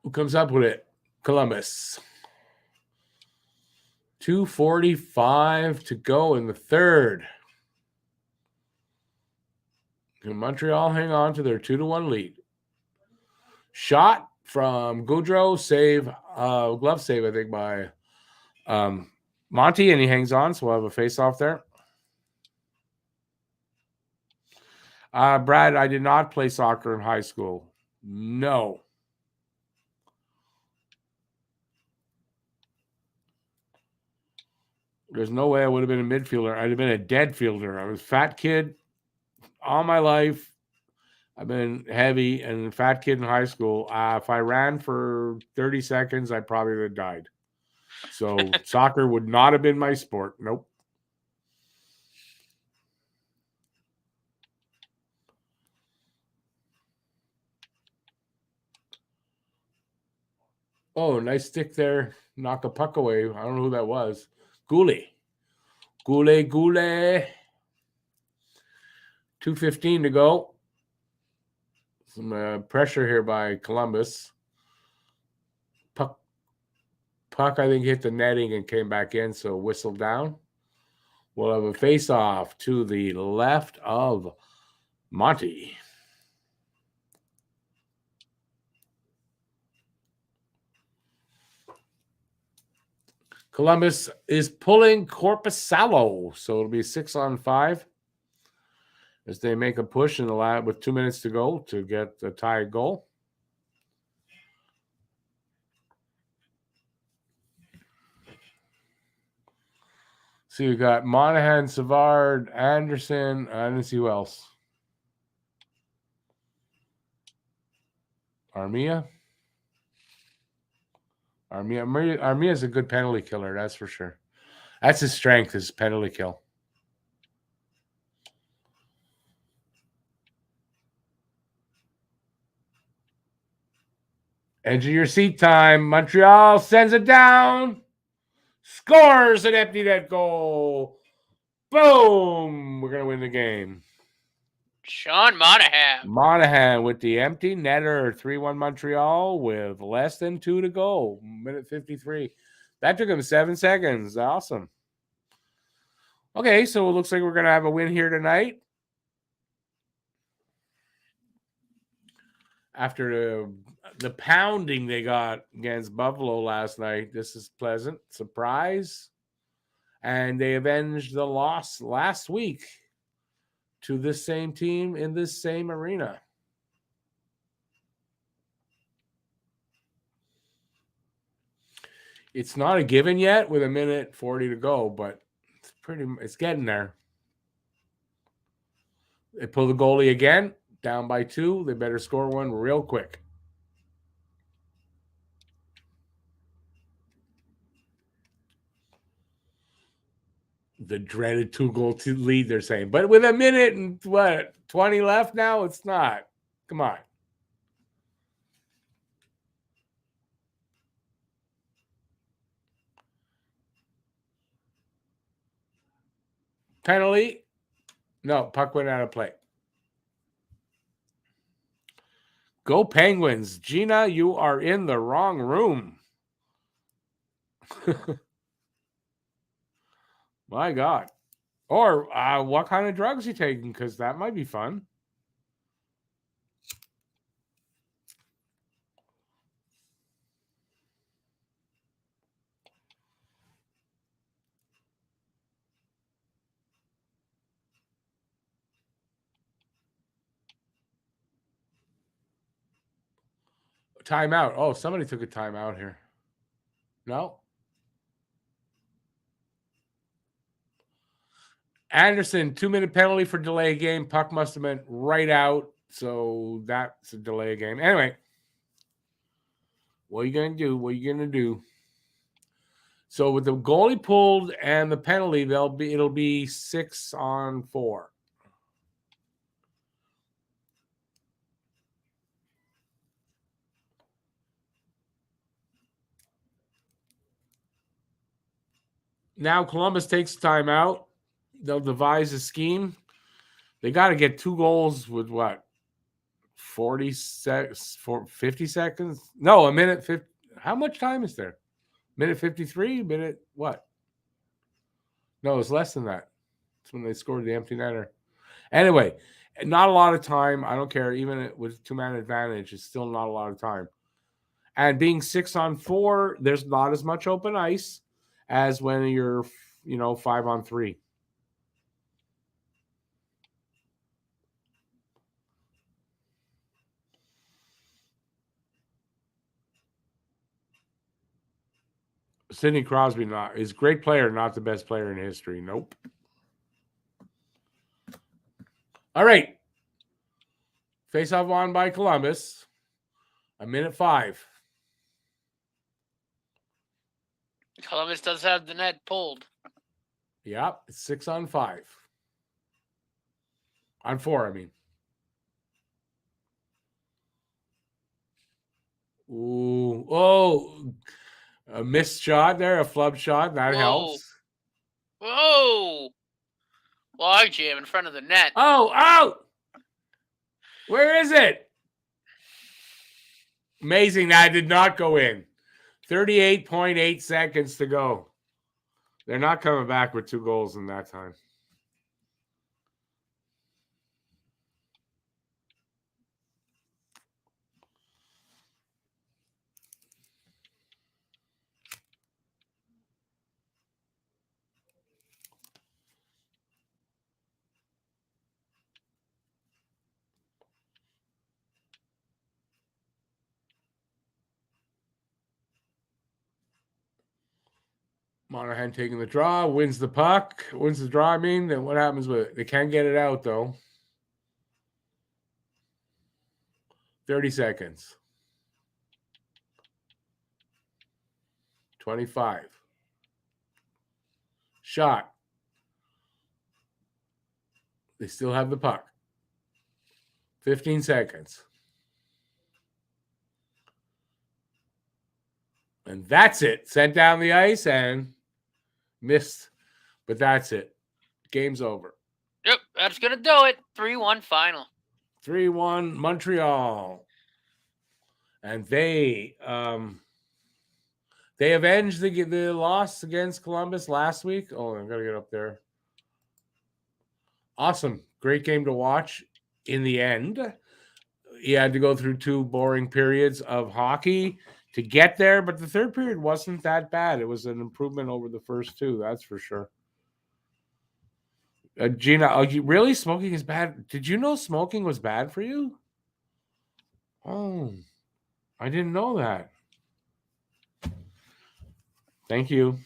Who comes up with it? Columbus. 2:45 to go in the third. Can Montreal hang on to their 2-1 lead? Shot from Gaudreau, save, glove save, I think, by Monty, and he hangs on, so we'll have a face-off there. Brad, I did not play soccer in high school. No. There's no way I would have been a midfielder. I'd have been a dead fielder. I was a fat kid all my life. I've been heavy and fat kid in high school. If I ran for 30 seconds, I probably would have died. So soccer would not have been my sport. Nope. Oh, nice stick there. Knock a puck away. I don't know who that was. Goulet. 2:15 to go. Some pressure here by Columbus. Puck, I think, hit the netting and came back in, so whistle down. We'll have a face-off to the left of Monty. Columbus is pulling Corpusalo, so it'll be 6-on-5 as they make a push in the lab with 2 minutes to go to get the tie goal. So you got Monahan, Savard, Anderson. I didn't see who else. Armia is a good penalty killer, that's for sure. That's his strength, his penalty kill. Edge of your seat time. Montreal sends it down. Scores an empty net goal. Boom. We're going to win the game. Sean Monahan. Monahan with the empty netter. 3-1 Montreal with less than 2 to go. Minute 53. That took him 7 seconds. Awesome. Okay, so it looks like we're going to have a win here tonight. After the pounding they got against Buffalo last night, this is pleasant. Surprise. And they avenged the loss last week to this same team in this same arena. It's not a given yet with 1:40 to go, but it's getting there. They pull the goalie again, down by 2. They better score one real quick. The dreaded 2-goal lead, they're saying. But with a minute and 20 left now, it's not. Come on. Penalty? No, puck went out of play. Go Penguins. Gina, you are in the wrong room. My God. Or what kind of drugs you taking? Because that might be fun. Timeout. Oh, somebody took a timeout here. No? Anderson, 2-minute penalty for delay game. Puck must have been right out. So that's a delay game. Anyway. What are you going to do? What are you going to do? So with the goalie pulled and the penalty, it'll be 6-on-4. Now Columbus takes time out. They'll devise a scheme. They got to get 2 goals with what? 50 seconds? No, a minute 50. How much time is there? Minute 53? Minute what? No, it's less than that. It's when they scored the empty netter. Anyway, not a lot of time. I don't care. Even with 2-man advantage, it's still not a lot of time. And being 6-on-4, there's not as much open ice as when you're, 5-on-3. Sidney Crosby is a great player, not the best player in history. Nope. All right. Face-off won by Columbus. 1:05. Columbus does have the net pulled. Yep, it's 6-on-5. On 4, I mean. Ooh. Oh, a missed shot there, a flub shot. That helps. Whoa. Log jam in front of the net. Oh. Where is it? Amazing. That did not go in. 38.8 seconds to go. They're not coming back with 2 goals in that time. Monahan taking the draw, wins the puck, wins the draw. I mean, then what happens with it? They can't get it out, though. 30 seconds. 25. Shot. They still have the puck. 15 seconds. And that's it. Sent down the ice and missed. But that's it. Game's over. Yep, that's going to do it. 3-1 final. 3-1 Montreal. And they avenged the loss against Columbus last week. Oh, I've got to get up there. Awesome. Great game to watch. In the end, you had to go through 2 boring periods of hockey to get there, but the third period wasn't that bad. It was an improvement over the first 2, that's for sure. Gina, really? Smoking is bad? Did you know smoking was bad for you? Oh, I didn't know that. Thank you.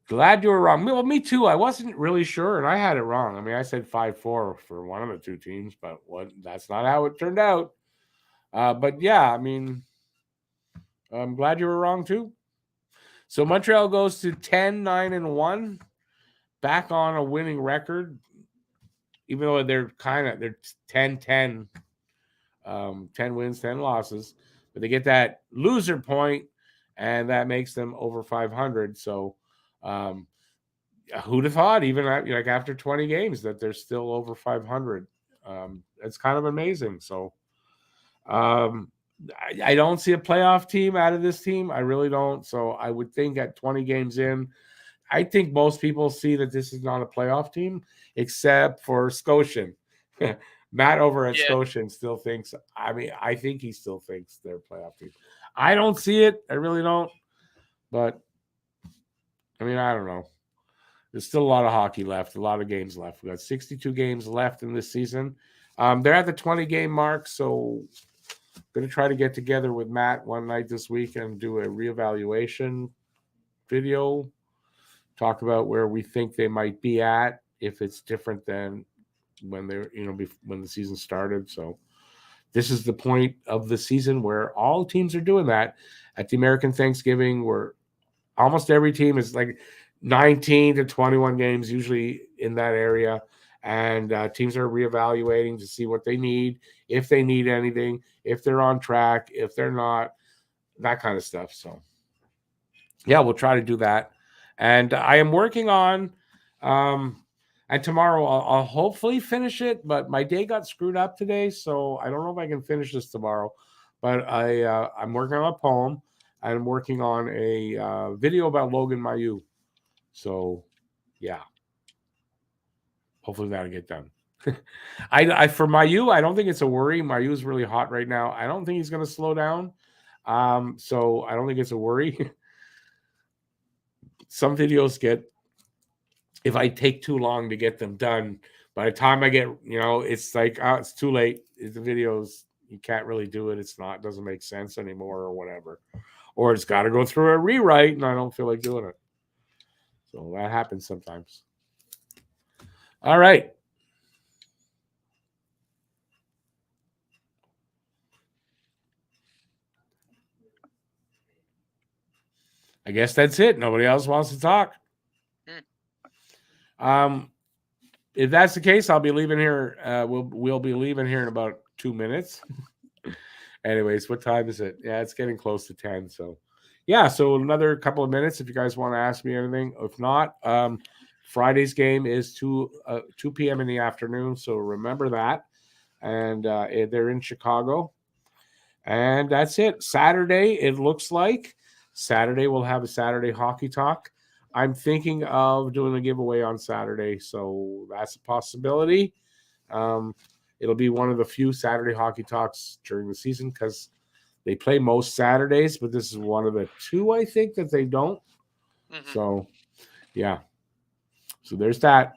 Glad you were wrong. Well, me too. I wasn't really sure, and I had it wrong. I mean, I said 5-4 for one of the 2 teams, but that's not how it turned out. But yeah, I mean, I'm glad you were wrong too. So Montreal goes to 10-9-1, back on a winning record, even though they're 10-10, 10 wins, 10 losses, but they get that loser point, and that makes them over 500. So who'd have thought, even like after 20 games, that they're still over 500? It's kind of amazing. So I don't see a playoff team out of this team. I really don't. So I would think at 20 games in, I think most people see that this is not a playoff team, except for Scotian. Matt over at Scotian still thinks, I think he still thinks they're a playoff team. I don't see it. I really don't. But, I mean, I don't know. There's still a lot of hockey left, a lot of games left. We've got 62 games left in this season. They're at the 20-game mark, so I'm going to try to get together with Matt one night this week and do a reevaluation video, talk about where we think they might be at, if it's different than when they're, when the season started. So this is the point of the season where all teams are doing that. At the American Thanksgiving, where almost every team is like 19 to 21 games, usually in that area. And teams are reevaluating to see what they need, if they need anything, if they're on track, if they're not, that kind of stuff. So, yeah, we'll try to do that. And I am working on, and tomorrow I'll hopefully finish it, but my day got screwed up today, so I don't know if I can finish this tomorrow. But I'm working on a poem. I'm working on a video about Logan Mailloux. So, yeah. Hopefully that'll get done. I for Mailloux, I don't think it's a worry. Mailloux is really hot right now. I don't think he's going to slow down. So I don't think it's a worry. Some videos if I take too long to get them done, by the time I get, it's like, it's too late. The videos, you can't really do it. It doesn't make sense anymore or whatever. Or it's got to go through a rewrite, and I don't feel like doing it. So that happens sometimes. All right. I guess that's it. Nobody else wants to talk. If that's the case, I'll be leaving here. We'll be leaving here in about 2 minutes. Anyways, what time is it? Yeah, it's getting close to 10. So, yeah, so another couple of minutes if you guys want to ask me anything. If not, Friday's game is 2 p.m. in the afternoon. So remember that. And they're in Chicago. And that's it. Saturday, it looks like. Saturday, we'll have a Saturday hockey talk. I'm thinking of doing a giveaway on Saturday, so that's a possibility. It'll be one of the few Saturday hockey talks during the season because they play most Saturdays, but this is one of the two, I think, that they don't. Mm-hmm. So, yeah. So there's that.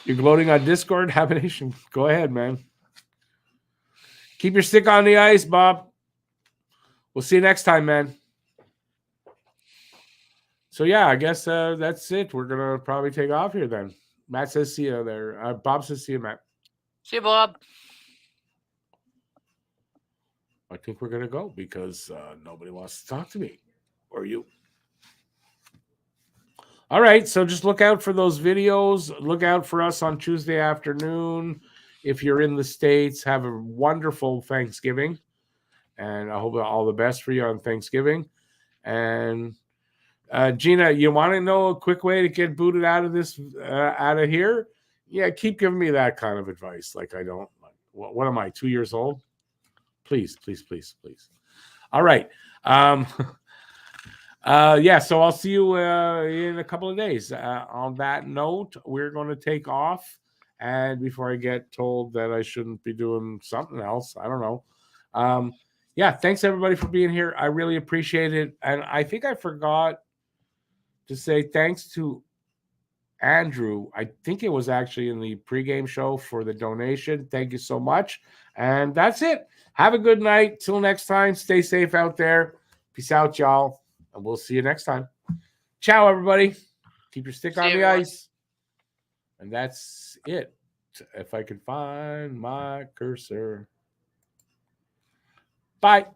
You're gloating on Discord? Habination. Go ahead, man. Keep your stick on the ice, Bob. We'll see you next time, man. So, yeah, I guess that's it. We're going to probably take off here then. Matt says see you there. Bob says see you, Matt. See you, Bob. I think we're going to go because nobody wants to talk to me or you. All right, so just look out for those videos. Look out for us on Tuesday afternoon. If you're in the States, have a wonderful Thanksgiving. And I hope all the best for you on Thanksgiving. And Gina, you want to know a quick way to get booted out of here? Yeah, keep giving me that kind of advice. Like I don't. What am I? 2 years old? Please, please, please, please. All right. Yeah. So I'll see you in a couple of days. On that note, we're going to take off. And before I get told that I shouldn't be doing something else, I don't know. Yeah, thanks everybody for being here. I really appreciate it. And I think I forgot to say thanks to Andrew. I think it was actually in the pregame show for the donation. Thank you so much. And that's it. Have a good night. Till next time, stay safe out there. Peace out, y'all. And we'll see you next time. Ciao, everybody. Keep your stick on the ice. And that's it. if I could find my cursor. Bye.